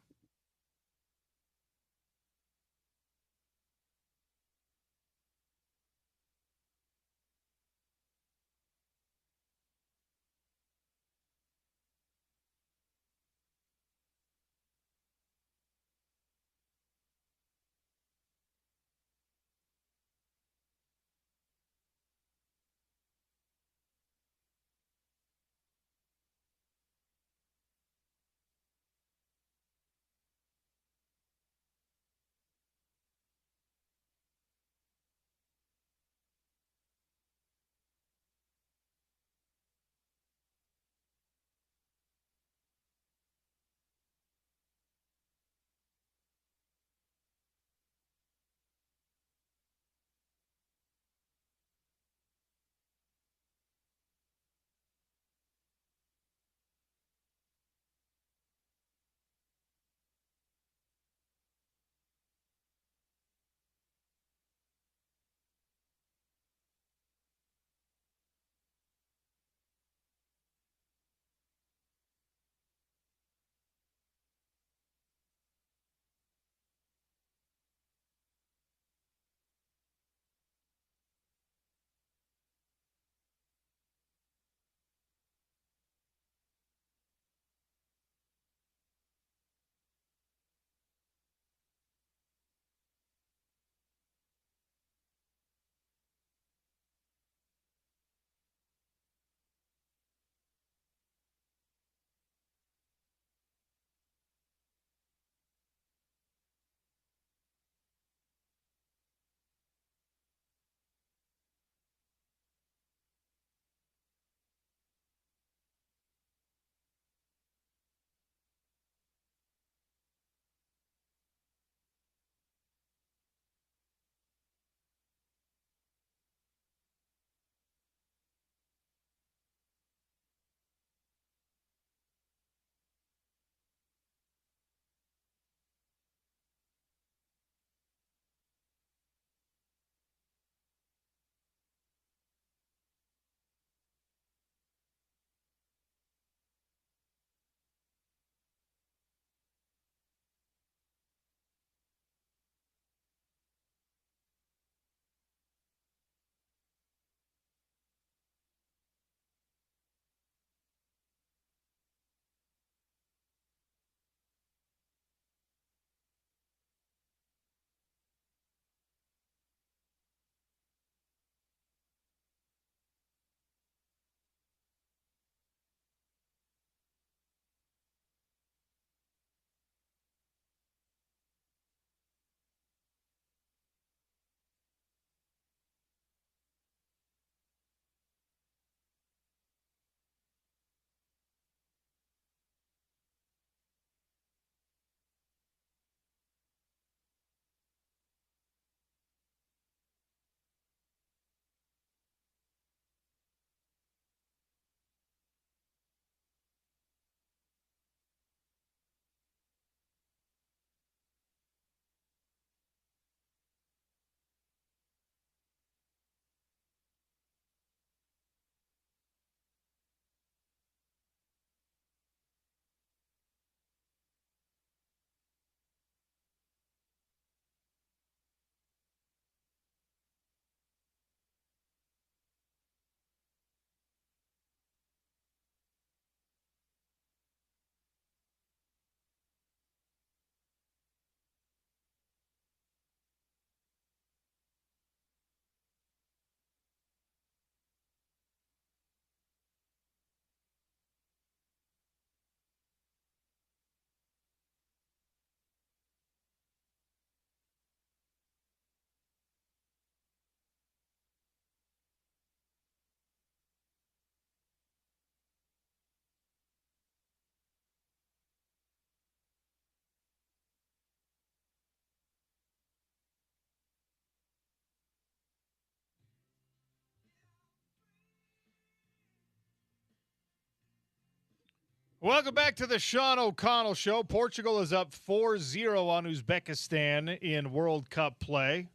Welcome back to the Sean O'Connell Show. Portugal is up 4-0 on Uzbekistan in World Cup play.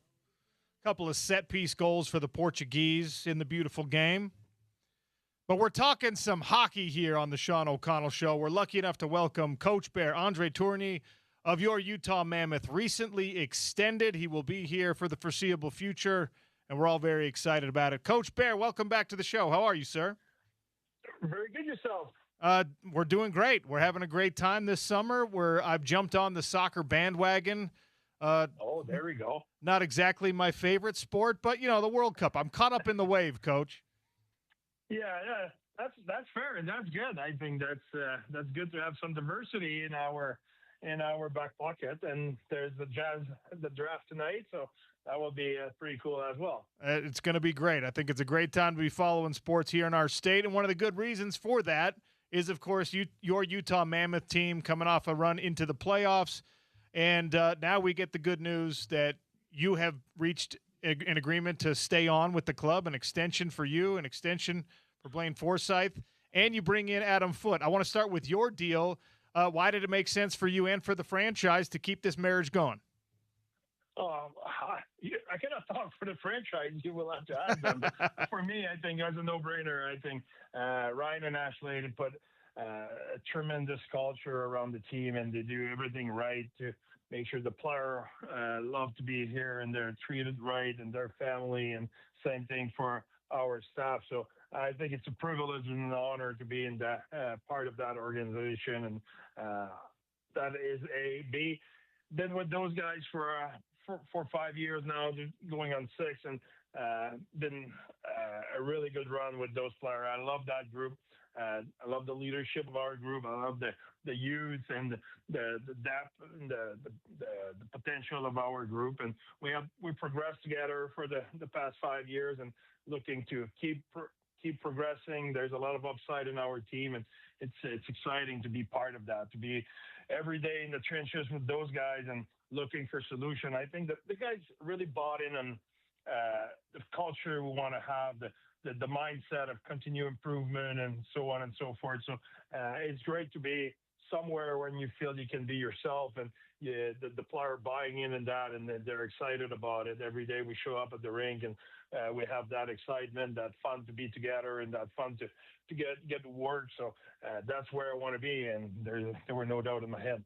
A couple of set-piece goals for the Portuguese in the beautiful game. But we're talking some hockey here on the Sean O'Connell Show. We're lucky enough to welcome Coach Bear Andre Tourigny of your Utah Mammoth, recently extended. He will be here for the foreseeable future, and we're all very excited about it. Coach Bear, welcome back to the show. How are you, sir? Very good yourself. We're doing great. We're having a great time this summer. I've jumped on the soccer bandwagon. Oh, there we go. Not exactly my favorite sport, but the World Cup. I'm caught up in the wave, Coach. Yeah, that's fair and that's good. I think that's good to have some diversity in our back pocket. And there's the draft tonight, so that will be pretty cool as well. It's going to be great. I think it's a great time to be following sports here in our state, and one of the good reasons for that is, of course, your Utah Mammoth team coming off a run into the playoffs. And now we get the good news that you have reached an agreement to stay on with the club, an extension for you, an extension for Blaine Forsyth, and you bring in Adam Foote. I want to start with your deal. Why did it make sense for you and for the franchise to keep this marriage going? I cannot talk for the franchise. You will have to ask them. For me, I think it's a no-brainer. I think Ryan and Ashley put a tremendous culture around the team, and they do everything right to make sure the player love to be here and they're treated right and their family, and same thing for our staff. So I think it's a privilege and an honor to be in that part of that organization, and that is a B. Been with those guys for 5 years now, going on 6, and been a really good run with those players. I love that group. I love the leadership of our group. I love the youth and the depth and the potential of our group. And we progressed together for the past 5 years, and looking to keep progressing. There's a lot of upside in our team, and it's exciting to be part of that, to be every day in the trenches with those guys and looking for solution. I think that the guys really bought in on the culture we want to have, the mindset of continued improvement and so on and so forth. So it's great to be somewhere when you feel you can be yourself, and the player buying in and that, and they're excited about it. Every day we show up at the rink, and we have that excitement, that fun to be together, and that fun to get to work. So that's where I want to be, and there were no doubt in my head.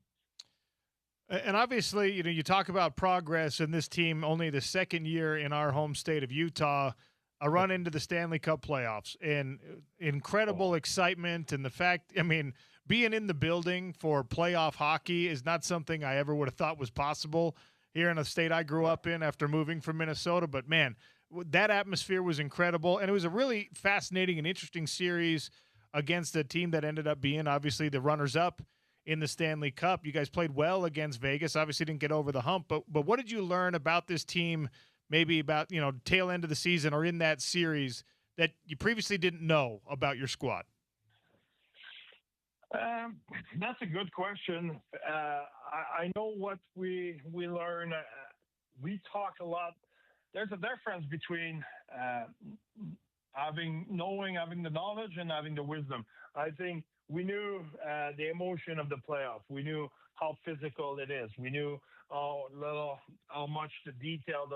And obviously, you talk about progress in this team, only the second year in our home state of Utah, a run into the Stanley Cup playoffs, and incredible excitement. And the fact, being in the building for playoff hockey is not something I ever would have thought was possible here in a state I grew up in after moving from Minnesota. But, man, that atmosphere was incredible. And it was a really fascinating and interesting series against a team that ended up being, obviously, the runners-up in the Stanley Cup. You guys played well against Vegas, obviously didn't get over the hump, but what did you learn about this team, maybe about, tail end of the season or in that series, that you previously didn't know about your squad? That's a good question. I know what we learn. We talk a lot. There's a difference between having the knowledge and having the wisdom. I think we knew the emotion of the playoff. We knew how physical it is. We knew how much the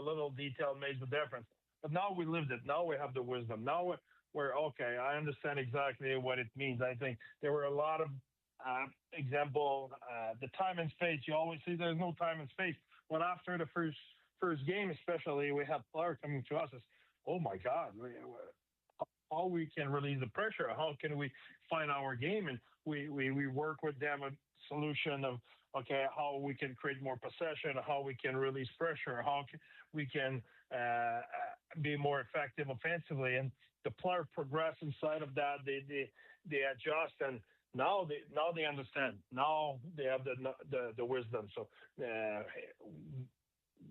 little detail makes the difference. But now we lived it. Now we have the wisdom. Now we're okay. I understand exactly what it means. I think there were a lot of example, the time and space. You always see there's no time and space. Well, after the first game, especially, we have players coming to us as, oh my God, how we can release the pressure, how can we find our game, and we work with them a solution of how we can create more possession, how we can release pressure, how we can be more effective offensively, and the player progress inside of that. They adjust, and now they understand. Now they have the wisdom. So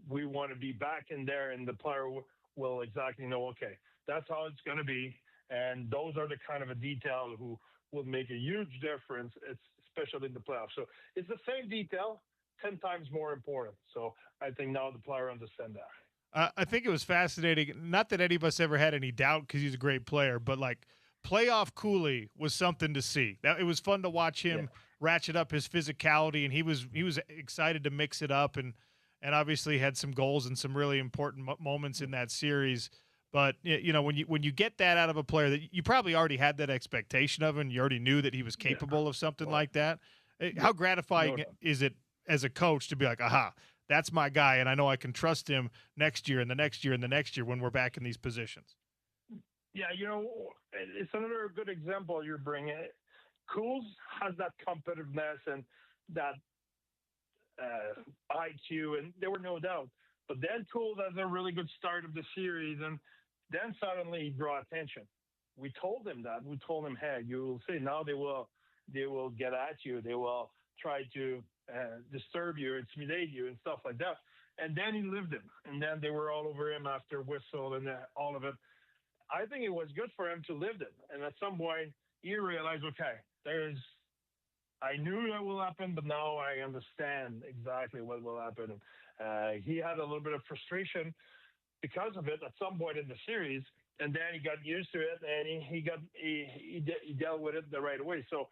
we want to be back in there, and the player will exactly know. Okay, that's how it's going to be. And those are the kind of a detail who will make a huge difference, especially in the playoffs. So it's the same detail, 10 times more important. So I think now the player understands that. I think it was fascinating. Not that any of us ever had any doubt because he's a great player, but playoff Cooley was something to see. It was fun to watch him ratchet up his physicality, and he was excited to mix it up, and obviously had some goals and some really important moments in that series. But when you get that out of a player that you probably already had that expectation of, and you already knew that he was capable of something like that, how gratifying is it as a coach to be like, aha, that's my guy, and I know I can trust him next year and the next year and the next year when we're back in these positions. Yeah, it's another good example you're bringing. Cools has that competitiveness and that IQ, and there were no doubt. But then Cools has a really good start of the series, and then suddenly he draw attention. We told him that. We told him, hey, you will see now they will get at you. They will try to disturb you, intimidate you, and stuff like that. And then he lived it. And then they were all over him after whistle and all of it. I think it was good for him to live it. And at some point, he realized, okay, I knew that will happen, but now I understand exactly what will happen. He had a little bit of frustration because of it at some point in the series, and then he got used to it, and he dealt with it the right way. So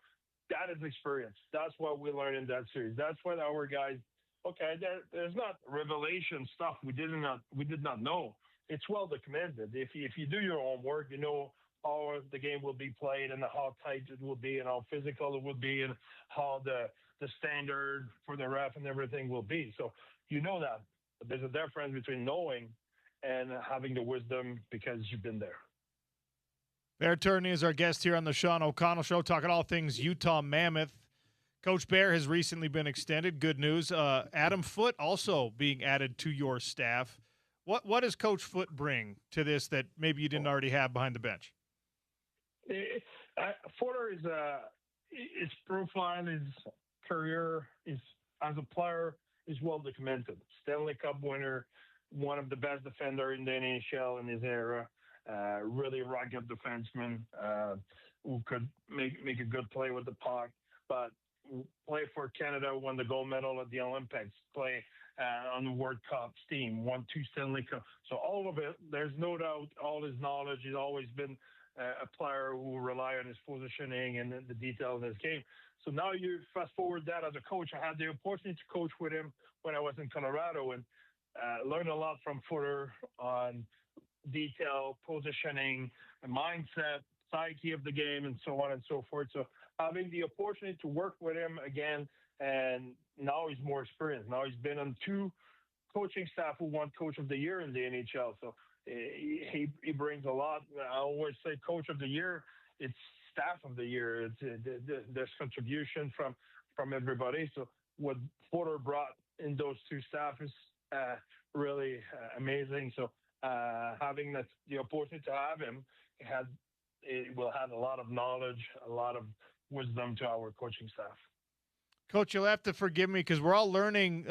that is experience. That's what we learned in that series. That's what our guys. Okay, there's not revelation stuff we did not know. It's well documented. If you do your homework, you know how the game will be played and how tight it will be and how physical it will be and how the standard for the ref and everything will be. So you know that. But there's a difference between knowing and having the wisdom because you've been there. Bear Turney is our guest here on the Sean O'Connell Show, talking all things Utah Mammoth. Coach Bear has recently been extended. Good news. Adam Foote also being added to your staff. What does Coach Foote bring to this that maybe you didn't already have behind the bench? Footer his profile, his career is as a player is well documented. Stanley Cup winner, one of the best defender in the NHL in his era. Really rugged defenseman who could make a good play with the puck, but play for Canada, won the gold medal at the Olympics, play on the World Cup team, won 2 Stanley Cup. So all of it, there's no doubt, all his knowledge, he's always been a player who rely on his positioning and the detail of his game. So now you fast forward that as a coach. I had the opportunity to coach with him when I was in Colorado and learned a lot from Footer on detail, positioning, mindset, psyche of the game, and so on and so forth. So having the opportunity to work with him again, and now he's more experienced. Now he's been on 2 coaching staff who won Coach of the Year in the NHL. So he brings a lot. I always say Coach of the Year, it's Staff of the Year. There's contribution from everybody. So what Footer brought in those 2 staff is really amazing. So having the opportunity to have him, it will add a lot of knowledge, a lot of wisdom to our coaching staff. Coach, you'll have to forgive me because we're all learning,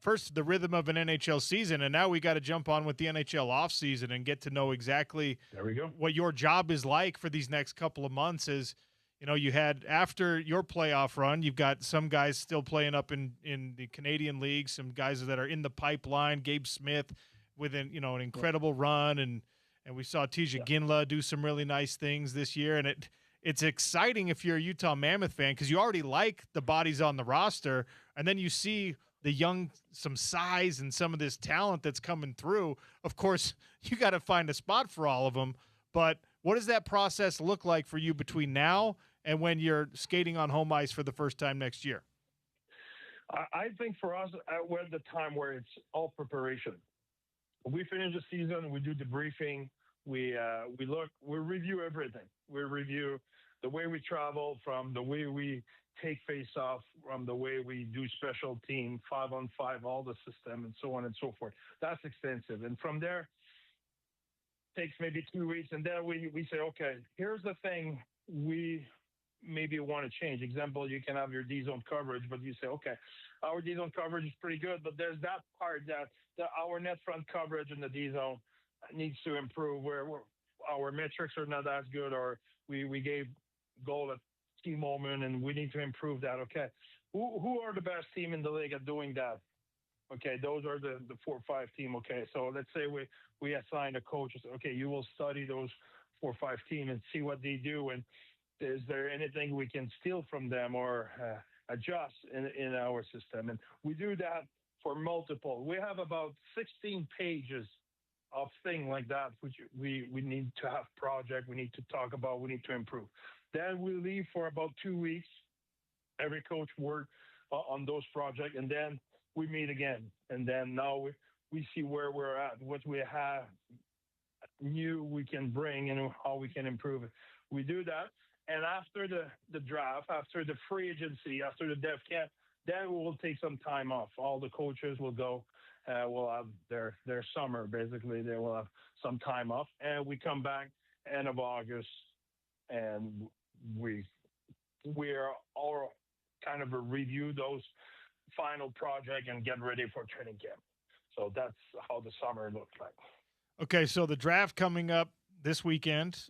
first the rhythm of an NHL season, and now we got to jump on with the NHL offseason and get to know exactly what your job is like for these next couple of months. As you had after your playoff run, you've got some guys still playing up in the Canadian League, some guys that are in the pipeline. Gabe Smith with an incredible run, and we saw Tija Ginla do some really nice things this year, and it's exciting if you're a Utah Mammoth fan because you already like the bodies on the roster, and then you see some size and some of this talent that's coming through. Of course, you got to find a spot for all of them, but what does that process look like for you between now and when you're skating on home ice for the first time next year? I think for us, we're at the time where it's all preparation. We finish the season, we do the briefing, we review everything. We review the way we travel, from the way we take face-off, from the way we do special team, 5-on-5, all the system, and so on and so forth. That's extensive. And from there, takes maybe 2 weeks, and then we say, okay, here's the thing we maybe want to change. Example, you can have your D-zone coverage, but you say, okay, our D-zone coverage is pretty good, but there's that part that our net front coverage in the D-zone needs to improve, where our metrics are not as good, or we gave goal at key moment and we need to improve that. Okay, who are the best team in the league at doing that? Okay, those are the 4 or 5 team. Okay, so let's say we assign a coach. Okay, you will study those 4-5 team and see what they do, and is there anything we can steal from them or adjust in our system. And we do that for multiple. We have about 16 pages of things like that, which we need to have project, we need to talk about, we need to improve. Then we leave for about 2 weeks. Every coach work on those projects, and then we meet again. And then now we see where we're at, what we have new we can bring, and how we can improve it. We do that. And after the draft, after the free agency, after the dev camp, then we will take some time off. All the coaches will go, will have their summer, basically. They will have some time off. And we come back end of August, and we are all kind of review those final project and get ready for training camp. So that's how the summer looks like. Okay, so the draft coming up this weekend.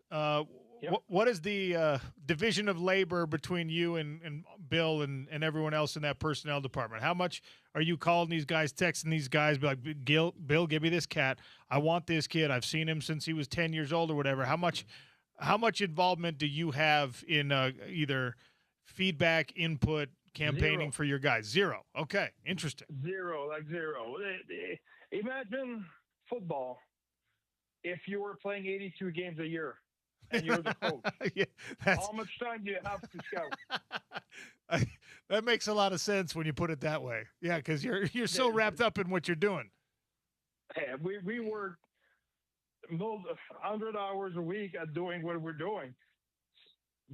What is the division of labor between you and Bill and everyone else in that personnel department? How much are you calling these guys, texting these guys, be like, Bill, give me this cat. I want this kid. I've seen him since he was 10 years old or whatever. How much involvement do you have in either feedback, input, campaigning for your guys? Zero. Okay, interesting. Zero. Imagine football if you were playing 82 games a year and you're the coach. Yeah, how much time do you have to scout? That makes a lot of sense when you put it that way. Yeah, because you're so wrapped up in what you're doing. Hey, we work 100 hours a week at doing what we're doing.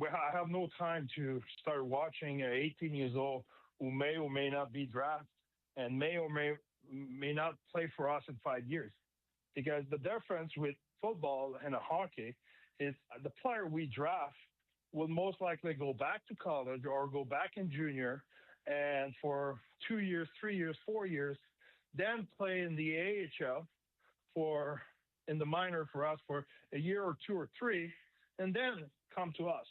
I have no time to start watching an 18 years old who may or may not be drafted and may or may not play for us in 5 years. Because the difference with football and hockey is the player we draft will most likely go back to college or go back in junior and for 2 years, 3 years, 4 years, then play in the AHL in the minor for us for a year or 2 or 3, and then come to us.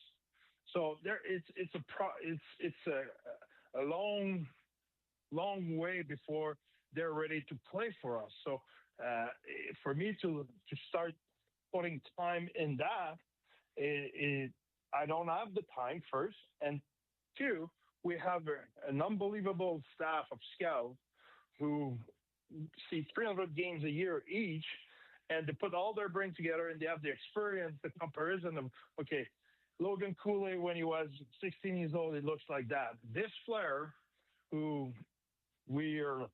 So it's a long way before they're ready to play for us. So for me to start putting time in that, I don't have the time, first, and two, we have an unbelievable staff of scouts who see 300 games a year each, and they put all their brain together, and they have the experience, the comparison of, okay, Logan Cooley, when he was 16 years old, it looks like that. This player, who we are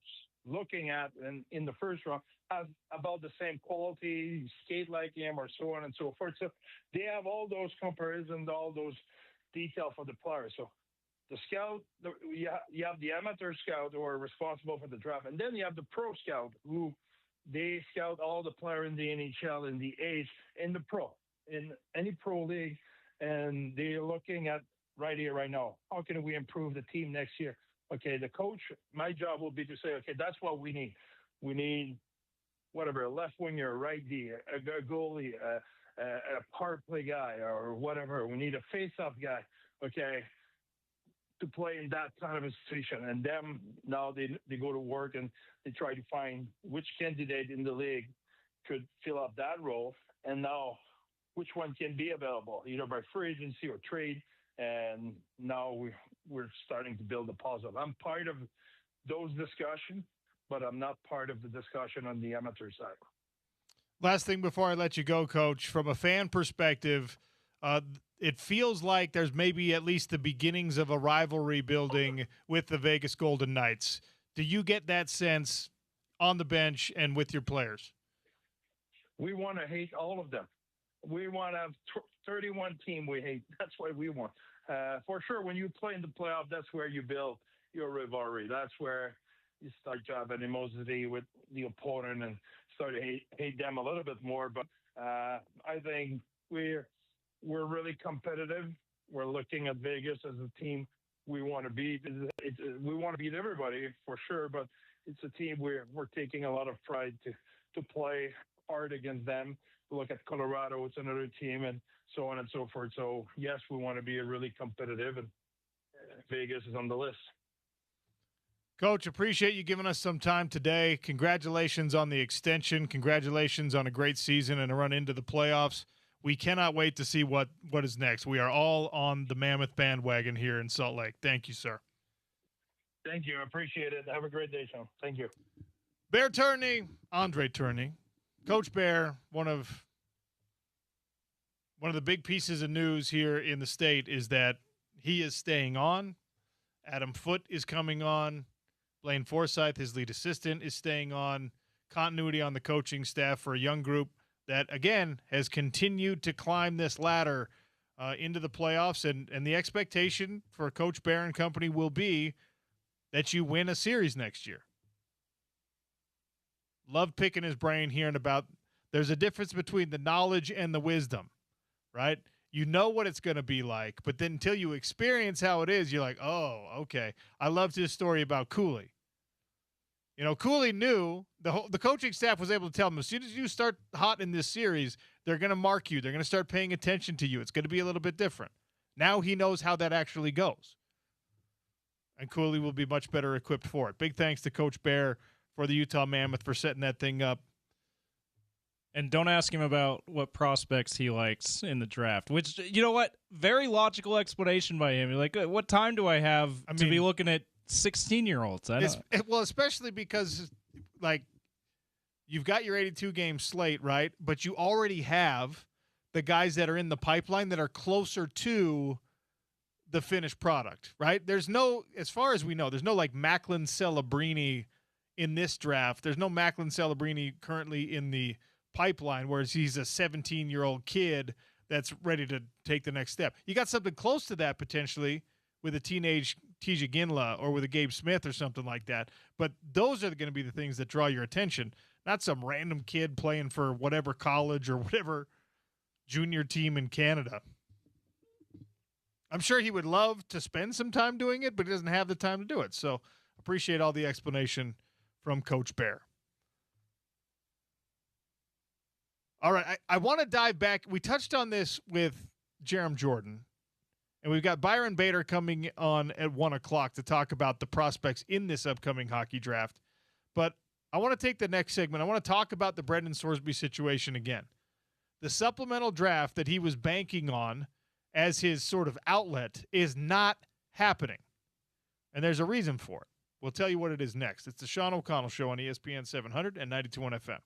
looking at in the first round, has about the same quality, skate like him, or so on and so forth. So they have all those comparisons, all those details for the player. So the scout, you have the amateur scout who are responsible for the draft, and then you have the pro scout who they scout all the players in the NHL, in the A's, in the pro, in any pro league, and they're looking at right here, right now. How can we improve the team next year? Okay, the coach, my job will be to say, okay, that's what we need. We need whatever, a left winger, a right D, a goalie, a power play guy, or whatever. We need a face-off guy, okay, to play in that kind of a situation. And them, now they go to work and they try to find which candidate in the league could fill up that role. And now which one can be available, either by free agency or trade. And now we're starting to build a puzzle. I'm part of those discussions, but I'm not part of the discussion on the amateur side. Last thing before I let you go, Coach, from a fan perspective, it feels like there's maybe at least the beginnings of a rivalry building with the Vegas Golden Knights. Do you get that sense on the bench and with your players? We want to hate all of them. We want to have 31 team we hate. That's what we want. For sure, when you play in the playoff, that's where you build your rivalry. That's where you start to have animosity with the opponent and start to hate them a little bit more. But I think we're really competitive. We're looking at Vegas as a team we want to beat. We want to beat everybody for sure, but it's a team we're taking a lot of pride to play hard against them. Look at Colorado, it's another team, and so on and so forth. So yes, we want to be really competitive, and Vegas is on the list. Coach, appreciate you giving us some time today. Congratulations on the extension. Congratulations on a great season and a run into the playoffs. we cannot wait to see what is next. We are all on the Mammoth bandwagon here in Salt Lake. Thank you, sir. Thank you. I appreciate it. Have a great day, Sean. Thank you. Bear Turney, Andre Turney, Coach Bear, one of the big pieces of news here in the state is that he is staying on. Adam Foote is coming on. Blaine Forsythe, his lead assistant, is staying on. Continuity on the coaching staff for a young group that, again, has continued to climb this ladder into the playoffs. And the expectation for Coach Bear and company will be that you win a series next year. Love picking his brain, hearing about there's a difference between the knowledge and the wisdom, right? You know what it's going to be like, but then until you experience how it is, you're like, oh, okay. I loved his story about Cooley. You know, Cooley knew the coaching staff was able to tell him as soon as you start hot in this series, they're going to mark you. They're going to start paying attention to you. It's going to be a little bit different. Now he knows how that actually goes. And Cooley will be much better equipped for it. Big thanks to Coach Bear for the Utah Mammoth for setting that thing up. And don't ask him about what prospects he likes in the draft, which, you know what? Very logical explanation by him. You're like, what time do I have to be looking at 16-year-olds? Well, especially because, like, you've got your 82-game slate, right? But you already have the guys that are in the pipeline that are closer to the finished product, right? There's no, as far as we know, there's no, like, Macklin Celebrini in this draft. There's no Macklin Celebrini currently in the pipeline, whereas he's a 17-year-old kid that's ready to take the next step. You got something close to that potentially with a teenage Tija Ginla or with a Gabe Smith or something like that. But those are going to be the things that draw your attention, not some random kid playing for whatever college or whatever junior team in Canada. I'm sure he would love to spend some time doing it, but he doesn't have the time to do it. So appreciate all the explanation from Coach Bear. All right, I want to dive back. We touched on this with Jerem Jordan, and we've got Byron Bader coming on at 1 o'clock to talk about the prospects in this upcoming hockey draft. But I want to take the next segment. I want to talk about the Brendan Sorsby situation again. The supplemental draft that he was banking on as his sort of outlet is not happening, and there's a reason for it. We'll tell you what it is next. It's the Sean O'Connell Show on ESPN 700 and 92.1 FM.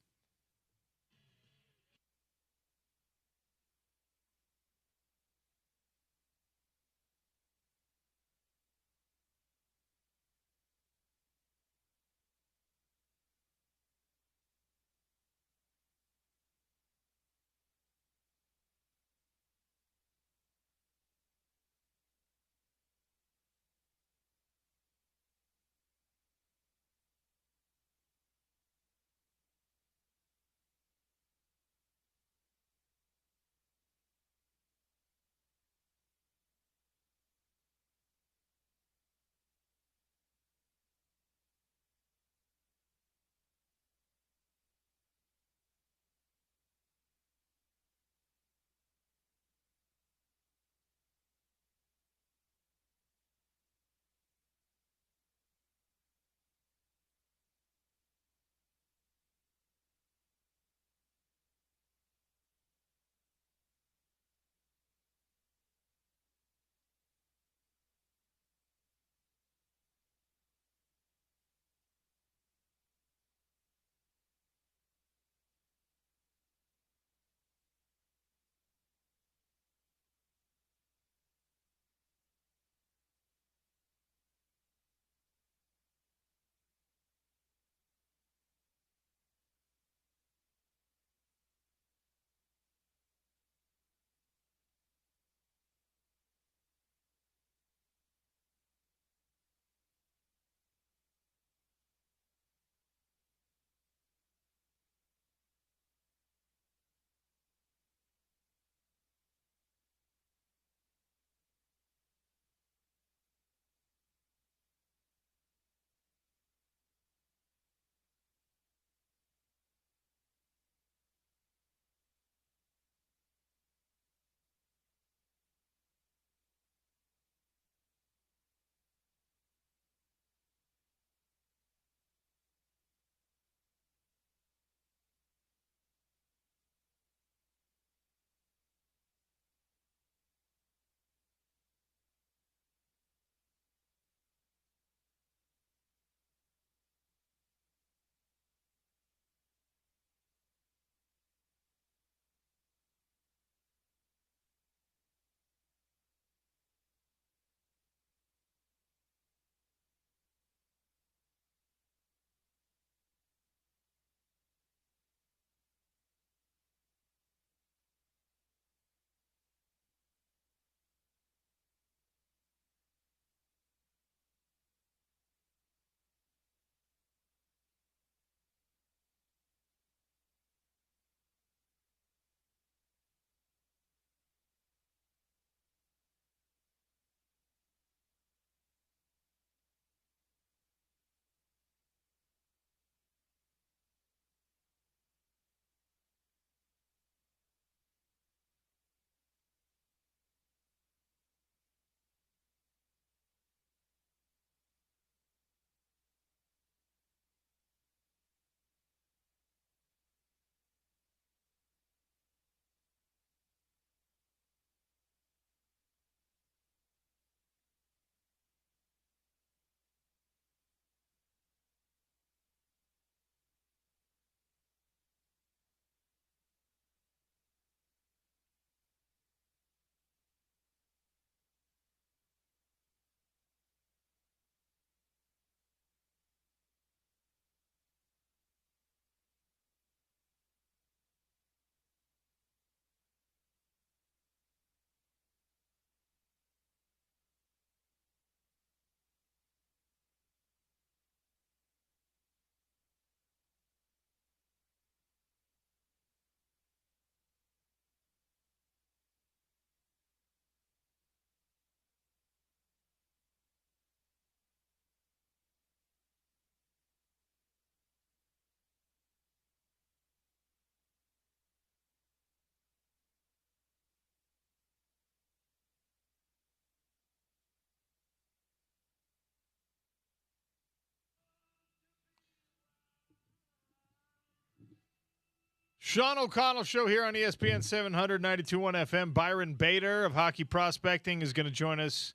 Sean O'Connell Show here on ESPN 700, 92.1 FM. Byron Bader of Hockey Prospecting is going to join us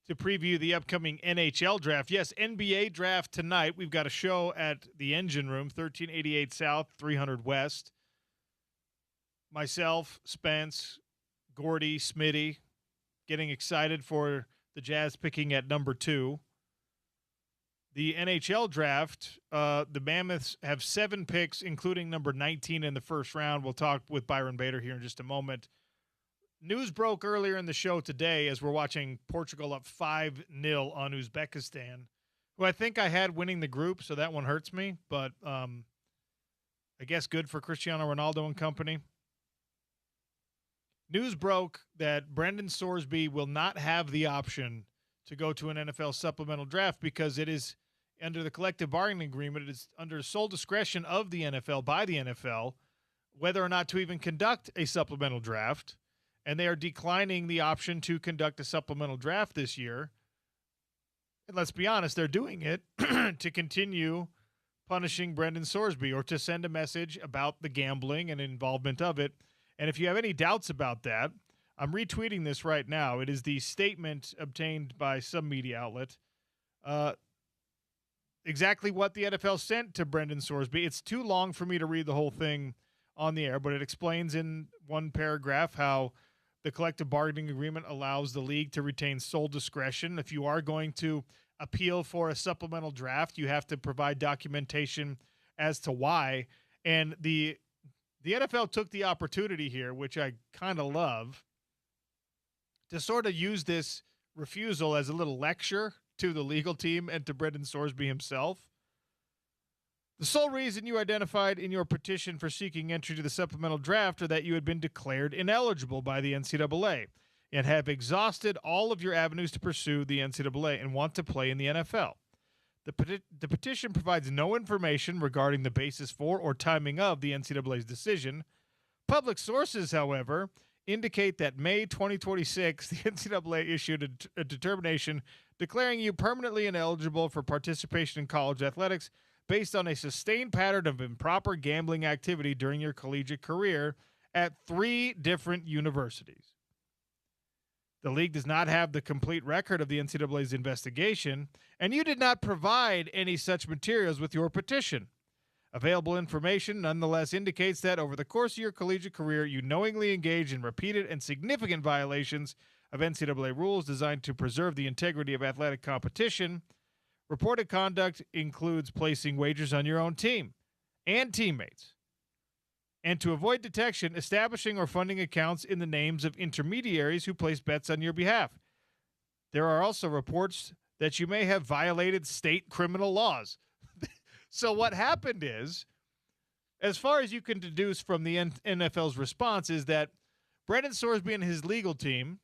to preview the upcoming NHL draft. Yes, NBA draft tonight. We've got a show at the Engine Room, 1388 South, 300 West. Myself, Spence, Gordy, Smitty, getting excited for the Jazz picking at number 2. The NHL draft, the Mammoths have 7 picks, including number 19 in the first round. We'll talk with Byron Bader here in just a moment. News broke earlier in the show today as we're watching Portugal up 5-0 on Uzbekistan, who I think I had winning the group, so that one hurts me. But I guess good for Cristiano Ronaldo and company. News broke that Brendan Sorsby will not have the option to go to an NFL supplemental draft because it is under the collective bargaining agreement. It is under sole discretion of the NFL, by the NFL, whether or not to even conduct a supplemental draft. And they are declining the option to conduct a supplemental draft this year. And let's be honest, they're doing it to continue punishing Brendan Sorsby or to send a message about the gambling and involvement of it. And if you have any doubts about that, I'm retweeting this right now. It is the statement obtained by some media outlet. Exactly what the NFL sent to Brendan Sorsby. It's too long for me to read the whole thing on the air, but it explains in one paragraph how the collective bargaining agreement allows the league to retain sole discretion. If you are going to appeal for a supplemental draft, you have to provide documentation as to why. And the NFL took the opportunity here, which I kind of love, to sort of use this refusal as a little lecture to the legal team and to Brendan Sorsby himself. The sole reason you identified in your petition for seeking entry to the supplemental draft are that you had been declared ineligible by the NCAA and have exhausted all of your avenues to pursue the NCAA and want to play in the NFL. The petition provides no information regarding the basis for or timing of the NCAA's decision. Public sources, however, indicate that May 2026, the NCAA issued a determination declaring you permanently ineligible for participation in college athletics based on a sustained pattern of improper gambling activity during your collegiate career at 3 different universities. The league does not have the complete record of the NCAA's investigation, and you did not provide any such materials with your petition. Available information nonetheless indicates that over the course of your collegiate career, you knowingly engaged in repeated and significant violations of NCAA rules designed to preserve the integrity of athletic competition. Reported conduct includes placing wagers on your own team and teammates, and to avoid detection, establishing or funding accounts in the names of intermediaries who place bets on your behalf. There are also reports that you may have violated state criminal laws. So what happened is, as far as you can deduce from the NFL's response, is that Brendan Sorsby and his legal team,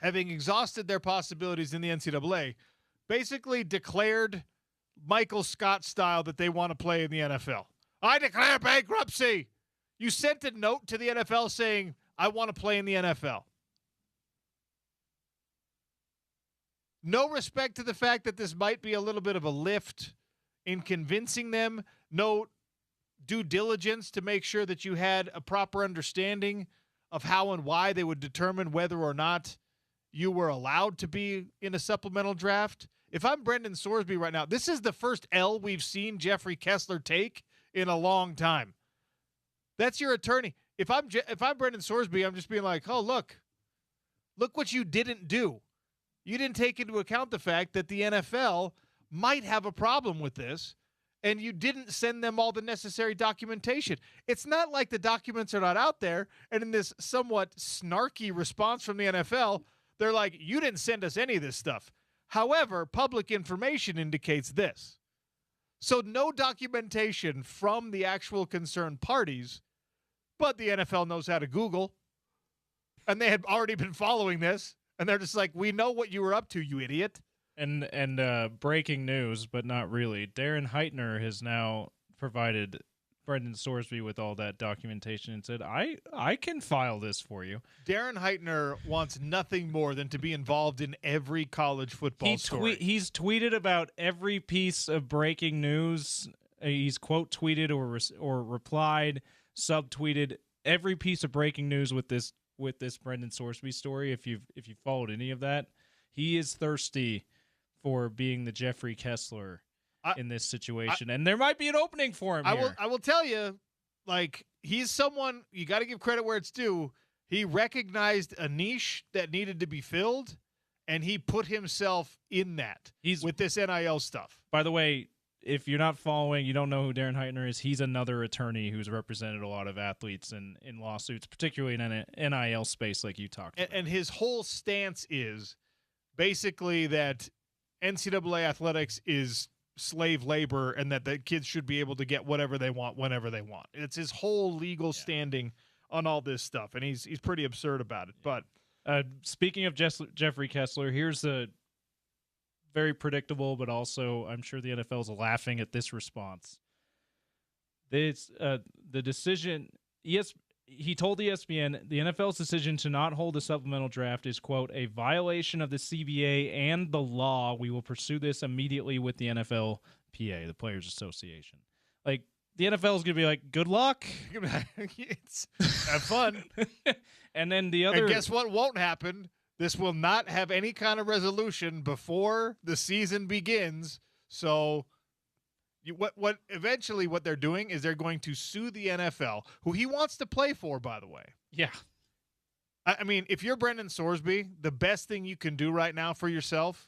having exhausted their possibilities in the NCAA, basically declared Michael Scott style that they want to play in the NFL. I declare bankruptcy. You sent a note to the NFL saying, I want to play in the NFL. No respect to the fact that this might be a little bit of a lift in convincing them. No due diligence to make sure that you had a proper understanding of how and why they would determine whether or not you were allowed to be in a supplemental draft. If I'm Brendan Sorsby right now, this is the first L we've seen Jeffrey Kessler take in a long time. That's your attorney. If I'm Brendan Sorsby, I'm just being like, oh, look what you didn't do. You didn't take into account the fact that the NFL might have a problem with this, and you didn't send them all the necessary documentation. It's not like the documents are not out there, and in this somewhat snarky response from the NFL, they're like, you didn't send us any of this stuff. However, public information indicates this. So no documentation from the actual concerned parties, but the NFL knows how to Google, and they had already been following this, and they're just like, we know what you were up to, you idiot. And breaking news, but not really. Darren Heitner has now provided Brendan Sorsby with all that documentation and said, I can file this for you. Darren Heitner wants nothing more than to be involved in every college football story. He's tweeted about every piece of breaking news. He's quote tweeted or replied. subtweeted every piece of breaking news with this Brendan Sorsby story. If you've followed any of that, he is thirsty for being the Jeffrey Kessler in this situation, and there might be an opening for him here. I will tell you, like, he's someone you got to give credit where it's due. He recognized a niche that needed to be filled, and he put himself in that with this NIL stuff. By the way, if you're not following, you don't know who Darren Heitner is, he's another attorney who's represented a lot of athletes in lawsuits, particularly in an NIL space like you talked about. And his whole stance is basically that NCAA athletics is slave labor and that the kids should be able to get whatever they want whenever they want. It's his whole legal standing on all this stuff, and he's pretty absurd about it. But speaking of Jeffrey Kessler, here's a very predictable, but also I'm sure the NFL is laughing at this response. This the decision. He told ESPN the NFL's decision to not hold a supplemental draft is, quote, a violation of the CBA and the law. We will pursue this immediately with the NFLPA, the Players Association. Like, the NFL is going to be like, good luck. Have fun. And then the other. And guess what won't happen? This will not have any kind of resolution before the season begins. So what eventually what they're doing is they're going to sue the NFL, who he wants to play for, by the way. Yeah. I mean, if you're Brendan Sorsby, the best thing you can do right now for yourself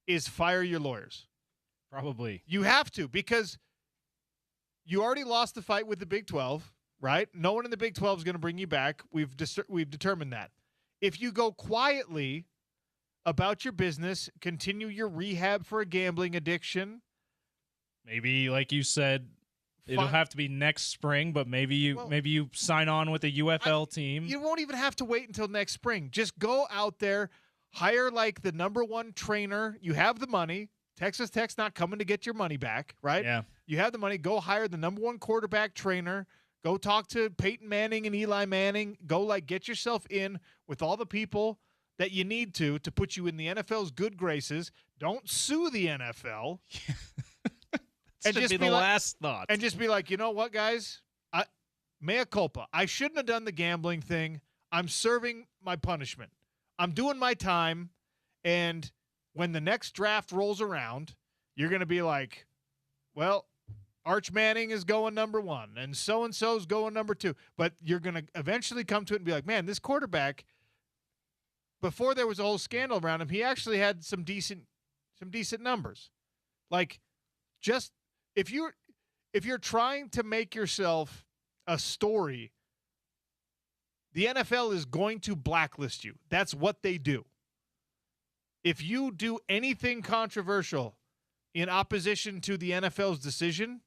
is fire your lawyers. Probably. You have to, because you already lost the fight with the Big 12, right? No one in the Big 12 is going to bring you back. We've determined that. If you go quietly about your business, continue your rehab for a gambling addiction. Maybe, like you said, it'll have to be next spring, but maybe you sign on with a UFL team. You won't even have to wait until next spring. Just go out there, hire like the number one trainer. You have the money. Texas Tech's not coming to get your money back, right? Yeah. You have the money. Go hire the number one quarterback trainer. Go talk to Peyton Manning and Eli Manning. Go get yourself in with all the people that you need to put you in the NFL's good graces. Don't sue the NFL. And just be the last thought. And just be like, you know what, guys? Mea culpa. I shouldn't have done the gambling thing. I'm serving my punishment. I'm doing my time. And when the next draft rolls around, you're going to be like, well, Arch Manning is going number one, and so-and-so's going number two. But you're going to eventually come to it and be like, man, this quarterback, before there was a whole scandal around him, he actually had some decent numbers. Like, just if you're trying to make yourself a story, the NFL is going to blacklist you. That's what they do. If you do anything controversial in opposition to the NFL's decision,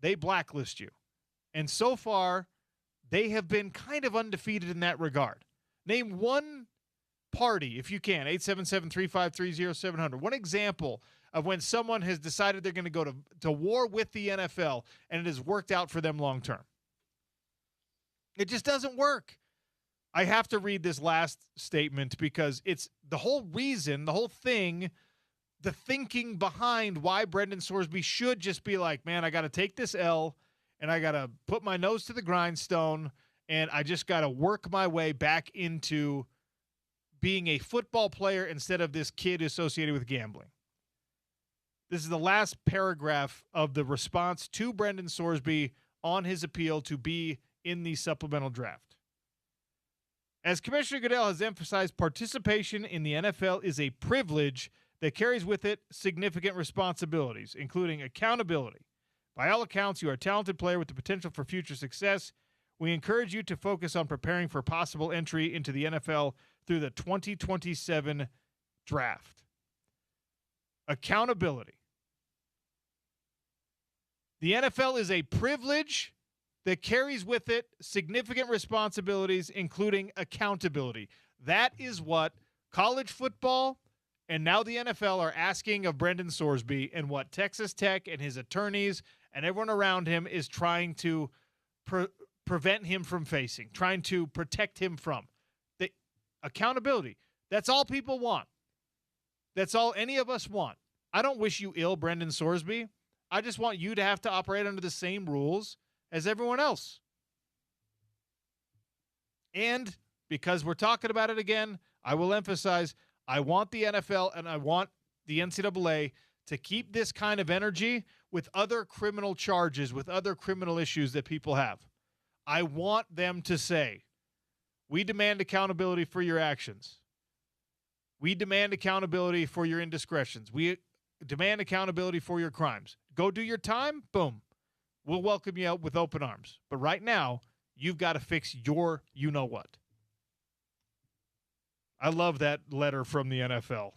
they blacklist you. And so far, they have been kind of undefeated in that regard. Name one party, if you can, 877-353-0700. One example of when someone has decided they're going to go to war with the NFL and it has worked out for them long term. It just doesn't work. I have to read this last statement because it's the whole reason, the whole thing, the thinking behind why Brendan Sorsby should just be like, man, I got to take this L and I got to put my nose to the grindstone and I just got to work my way back into being a football player instead of this kid associated with gambling. This is the last paragraph of the response to Brendan Sorsby on his appeal to be in the supplemental draft. As Commissioner Goodell has emphasized, participation in the NFL is a privilege that carries with it significant responsibilities, including accountability. By all accounts, you are a talented player with the potential for future success. We encourage you to focus on preparing for possible entry into the NFL through the 2027 draft. Accountability. The NFL is a privilege that carries with it significant responsibilities, including accountability. That is what college football and now the NFL are asking of Brendan Sorsby, and what Texas Tech and his attorneys and everyone around him is trying to prevent him from facing, trying to protect him from. The accountability. That's all people want. That's all any of us want. I don't wish you ill, Brendan Sorsby. I just want you to have to operate under the same rules as everyone else. And because we're talking about it again, I will emphasize I want the NFL and I want the NCAA to keep this kind of energy with other criminal charges, with other criminal issues that people have. I want them to say, we demand accountability for your actions. We demand accountability for your indiscretions. We demand accountability for your crimes. Go do your time, boom. We'll welcome you out with open arms. But right now, you've got to fix your you-know-what. I love that letter from the NFL.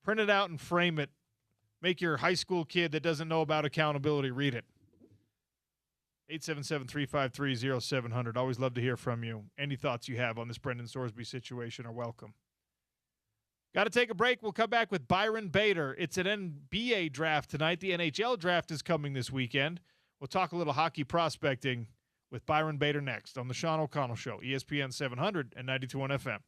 Print it out and frame it. Make your high school kid that doesn't know about accountability read it. 877-353-0700. Always love to hear from you. Any thoughts you have on this Brendan Sorsby situation are welcome. Got to take a break. We'll come back with Byron Bader. It's an NBA draft tonight. The NHL draft is coming this weekend. We'll talk a little hockey prospecting with Byron Bader next on the Sean O'Connell Show, ESPN 700 and 92.1 FM.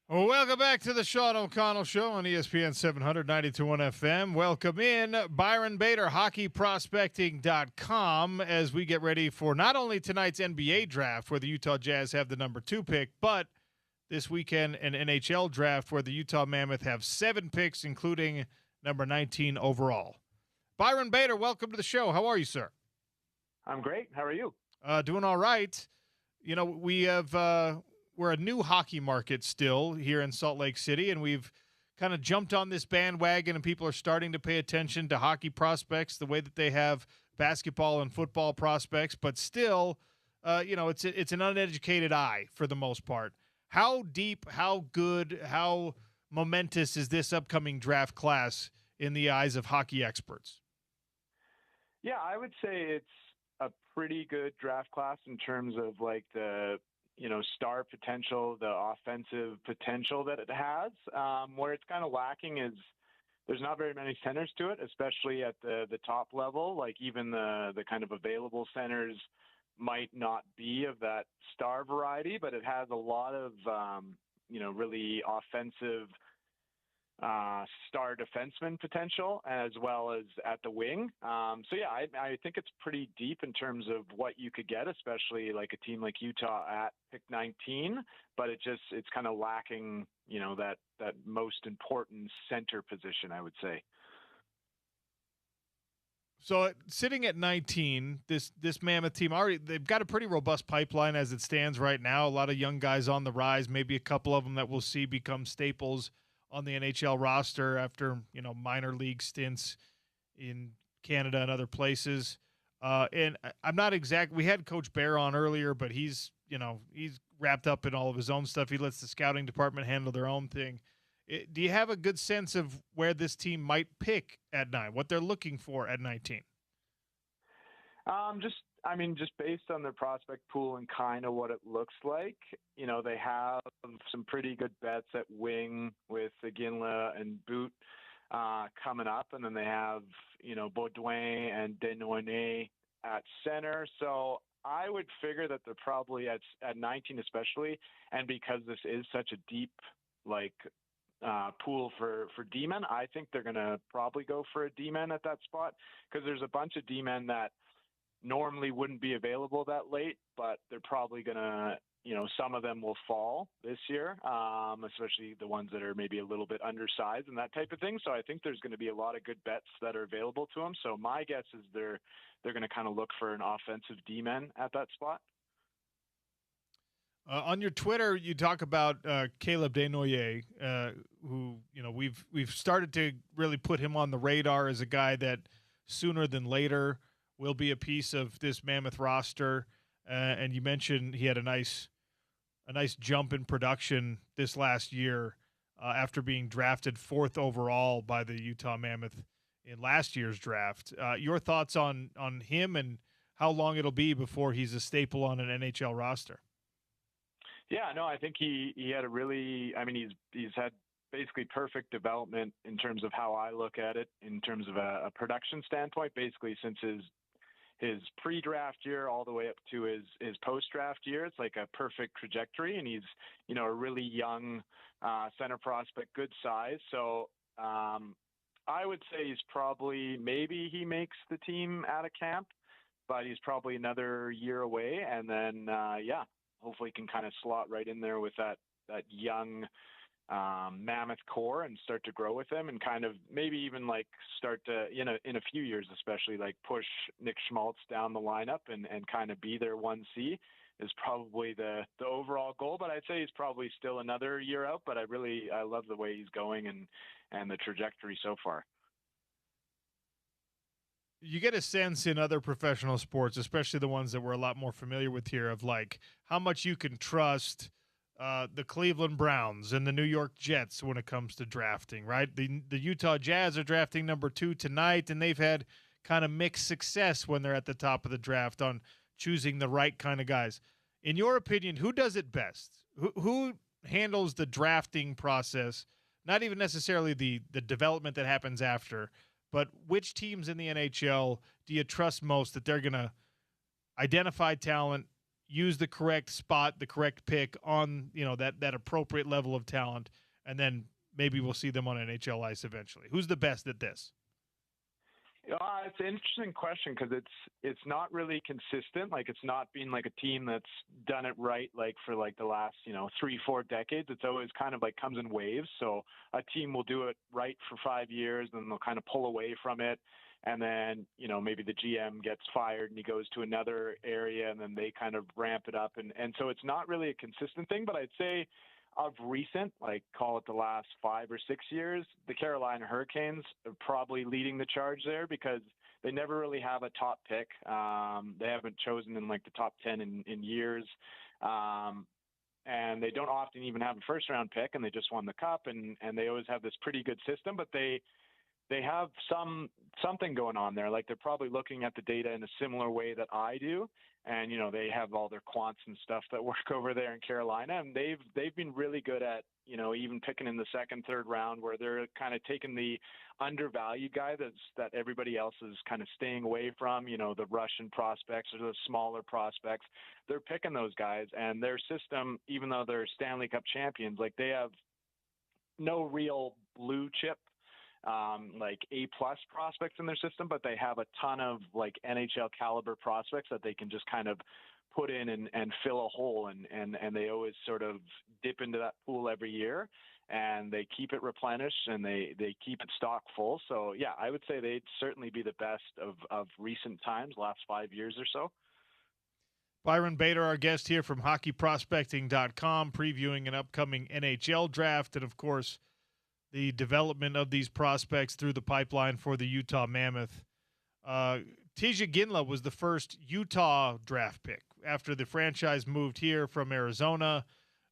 Well, welcome back to the Sean O'Connell Show on ESPN 700, 92.1 FM. Welcome in Byron Bader, hockeyprospecting.com, as we get ready for not only tonight's NBA draft, where the Utah Jazz have the number 2 pick, but this weekend an NHL draft where the Utah Mammoth have 7 picks, including number 19 overall. Byron Bader, welcome to the show. How are you, sir? I'm great. How are you? Doing all right. You know, we're a new hockey market still here in Salt Lake City, and we've kind of jumped on this bandwagon, and people are starting to pay attention to hockey prospects the way that they have basketball and football prospects. But still, it's an uneducated eye for the most part. How deep, how good, how momentous is this upcoming draft class in the eyes of hockey experts? Yeah, I would say it's a pretty good draft class in terms of like the star potential, the offensive potential that it has. Where it's kind of lacking is there's not very many centers to it, especially at the top level. Like even the kind of available centers might not be of that star variety, but it has a lot of really offensive star defenseman potential, as well as at the wing. I think it's pretty deep in terms of what you could get, especially like a team like Utah at pick 19, but it's kind of lacking, that most important center position, I would say. So sitting at 19, this Mammoth team they've got a pretty robust pipeline as it stands right now. A lot of young guys on the rise, maybe a couple of them that we'll see become staples on the NHL roster after, minor league stints in Canada and other places. And I'm not we had Coach Bear on earlier, but he's wrapped up in all of his own stuff. He lets the scouting department handle their own thing. Do you have a good sense of where this team might pick at 9, what they're looking for at 19? Just based on their prospect pool and kind of what it looks like, they have some pretty good bets at wing with Iginla and Boot coming up, and then they have, Baudouin and Denoyne at center. So I would figure that they're probably at 19 especially, and because this is such a deep, pool for D-men, I think they're going to probably go for a D-man at that spot, because there's a bunch of D-men that normally wouldn't be available that late, but they're probably going to, some of them will fall this year, especially the ones that are maybe a little bit undersized and that type of thing. So I think there's going to be a lot of good bets that are available to them. So my guess is they're going to kind of look for an offensive D-man at that spot. On your Twitter, you talk about Caleb Desnoyers, who we've started to really put him on the radar as a guy that sooner than later will be a piece of this Mammoth roster. And you mentioned he had a nice jump in production this last year after being drafted 4th overall by the Utah Mammoth in last year's draft. Your thoughts on him and how long it'll be before he's a staple on an NHL roster? Yeah, no, I think he had he's had basically perfect development in terms of how I look at it, in terms of a production standpoint, basically since his pre-draft year all the way up to his post-draft year. It's like a perfect trajectory, and he's, a really young center prospect, good size. So I would say maybe he makes the team out of camp, but he's probably another year away. And then, hopefully can kind of slot right in there with that young Mammoth core and start to grow with them, and kind of maybe even start to, in a few years especially, push Nick Schmaltz down the lineup and kind of be their 1C is probably the overall goal. But I'd say he's probably still another year out, but I love the way he's going and the trajectory so far. You get a sense in other professional sports, especially the ones that we're a lot more familiar with here, of how much you can trust the Cleveland Browns and the New York Jets when it comes to drafting, right? The Utah Jazz are drafting number 2 tonight, and they've had kind of mixed success when they're at the top of the draft on choosing the right kind of guys. In your opinion, who does it best? Who handles the drafting process, not even necessarily the development that happens after, but which teams in the NHL do you trust most that they're going to identify talent, use the correct spot, the correct pick on, that appropriate level of talent, and then maybe we'll see them on NHL ice eventually. Who's the best at this? It's an interesting question because it's not really consistent. Like, it's not been like a team that's done it right, like for like the last 3-4 decades. It's always kind of like comes in waves. So a team will do it right for 5 years, then they'll kind of pull away from it, and then maybe the GM gets fired and he goes to another area, and then they kind of ramp it up, and so it's not really a consistent thing. But I'd say, of recent, like call it the last 5 or 6 years, the Carolina Hurricanes are probably leading the charge there because they never really have a top pick. They haven't chosen in like the top 10 in years. And they don't often even have a first round pick, and they just won the cup, and they always have this pretty good system, but they have something going on there. Like, they're probably looking at the data in a similar way that I do. And, they have all their quants and stuff that work over there in Carolina. And they've been really good at, even picking in the second, third round, where they're kind of taking the undervalued guy that everybody else is kind of staying away from, the Russian prospects or the smaller prospects. They're picking those guys, and their system, even though they're Stanley Cup champions, like, they have no real blue chip like A+ prospects in their system, but they have a ton of like NHL caliber prospects that they can just kind of put in and fill a hole, and they always sort of dip into that pool every year, and they keep it replenished, and they keep it stock full. So yeah, I would say they'd certainly be the best of recent times, last 5 years or so. Byron Bader, our guest here from hockeyprospecting.com, previewing an upcoming NHL draft, and of course the development of these prospects through the pipeline for the Utah Mammoth. Tija Ginla was the first Utah draft pick after the franchise moved here from Arizona.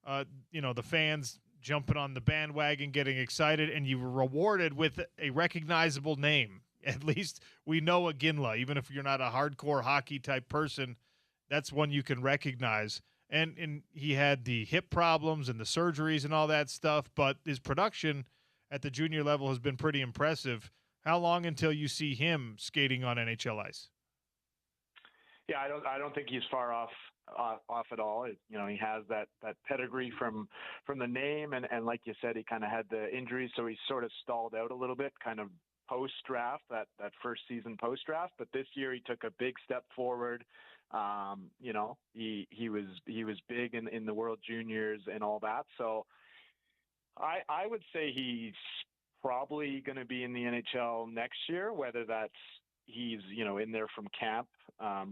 The fans jumping on the bandwagon, getting excited, and you were rewarded with a recognizable name. At least we know a Ginla, even if you're not a hardcore hockey type person, that's one you can recognize. And he had the hip problems and the surgeries and all that stuff, but his production at the junior level has been pretty impressive. How long until you see him skating on NHL ice? Yeah, I don't think he's far off at all. He has that pedigree from the name, and like you said, he kind of had the injuries, so he sort of stalled out a little bit, kind of post draft, that first season post draft. But this year he took a big step forward. He was big in the World Juniors and all that. So I would say he's probably going to be in the NHL next year, whether that's he's in there from camp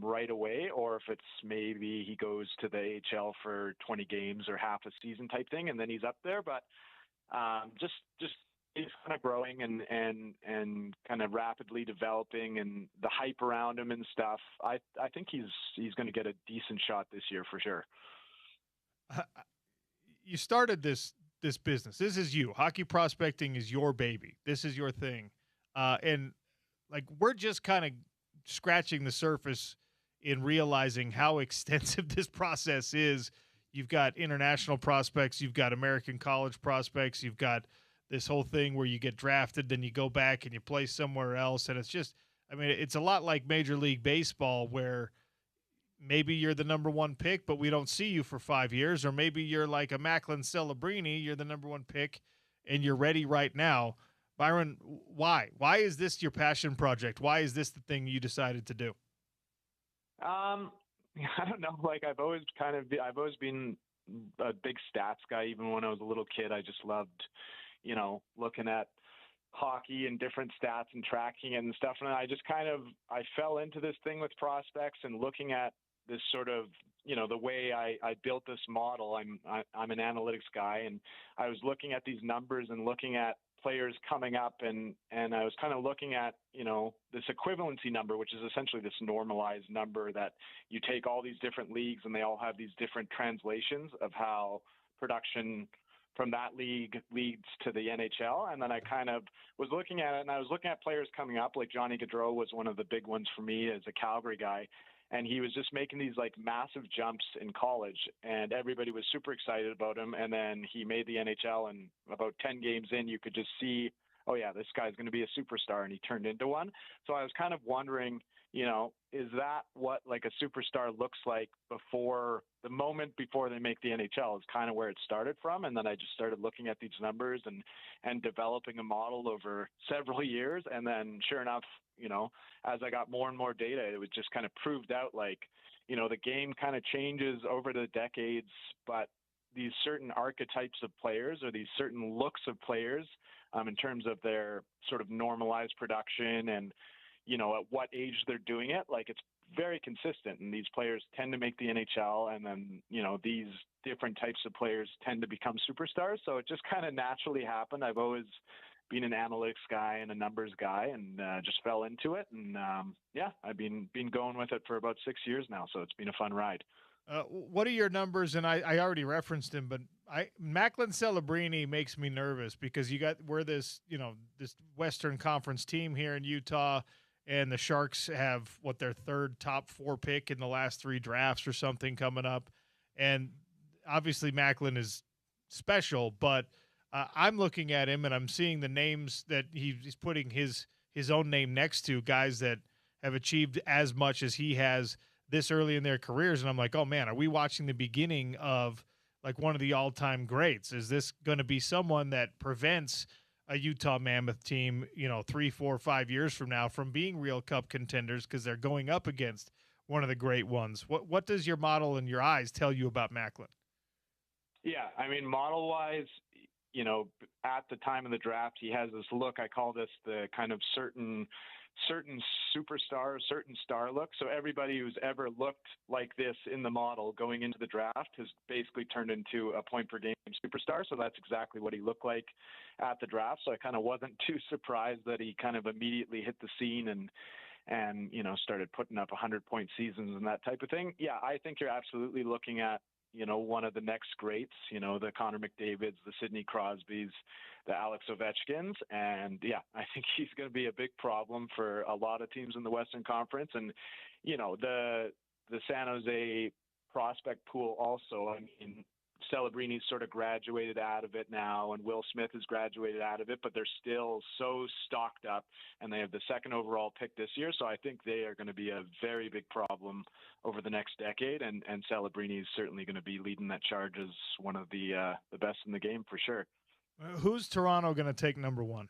right away, or if it's maybe he goes to the AHL for 20 games or half a season type thing, and then he's up there. But just he's kind of growing and kind of rapidly developing, and the hype around him and stuff. I think he's going to get a decent shot this year for sure. You started this business. This is you. Hockey prospecting is your baby. This is your thing. And like, we're just kind of scratching the surface in realizing how extensive this process is. You've got international prospects, you've got American college prospects, you've got this whole thing where you get drafted, then you go back and you play somewhere else. And it's just, it's a lot like Major League Baseball, where maybe you're the number one pick, but we don't see you for 5 years. Or maybe you're like a Macklin Celebrini, you're the number one pick and you're ready right now. Byron, why? Why is this your passion project? Why is this the thing you decided to do? I don't know. Like, I've always been a big stats guy. Even when I was a little kid, I just loved, looking at hockey and different stats and tracking and stuff. And I just I fell into this thing with prospects and looking at this sort of, the way I built this model. I'm an analytics guy, and I was looking at these numbers and looking at players coming up, and I was kind of looking at, this equivalency number, which is essentially this normalized number that you take all these different leagues and they all have these different translations of how production from that league leads to the NHL. And then I kind of was looking at it, and I was looking at players coming up, like Johnny Gaudreau was one of the big ones for me as a Calgary guy. And he was just making these like massive jumps in college, and everybody was super excited about him. And then he made the NHL, and about 10 games in, you could just see oh yeah, this guy's going to be a superstar, and he turned into one. So I was kind of wondering, is that what like a superstar looks like before the moment before they make the NHL is kind of where it started from. And then I just started looking at these numbers and developing a model over several years. And then sure enough, as I got more and more data, it was just kind of proved out like, the game kind of changes over the decades, but these certain archetypes of players or these certain looks of players in terms of their sort of normalized production and, at what age they're doing it, like it's very consistent. And these players tend to make the NHL, and then, these different types of players tend to become superstars. So it just kind of naturally happened. I've always been an analytics guy and a numbers guy, and just fell into it. And I've been going with it for about 6 years now. So it's been a fun ride. What are your numbers? And I already referenced him, but Macklin Celebrini makes me nervous because we're this Western Conference team here in Utah, and the Sharks have their third top 4 pick in the last 3 drafts or something coming up. And obviously Macklin is special, but I'm looking at him and I'm seeing the names that he's putting his own name next to, guys that have achieved as much as he has this early in their careers. And I'm like, oh man, are we watching the beginning of like one of the all-time greats? Is this going to be someone that prevents a Utah Mammoth team, 3, 4, 5 years from now from being real cup contenders because they're going up against one of the great ones? What does your model and your eyes tell you about Macklin? Yeah, I mean, model-wise, at the time of the draft, he has this look. I call this the kind of certain superstar, certain star look. So everybody who's ever looked like this in the model going into the draft has basically turned into a point per game superstar. So that's exactly what he looked like at the draft. So I kind of wasn't too surprised that he kind of immediately hit the scene and started putting up 100-point seasons and that type of thing. Yeah, I think you're absolutely looking at one of the next greats, the Connor McDavids, the Sidney Crosbys, the Alex Ovechkins. And yeah, I think he's going to be a big problem for a lot of teams in the Western Conference. And, the San Jose prospect pool also, I mean, Celebrini's sort of graduated out of it now, and Will Smith has graduated out of it, but they're still so stocked up, and they have the 2nd overall pick this year. So I think they are going to be a very big problem over the next decade, and Celebrini is certainly going to be leading that charge as one of the best in the game for sure. Who's Toronto going to take number 1?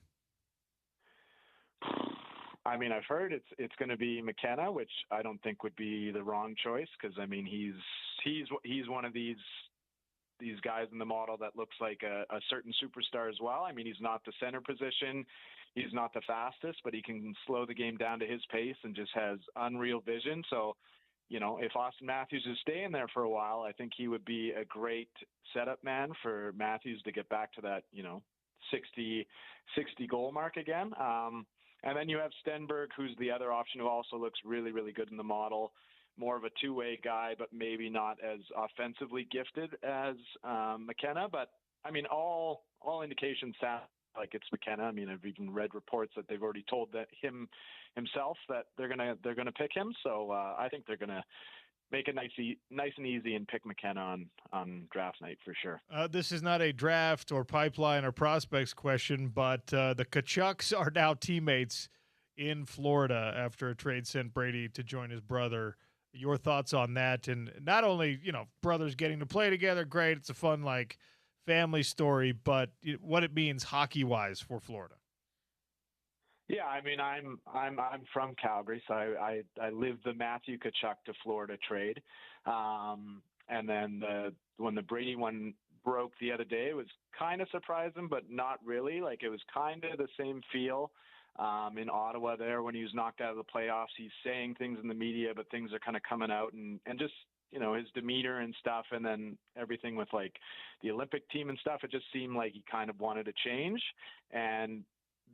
I mean, I've heard it's going to be McKenna, which I don't think would be the wrong choice because I mean he's one of these guys in the model that looks like a certain superstar as well. I mean, he's not the center position. He's not the fastest, but he can slow the game down to his pace and just has unreal vision. So, if Austin Matthews is staying there for a while, I think he would be a great setup man for Matthews to get back to that, 60 goal mark again. And then you have Stenberg, who's the other option who also looks really, really good in the model. More of a two-way guy, but maybe not as offensively gifted as McKenna. But I mean, all indications sound like it's McKenna. I mean, I've even read reports that they've already told himself that they're gonna pick him. So I think they're gonna make it nice and easy and pick McKenna on draft night for sure. This is not a draft or pipeline or prospects question, but the Tkachuks are now teammates in Florida after a trade sent Brady to join his brother. Your thoughts on that? And not only, brothers getting to play together, great. It's a fun, family story, but what it means hockey-wise for Florida. Yeah, I mean, I'm from Calgary, so I lived the Matthew Tkachuk to Florida trade. And then when the Brady one broke the other day, it was kind of surprising, but not really. Like, it was kind of the same feel. In Ottawa there when he was knocked out of the playoffs. He's saying things in the media, but things are kind of coming out and just, his demeanor and stuff. And then everything with the Olympic team and stuff, it just seemed like he kind of wanted to change. And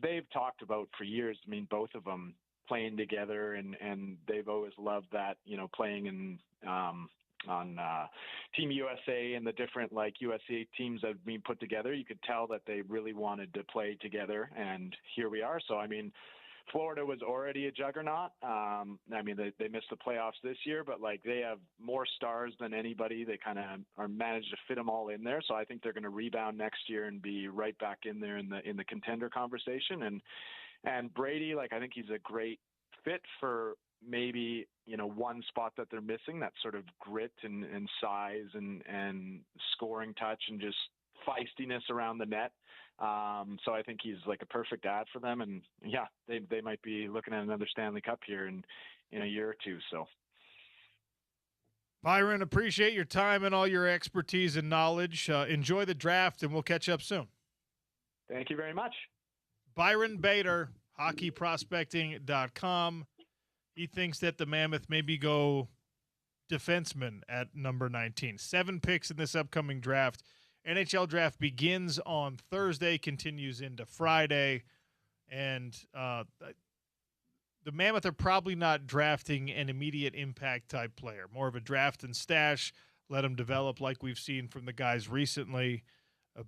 they've talked about for years, I mean, both of them playing together and they've always loved that, playing in, on Team USA and the different USA teams that have been put together. You could tell that they really wanted to play together, and here we are. So I mean, Florida was already a juggernaut. I mean, they missed the playoffs this year, but like they have more stars than anybody. They kind of are managed to fit them all in there. So I think they're going to rebound next year and be right back in there in the contender conversation. And Brady, like I think he's a great fit for maybe one spot that they're missing, that sort of grit and size and scoring touch and just feistiness around the net. So I think he's like a perfect ad for them, and yeah, they might be looking at another Stanley Cup here in a year or two. So Byron, appreciate your time and all your expertise and knowledge. Enjoy the draft, and we'll catch up soon. Thank you very much. Byron Bader, hockeyprospecting.com. He thinks that the Mammoth maybe go defenseman at number 19. 7 picks in this upcoming draft. NHL draft begins on Thursday, continues into Friday, and the Mammoth are probably not drafting an immediate impact type player, more of a draft and stash, let them develop like we've seen from the guys recently.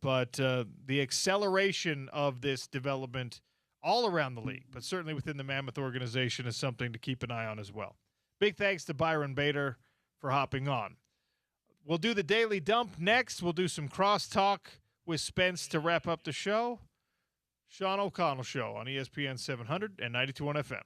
But the acceleration of this development all around the league, but certainly within the Mammoth organization, is something to keep an eye on as well. Big thanks to Byron Bader for hopping on. We'll do the Daily Dump next. We'll do some crosstalk with Spence to wrap up the show. Sean O'Connell Show on ESPN 700 and 92.1 FM.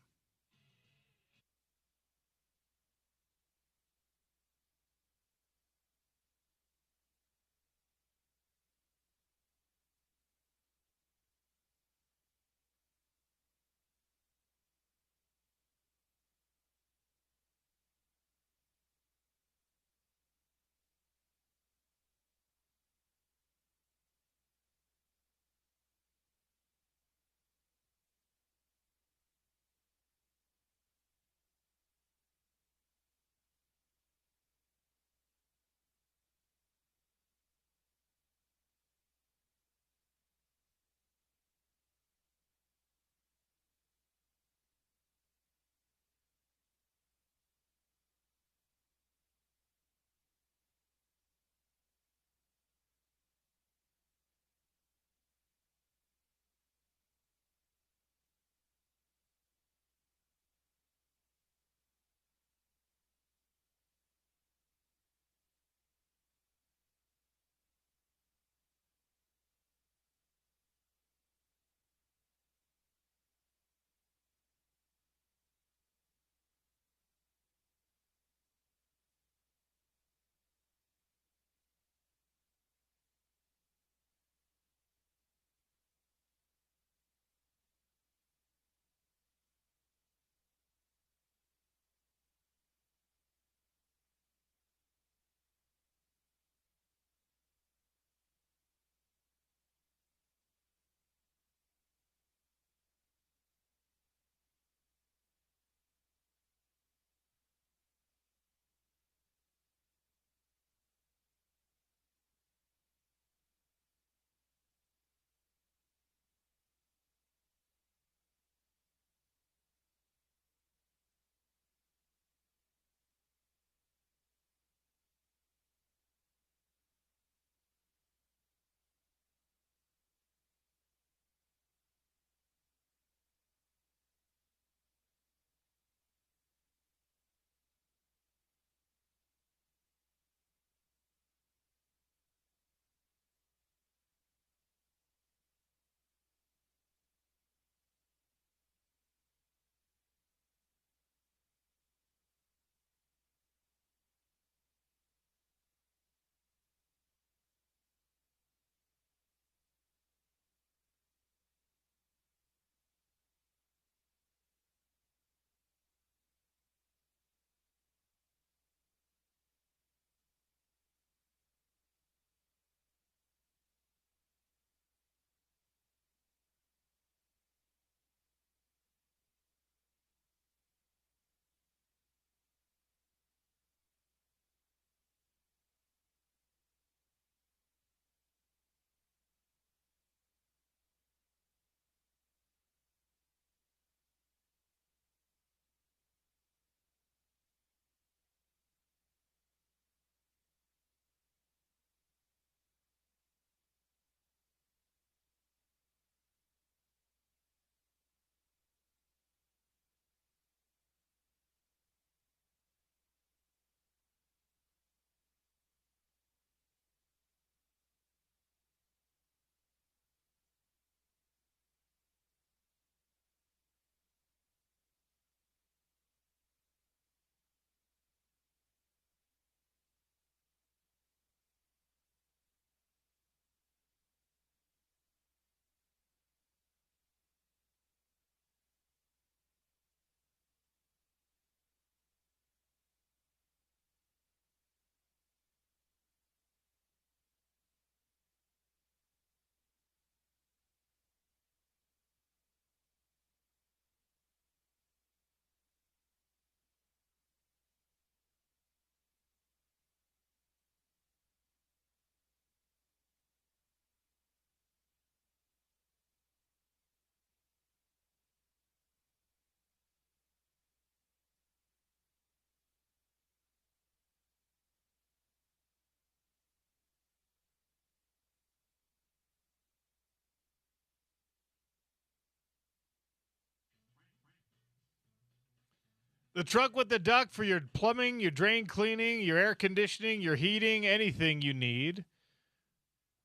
The truck with the duck for your plumbing, your drain cleaning, your air conditioning, your heating, anything you need.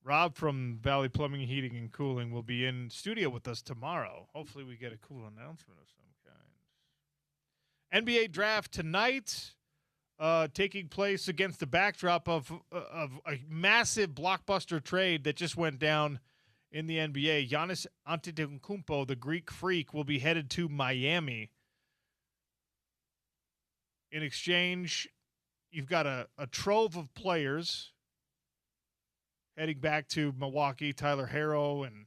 Rob from Valley Plumbing, Heating, and Cooling will be in studio with us tomorrow. Hopefully we get a cool announcement of some kind. NBA draft tonight, taking place against the backdrop of a massive blockbuster trade that just went down in the NBA. Giannis Antetokounmpo, the Greek freak, will be headed to Miami. In exchange, you've got a trove of players heading back to Milwaukee, Tyler Herro and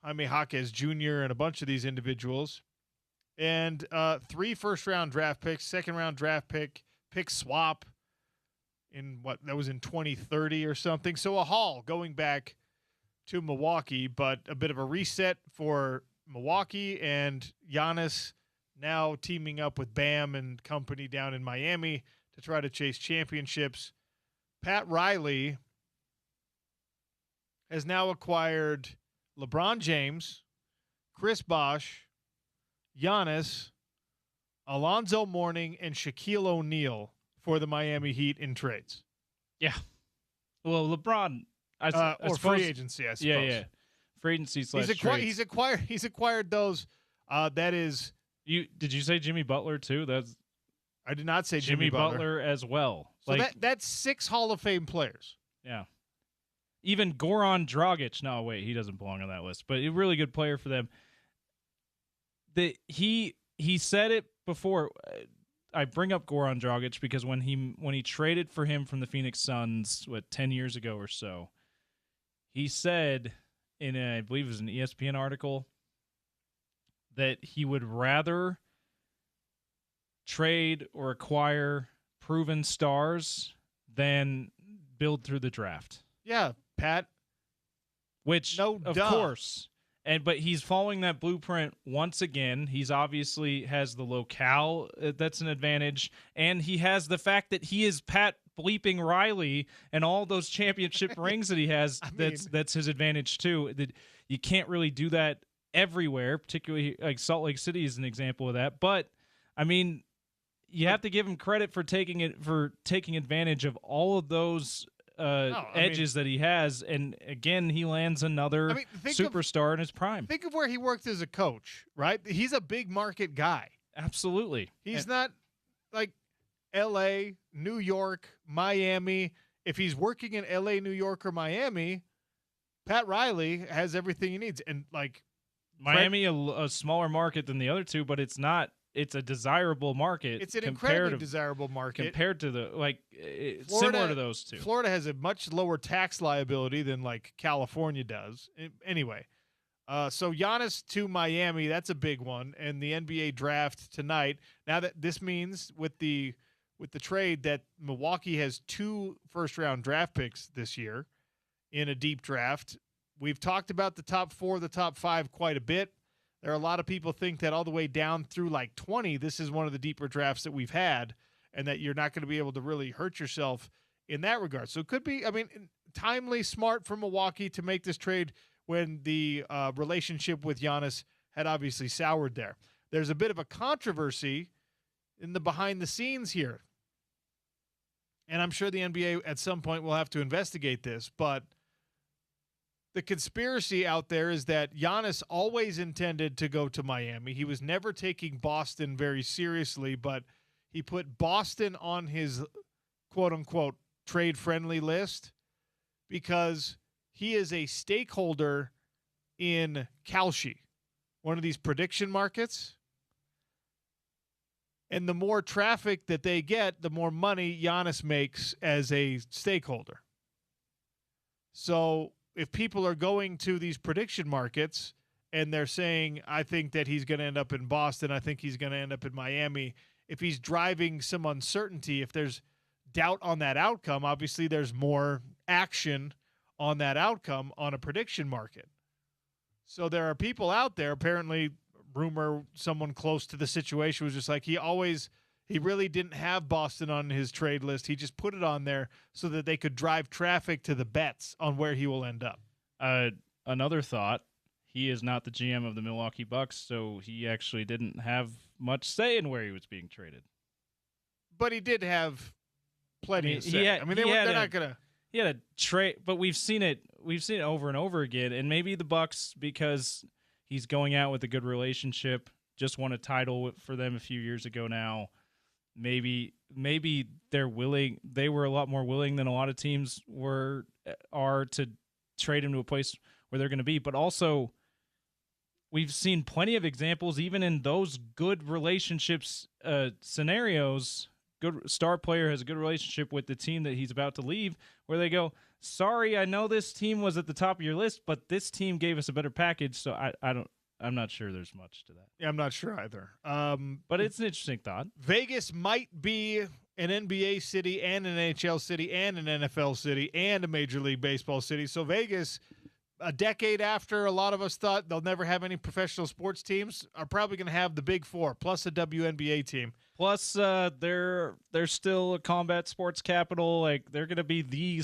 Jaime Jaquez Jr. and a bunch of these individuals. And 3 first-round draft picks, second-round draft pick swap that was in 2030 or something. So a haul going back to Milwaukee, but a bit of a reset for Milwaukee, and Giannis now teaming up with Bam and company down in Miami to try to chase championships. Pat Riley has now acquired LeBron James, Chris Bosh, Giannis, Alonzo Mourning, and Shaquille O'Neal for the Miami Heat in trades. Yeah. Well, LeBron, I or suppose, free agency, I suppose. Yeah. Free agency / trades. He's acquired those. That is. Did you say Jimmy Butler too? I did not say Jimmy Butler as well. So that's 6 Hall of Fame players. Yeah. Even Goran Dragic. No, wait, he doesn't belong on that list, but a really good player for them. He said it before. I bring up Goran Dragic because when he traded for him from the Phoenix Suns 10 years ago or so, he said in I believe it was an ESPN article that he would rather trade or acquire proven stars than build through the draft. Yeah, Pat. Which, of course. But he's following that blueprint once again. He's obviously has the locale that's an advantage, and he has the fact that he is Pat bleeping Riley and all those championship rings that he has. That's his advantage too. That you can't really do that everywhere, particularly like Salt Lake City is an example of that. But I mean, you have to give him credit for taking advantage of all of those edges that he has, and again, he lands another superstar in his prime. Think of where he worked as a coach, right? He's a big market guy. Absolutely. He's not like L.A., New York, Miami. If he's working in L.A., New York, or Miami, Pat Riley has everything he needs. And like Miami, a smaller market than the other two, but it's not. It's a desirable market. It's an incredibly desirable market compared to similar to those two. Florida has a much lower tax liability than like California does. Anyway, so Giannis to Miami, that's a big one, and the NBA draft tonight. Now that this means with the trade that Milwaukee has 2 first-round draft picks this year in a deep draft. We've talked about the top 4, the top 5 quite a bit. There are a lot of people think that all the way down through like 20, this is one of the deeper drafts that we've had, and that you're not going to be able to really hurt yourself in that regard. So it could be, timely, smart for Milwaukee to make this trade when the relationship with Giannis had obviously soured there. There's a bit of a controversy in the behind the scenes here. And I'm sure the NBA at some point will have to investigate this, but the conspiracy out there is that Giannis always intended to go to Miami. He was never taking Boston very seriously, but he put Boston on his quote-unquote trade-friendly list because he is a stakeholder in Kalshi, one of these prediction markets. And the more traffic that they get, the more money Giannis makes as a stakeholder. So if people are going to these prediction markets and they're saying, I think that he's going to end up in Boston, I think he's going to end up in Miami, if he's driving some uncertainty, if there's doubt on that outcome, obviously there's more action on that outcome on a prediction market. So there are people out there, apparently, rumor someone close to the situation was just like, he really didn't have Boston on his trade list. He just put it on there so that they could drive traffic to the bets on where he will end up. Another thought, he is not the GM of the Milwaukee Bucks, so he actually didn't have much say in where he was being traded. But he did have plenty of say. They're not going to. He had a trade, but we've seen it over and over again. And maybe the Bucks, because he's going out with a good relationship, just won a title for them a few years ago now. Maybe they're willing. They were a lot more willing than a lot of teams are to trade him to a place where they're going to be. But also, we've seen plenty of examples, even in those good relationships scenarios. Good star player has a good relationship with the team that he's about to leave, where they go, sorry, I know this team was at the top of your list, but this team gave us a better package, so I'm not sure there's much to that. Yeah, I'm not sure either. But it's an interesting thought. Vegas might be an NBA city and an NHL city and an NFL city and a Major League Baseball city. So Vegas, a decade after a lot of us thought they'll never have any professional sports teams, are probably going to have the Big Four plus a WNBA team. Plus, they're still a combat sports capital. Like, they're going to be the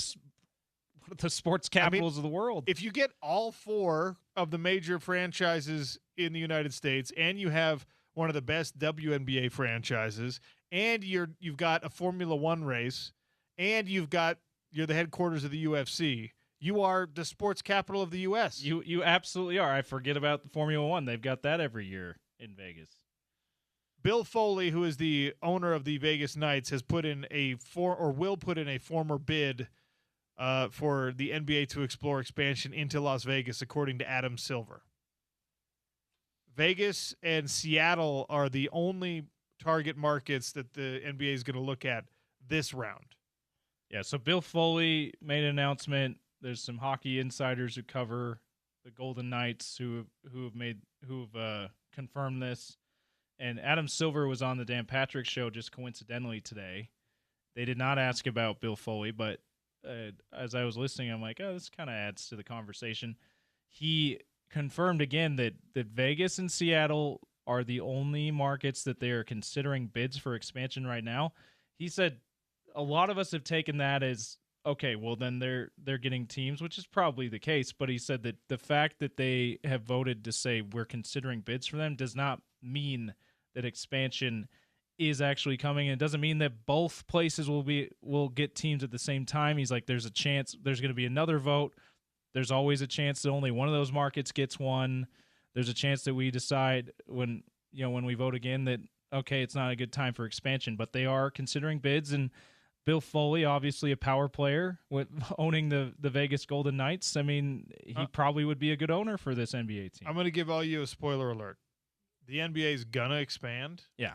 sports capitals of the world. If you get all four of the major franchises in the United States, and you have one of the best WNBA franchises, and you've got a Formula One race, and you're the headquarters of the UFC, you are the sports capital of the U.S. You absolutely are. I forget about the Formula One. They've got that every year in Vegas. Bill Foley, who is the owner of the Vegas Knights, has put in will put in a former bid for the NBA to explore expansion into Las Vegas, according to Adam Silver. Vegas and Seattle are the only target markets that the NBA is going to look at this round. Yeah, so Bill Foley made an announcement. There's some hockey insiders who cover the Golden Knights who have confirmed this. And Adam Silver was on the Dan Patrick Show just coincidentally today. They did not ask about Bill Foley, but as I was listening, I'm like, oh, this kind of adds to the conversation. He confirmed again that Vegas and Seattle are the only markets that they are considering bids for expansion right now. He said a lot of us have taken that as, okay, well, then they're getting teams, which is probably the case. But he said that the fact that they have voted to say we're considering bids for them does not mean that expansion is actually coming. And it doesn't mean that both places will get teams at the same time. He's like, there's a chance there's going to be another vote. There's always a chance that only one of those markets gets one. There's a chance that we decide when we vote again that, okay, it's not a good time for expansion, but they are considering bids. And Bill Foley, obviously a power player with owning the Vegas Golden Knights. I mean, he probably would be a good owner for this NBA team. I'm going to give all you a spoiler alert. The NBA is going to expand. Yeah.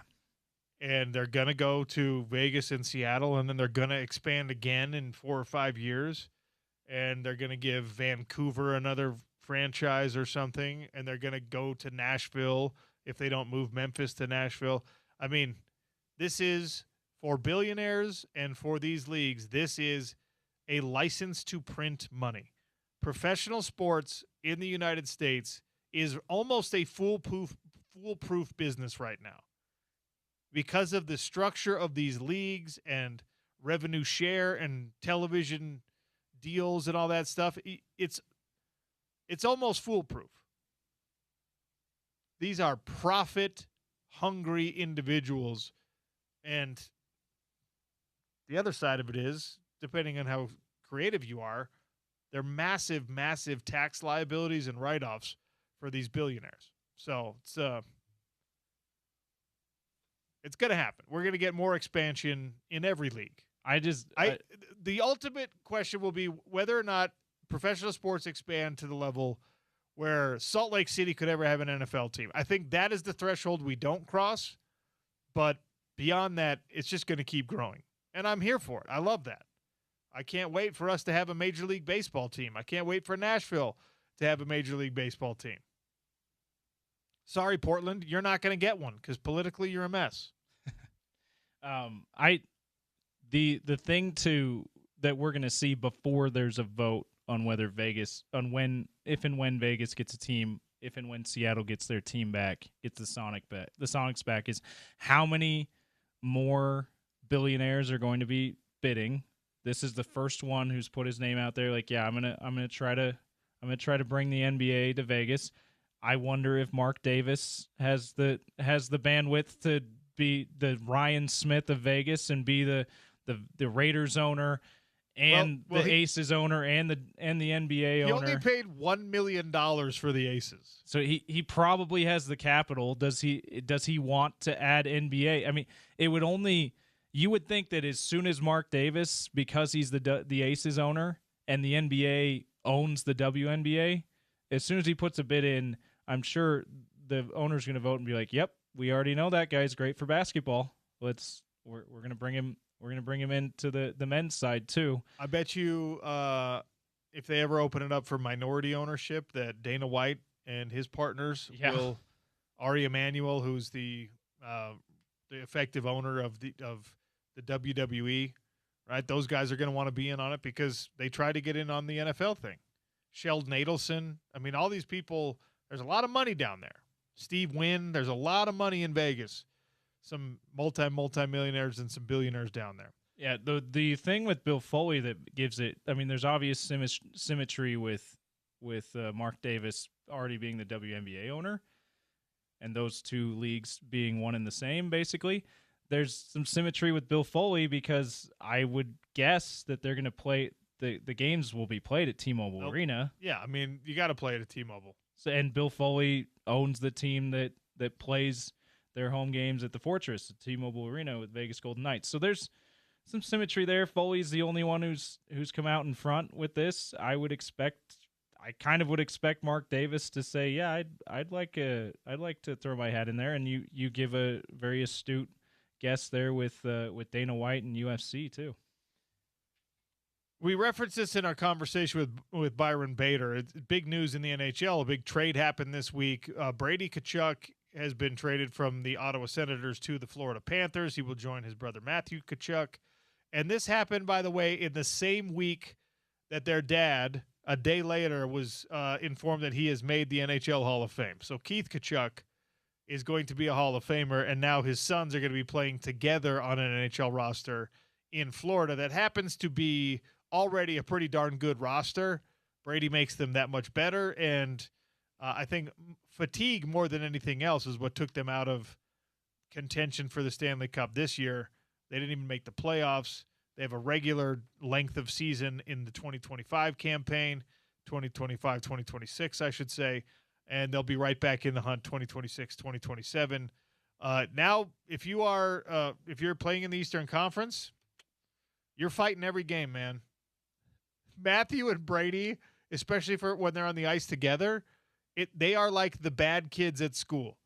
And they're going to go to Vegas and Seattle, and then they're going to expand again in 4 or 5 years. And they're going to give Vancouver another franchise or something, and they're going to go to Nashville if they don't move Memphis to Nashville. I mean, this is for billionaires and for these leagues, this is a license to print money. Professional sports in the United States is almost a foolproof business right now because of the structure of these leagues and revenue share and television deals and all that stuff. It's almost foolproof. These are profit-hungry individuals, and the other side of it is, depending on how creative you are, they're massive, massive tax liabilities and write-offs for these billionaires. So it's going to happen. We're going to get more expansion in every league. The ultimate question will be whether or not professional sports expand to the level where Salt Lake City could ever have an NFL team. I think that is the threshold we don't cross, but beyond that, it's just going to keep growing. And I'm here for it. I love that. I can't wait for us to have a Major League Baseball team. I can't wait for Nashville to have a Major League Baseball team. Sorry, Portland, you're not going to get one because politically you're a mess. The thing that we're going to see before there's a vote on whether if and when Vegas gets a team, if and when Seattle gets their team back, gets the Sonics back, is how many more billionaires are going to be bidding. This is the first one who's put his name out there. Like, yeah, I'm gonna try to bring the NBA to Vegas. I wonder if Mark Davis has the bandwidth to be the Ryan Smith of Vegas and be the Raiders owner and the Aces owner and the NBA owner. He only paid $1 million for the Aces. So he probably has the capital. Does he want to add NBA? I mean, you would think that as soon as Mark Davis, because he's the Aces owner and the NBA owns the WNBA, as soon as he puts a bid in, I'm sure the owner's going to vote and be like, "Yep, we already know that guy's great for basketball. We're going to bring him. We're going to bring him into the men's side too." I bet you if they ever open it up for minority ownership, that Dana White and his partners will, Ari Emanuel, who's the effective owner of the WWE, right? Those guys are going to want to be in on it because they try to get in on the NFL thing. Sheldon Adelson. I mean, all these people, there's a lot of money down there. Steve Wynn, there's a lot of money in Vegas. Some multi-millionaires and some billionaires down there. Yeah, the thing with Bill Foley that gives it, I mean, there's obvious symmetry with Mark Davis already being the WNBA owner and those two leagues being one and the same, basically. There's some symmetry with Bill Foley because I would guess that they're going to play the games will be played at T-Mobile Arena. Yeah, I mean, you got to play it at T-Mobile. So, and Bill Foley owns the team that plays their home games at the Fortress at T-Mobile Arena with Vegas Golden Knights. So there's some symmetry there. Foley's the only one who's come out in front with this. I kind of would expect Mark Davis to say, "Yeah, I'd like to throw my hat in there." And you give a very astute guess there with Dana White and UFC too. We referenced this in our conversation with Byron Bader. It's big news in the NHL. A big trade happened this week. Brady Tkachuk has been traded from the Ottawa Senators to the Florida Panthers. He will join his brother Matthew Tkachuk. And this happened, by the way, in the same week that their dad, a day later, was informed that he has made the NHL Hall of Fame. So Keith Tkachuk is going to be a Hall of Famer, and now his sons are going to be playing together on an NHL roster in Florida that happens to be already a pretty darn good roster. Brady makes them that much better, and I think fatigue more than anything else is what took them out of contention for the Stanley Cup this year. They didn't even make the playoffs. They have a regular length of season in the 2025 campaign, 2025-2026, I should say, and they'll be right back in the hunt 2026-2027. Now, if you're playing in the Eastern Conference, you're fighting every game, man. Matthew and Brady, especially for when they're on the ice together, they are like the bad kids at school.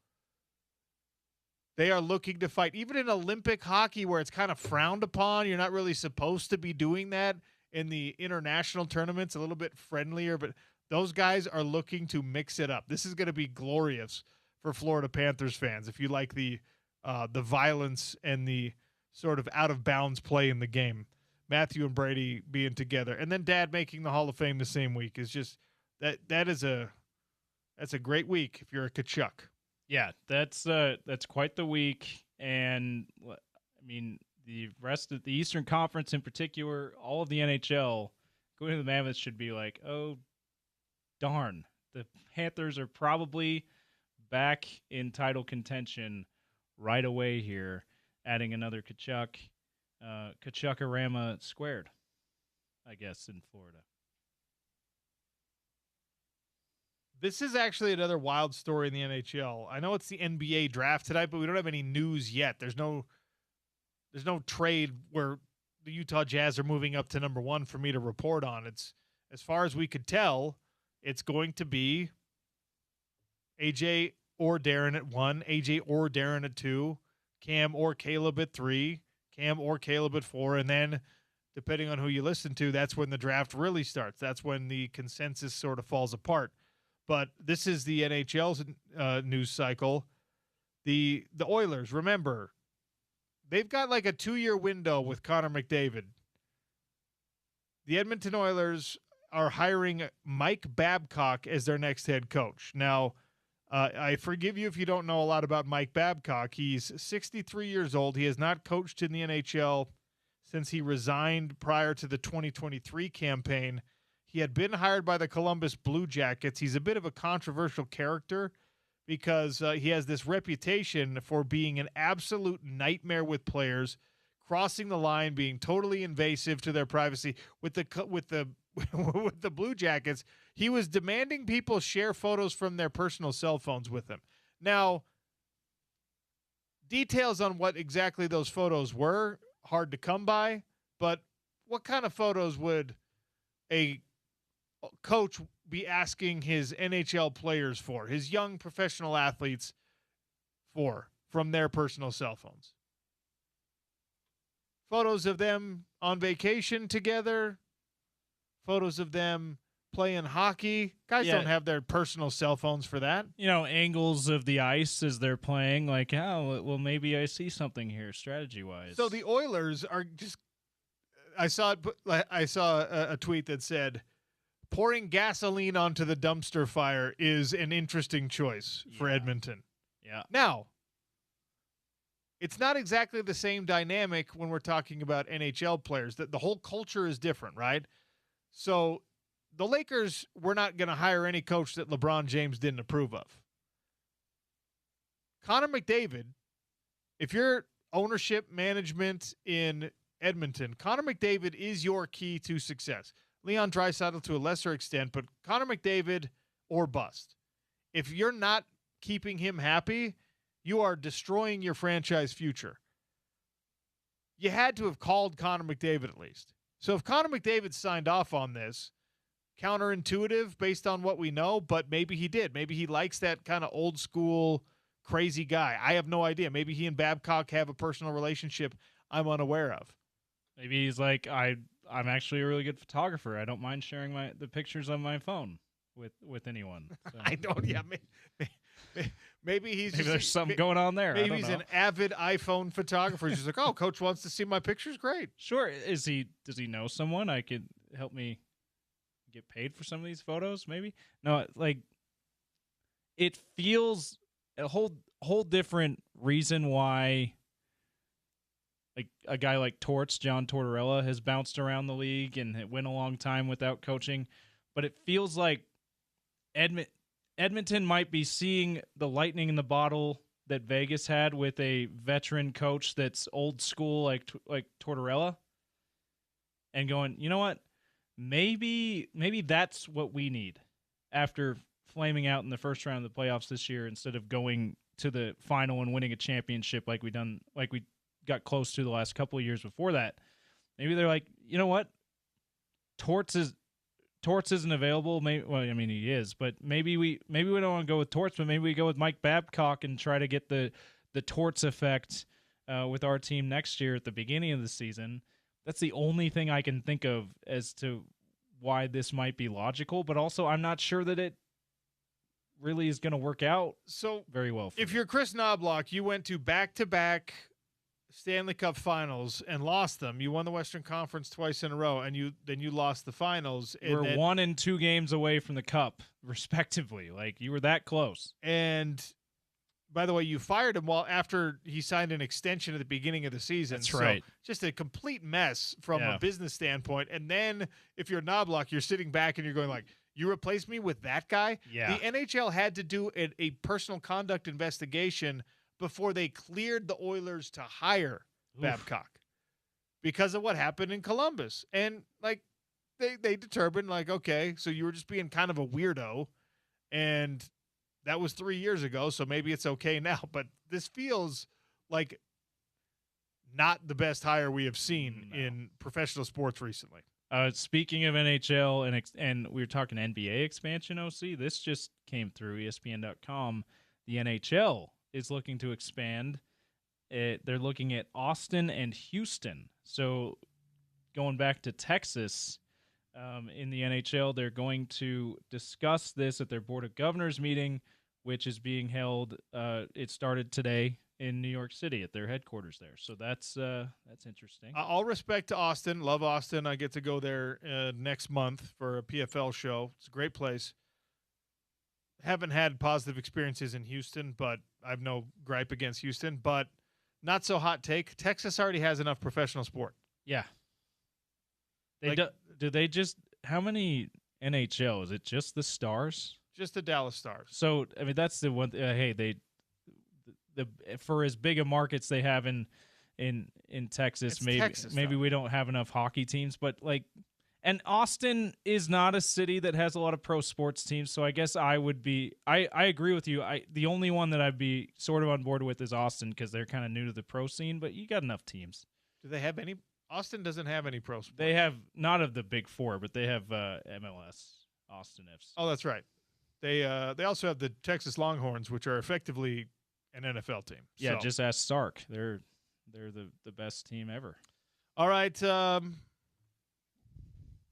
They are looking to fight. Even in Olympic hockey where it's kind of frowned upon, you're not really supposed to be doing that. In the international tournaments, a little bit friendlier, but those guys are looking to mix it up. This is going to be glorious for Florida Panthers fans if you like the violence and the sort of out-of-bounds play in the game. Matthew and Brady being together, and then Dad making the Hall of Fame the same week is just that's a great week if you're a Tkachuk. Yeah, that's quite the week, and I mean the rest of the Eastern Conference in particular, all of the NHL going to the Mammoths should be like, oh darn, the Panthers are probably back in title contention right away here, adding another Tkachuk. Kachukarama squared, I guess, in Florida. This is actually another wild story in the NHL. I know it's the NBA draft tonight, but we don't have any news yet. There's no trade where the Utah Jazz are moving up to number 1 for me to report on. It's, as far as we could tell, it's going to be AJ or Darren at 1, AJ or Darren at 2, Cam or Caleb at 3, Cam or Caleb at 4, and then depending on who you listen to, that's when the draft really starts. That's when the consensus sort of falls apart. But this is the NHL's news cycle. The Oilers, remember, they've got like a 2-year window with Connor McDavid. The Edmonton Oilers are hiring Mike Babcock as their next head coach. Now, I forgive you if you don't know a lot about Mike Babcock. He's 63 years old. He has not coached in the NHL since he resigned prior to the 2023 campaign. He had been hired by the Columbus Blue Jackets. He's a bit of a controversial character because he has this reputation for being an absolute nightmare with players, crossing the line, being totally invasive to their privacy. With the with the Blue Jackets, he was demanding people share photos from their personal cell phones with him. Now, details on what exactly those photos were, hard to come by, but what kind of photos would a coach be asking his NHL players for, his young professional athletes from their personal cell phones? Photos of them on vacation together, photos of them playing hockey. Guys don't have their personal cell phones for that. Angles of the ice as they're playing, like, oh, well, maybe I see something here strategy-wise. So the Oilers are just – I saw a tweet that said, pouring gasoline onto the dumpster fire is an interesting choice for Edmonton. Yeah. Now, it's not exactly the same dynamic when we're talking about NHL players. The whole culture is different, right? So the Lakers were not going to hire any coach that LeBron James didn't approve of. Connor McDavid, if you're ownership management in Edmonton, Connor McDavid is your key to success. Leon Draisaitl to a lesser extent, but Connor McDavid or bust. If you're not keeping him happy, you are destroying your franchise future. You had to have called Connor McDavid at least. So if Connor McDavid signed off on this, counterintuitive based on what we know, but maybe he did. Maybe he likes that kind of old school crazy guy. I have no idea. Maybe he and Babcock have a personal relationship I'm unaware of. Maybe he's like, I'm actually a really good photographer. I don't mind sharing the pictures on my phone with anyone. So. I don't. Yeah, maybe there's something going on there. Maybe he's an avid iPhone photographer. He's just like, oh, coach wants to see my pictures. Great. Sure. Does he know someone I could help me get paid for some of these photos? Maybe. No, like it feels a whole different reason why. Like a guy like John Tortorella has bounced around the league and it went a long time without coaching, but it feels like Edmonton might be seeing the lightning in the bottle that Vegas had with a veteran coach that's old school like Tortorella, and going, you know what, maybe that's what we need after flaming out in the first round of the playoffs this year instead of going to the final and winning a championship like we got close to the last couple of years before that. Maybe they're like, you know what, Torts isn't available. Maybe, well, I mean he is, but maybe we don't want to go with Torts, but maybe we go with Mike Babcock and try to get the Torts effect with our team next year at the beginning of the season. That's the only thing I can think of as to why this might be logical, but also I'm not sure that it really is going to work out very well for if me. You're Chris Knobloch, you went to back-to-back Stanley Cup finals and lost them. You won the Western Conference twice in a row, and then you lost the finals. We're 1 and 2 games away from the Cup, respectively. Like, you were that close. And by the way, you fired him after he signed an extension at the beginning of the season. That's right. Just a complete mess from a business standpoint. And then if you're Knobloch, you're sitting back and you're going like, you replaced me with that guy? Yeah. The NHL had to do a personal conduct investigation before they cleared the Oilers to hire Babcock because of what happened in Columbus. And like they determined like, okay, so you were just being kind of a weirdo, and that was 3 years ago, so maybe it's okay now. But this feels like not the best hire we have seen in professional sports recently. Speaking of NHL and we were talking NBA expansion, OC, this just came through ESPN.com. The NHL is looking to expand. They're looking at Austin and Houston. So going back to Texas, in the NHL, they're going to discuss this at their Board of Governors meeting, which is being held. It started today in New York City at their headquarters there. So that's interesting. All respect to Austin. Love Austin. I get to go there next month for a PFL show. It's a great place. Haven't had positive experiences in Houston, but I have no gripe against Houston. But not so hot take. Texas already has enough professional sport. Yeah. Like, do they just how many NHL? Is it just the Stars? Just the Dallas Stars. So I mean, that's the one. Hey, the for as big a markets they have in Texas, It's maybe Texas, maybe though. we don't have enough hockey teams, but like, and Austin is not a city that has a lot of pro sports teams. So I guess I would be. I agree with you. The only one that I'd be sort of on board with is Austin because they're kind of new to the pro scene. But you got enough teams. Do they have any? Austin doesn't have any pro sports. They have not of the big four, but they have MLS, Austin FC. Oh, that's right. They also have the Texas Longhorns, which are effectively an NFL team. Yeah, So. just ask Stark. They're the best team ever. All right.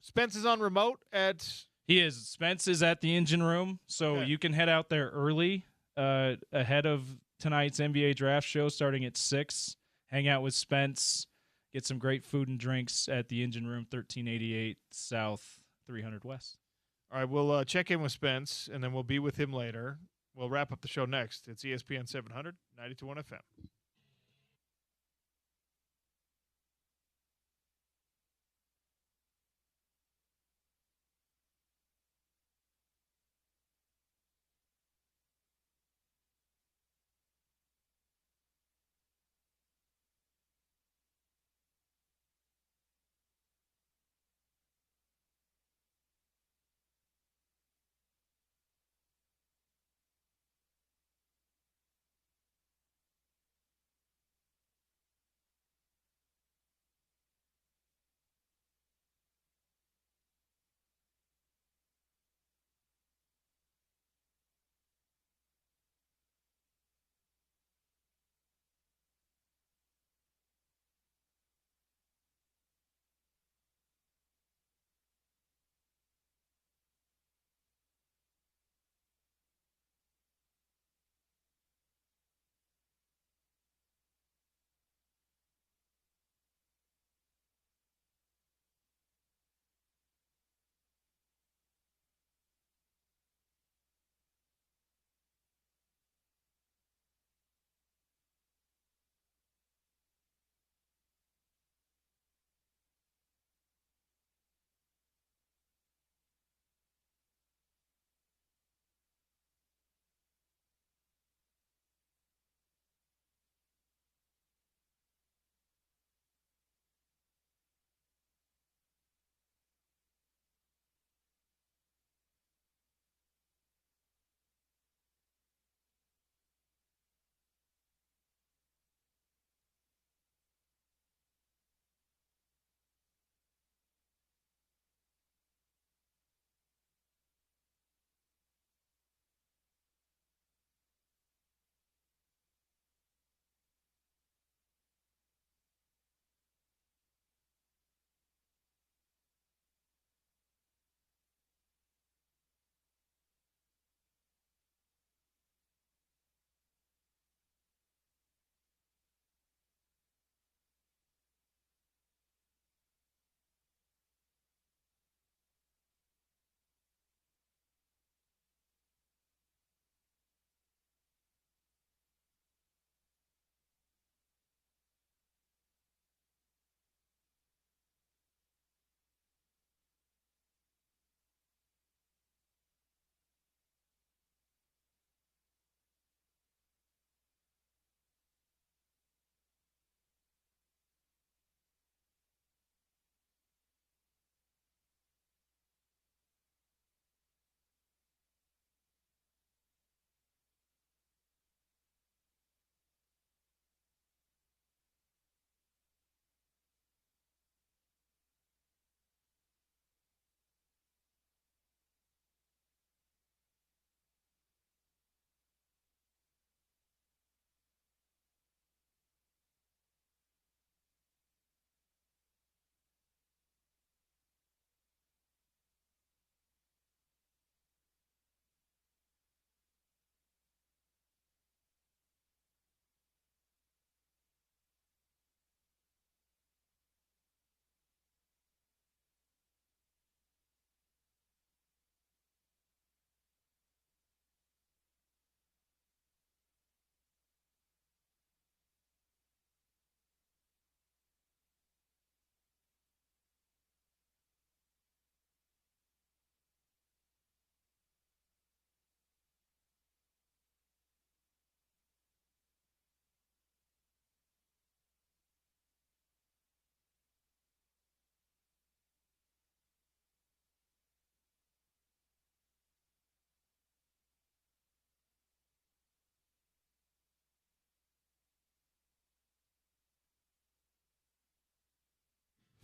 Spence is on remote at. He is. Spence is at the engine room, so Okay. you can head out there early, ahead of tonight's NBA draft show starting at 6. Hang out with Spence, get some great food and drinks at the engine room, 1388 South, 300 West. All right, we'll check in with Spence, and then we'll be with him later. We'll wrap up the show next. It's ESPN 700, 92.1 FM.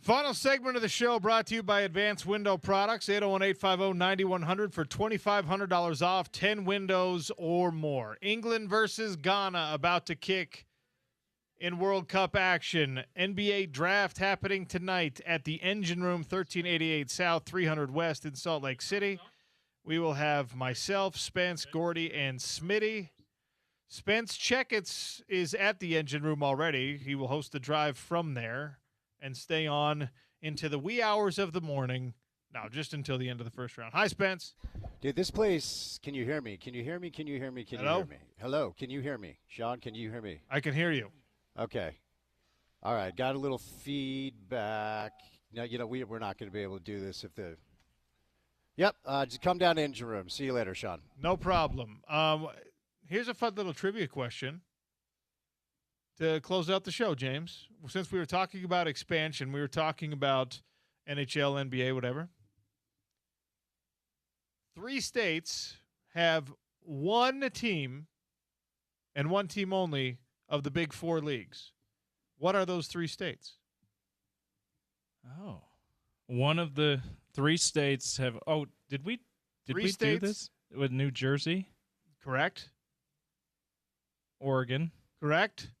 Final segment of the show brought to you by Advanced Window Products, 801-850-9100 for $2,500 off, 10 windows or more. England versus Ghana about to kick in World Cup action. NBA draft happening tonight at the Engine Room, 1388 South, 300 West in Salt Lake City. We will have myself, Spence, Gordy, and Smitty. Spence Checketts is at the Engine Room already. He will host the drive from there and stay on into the wee hours of the morning. Now, just until the end of the first round. Hi, Spence. Dude, this place, can you hear me? Can you hear me? Can you hear me? Can Hello? you hear me? Hello, can you hear me? Sean, can you hear me? I can hear you. Okay. All right, got a little feedback. No, we're not going to be able to do this if the – Yep, just come down to Engine Room. See you later, Sean. No problem. Here's a fun little trivia question to close out the show, James. Since we were talking about expansion, we were talking about NHL, NBA, whatever. 3 states have one team and one team only of the big 4 leagues. What are those 3 states? Oh. One of the 3 states have – oh, did we do this with New Jersey? Correct. Oregon. Correct.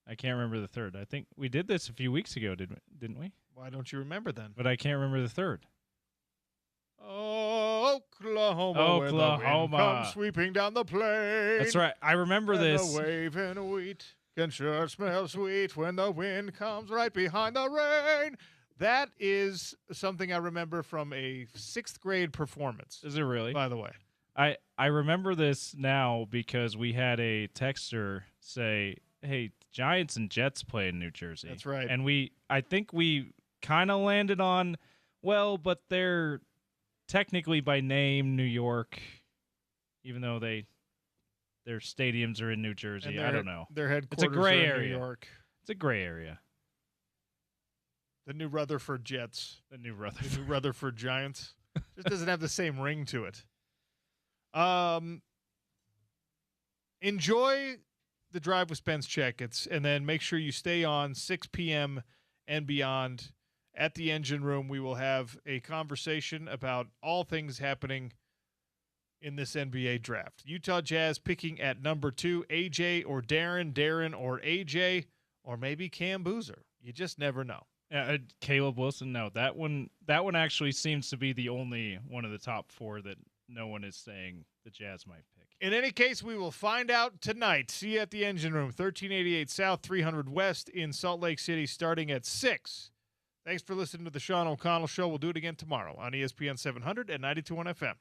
I can't remember the third. I think we did this a few weeks ago, didn't we? Why don't you remember then? But I can't remember the third. Oklahoma. When the wind comes sweeping down the plain. That's right. I remember and this. The waving wheat can sure smell sweet when the wind comes right behind the rain. That is something I remember from a 6th grade performance. Is it really? By the way. I remember this now because we had a texter say, hey, Giants and Jets play in New Jersey. That's right. And I think we kind of landed on, well, but they're technically by name New York, even though their stadiums are in New Jersey. I don't know. Their headquarters it's a gray are in area. New York. It's a gray area. The New Rutherford Jets. The New Rutherford Giants. Just doesn't have the same ring to it. Enjoy the drive with Spence Checketts, and then make sure you stay on 6 p.m. and beyond at the Engine Room. We will have a conversation about all things happening in this NBA draft. Utah Jazz picking at number 2, AJ or Darren or AJ, or maybe Cam Boozer. You just never know. Caleb Wilson, no. That one actually seems to be the only one of the top 4 that no one is saying the Jazz might pick. In any case, we will find out tonight. See you at the Engine Room, 1388 South, 300 West in Salt Lake City, starting at 6. Thanks for listening to the Sean O'Connell Show. We'll do it again tomorrow on ESPN 700 and 92.1 FM.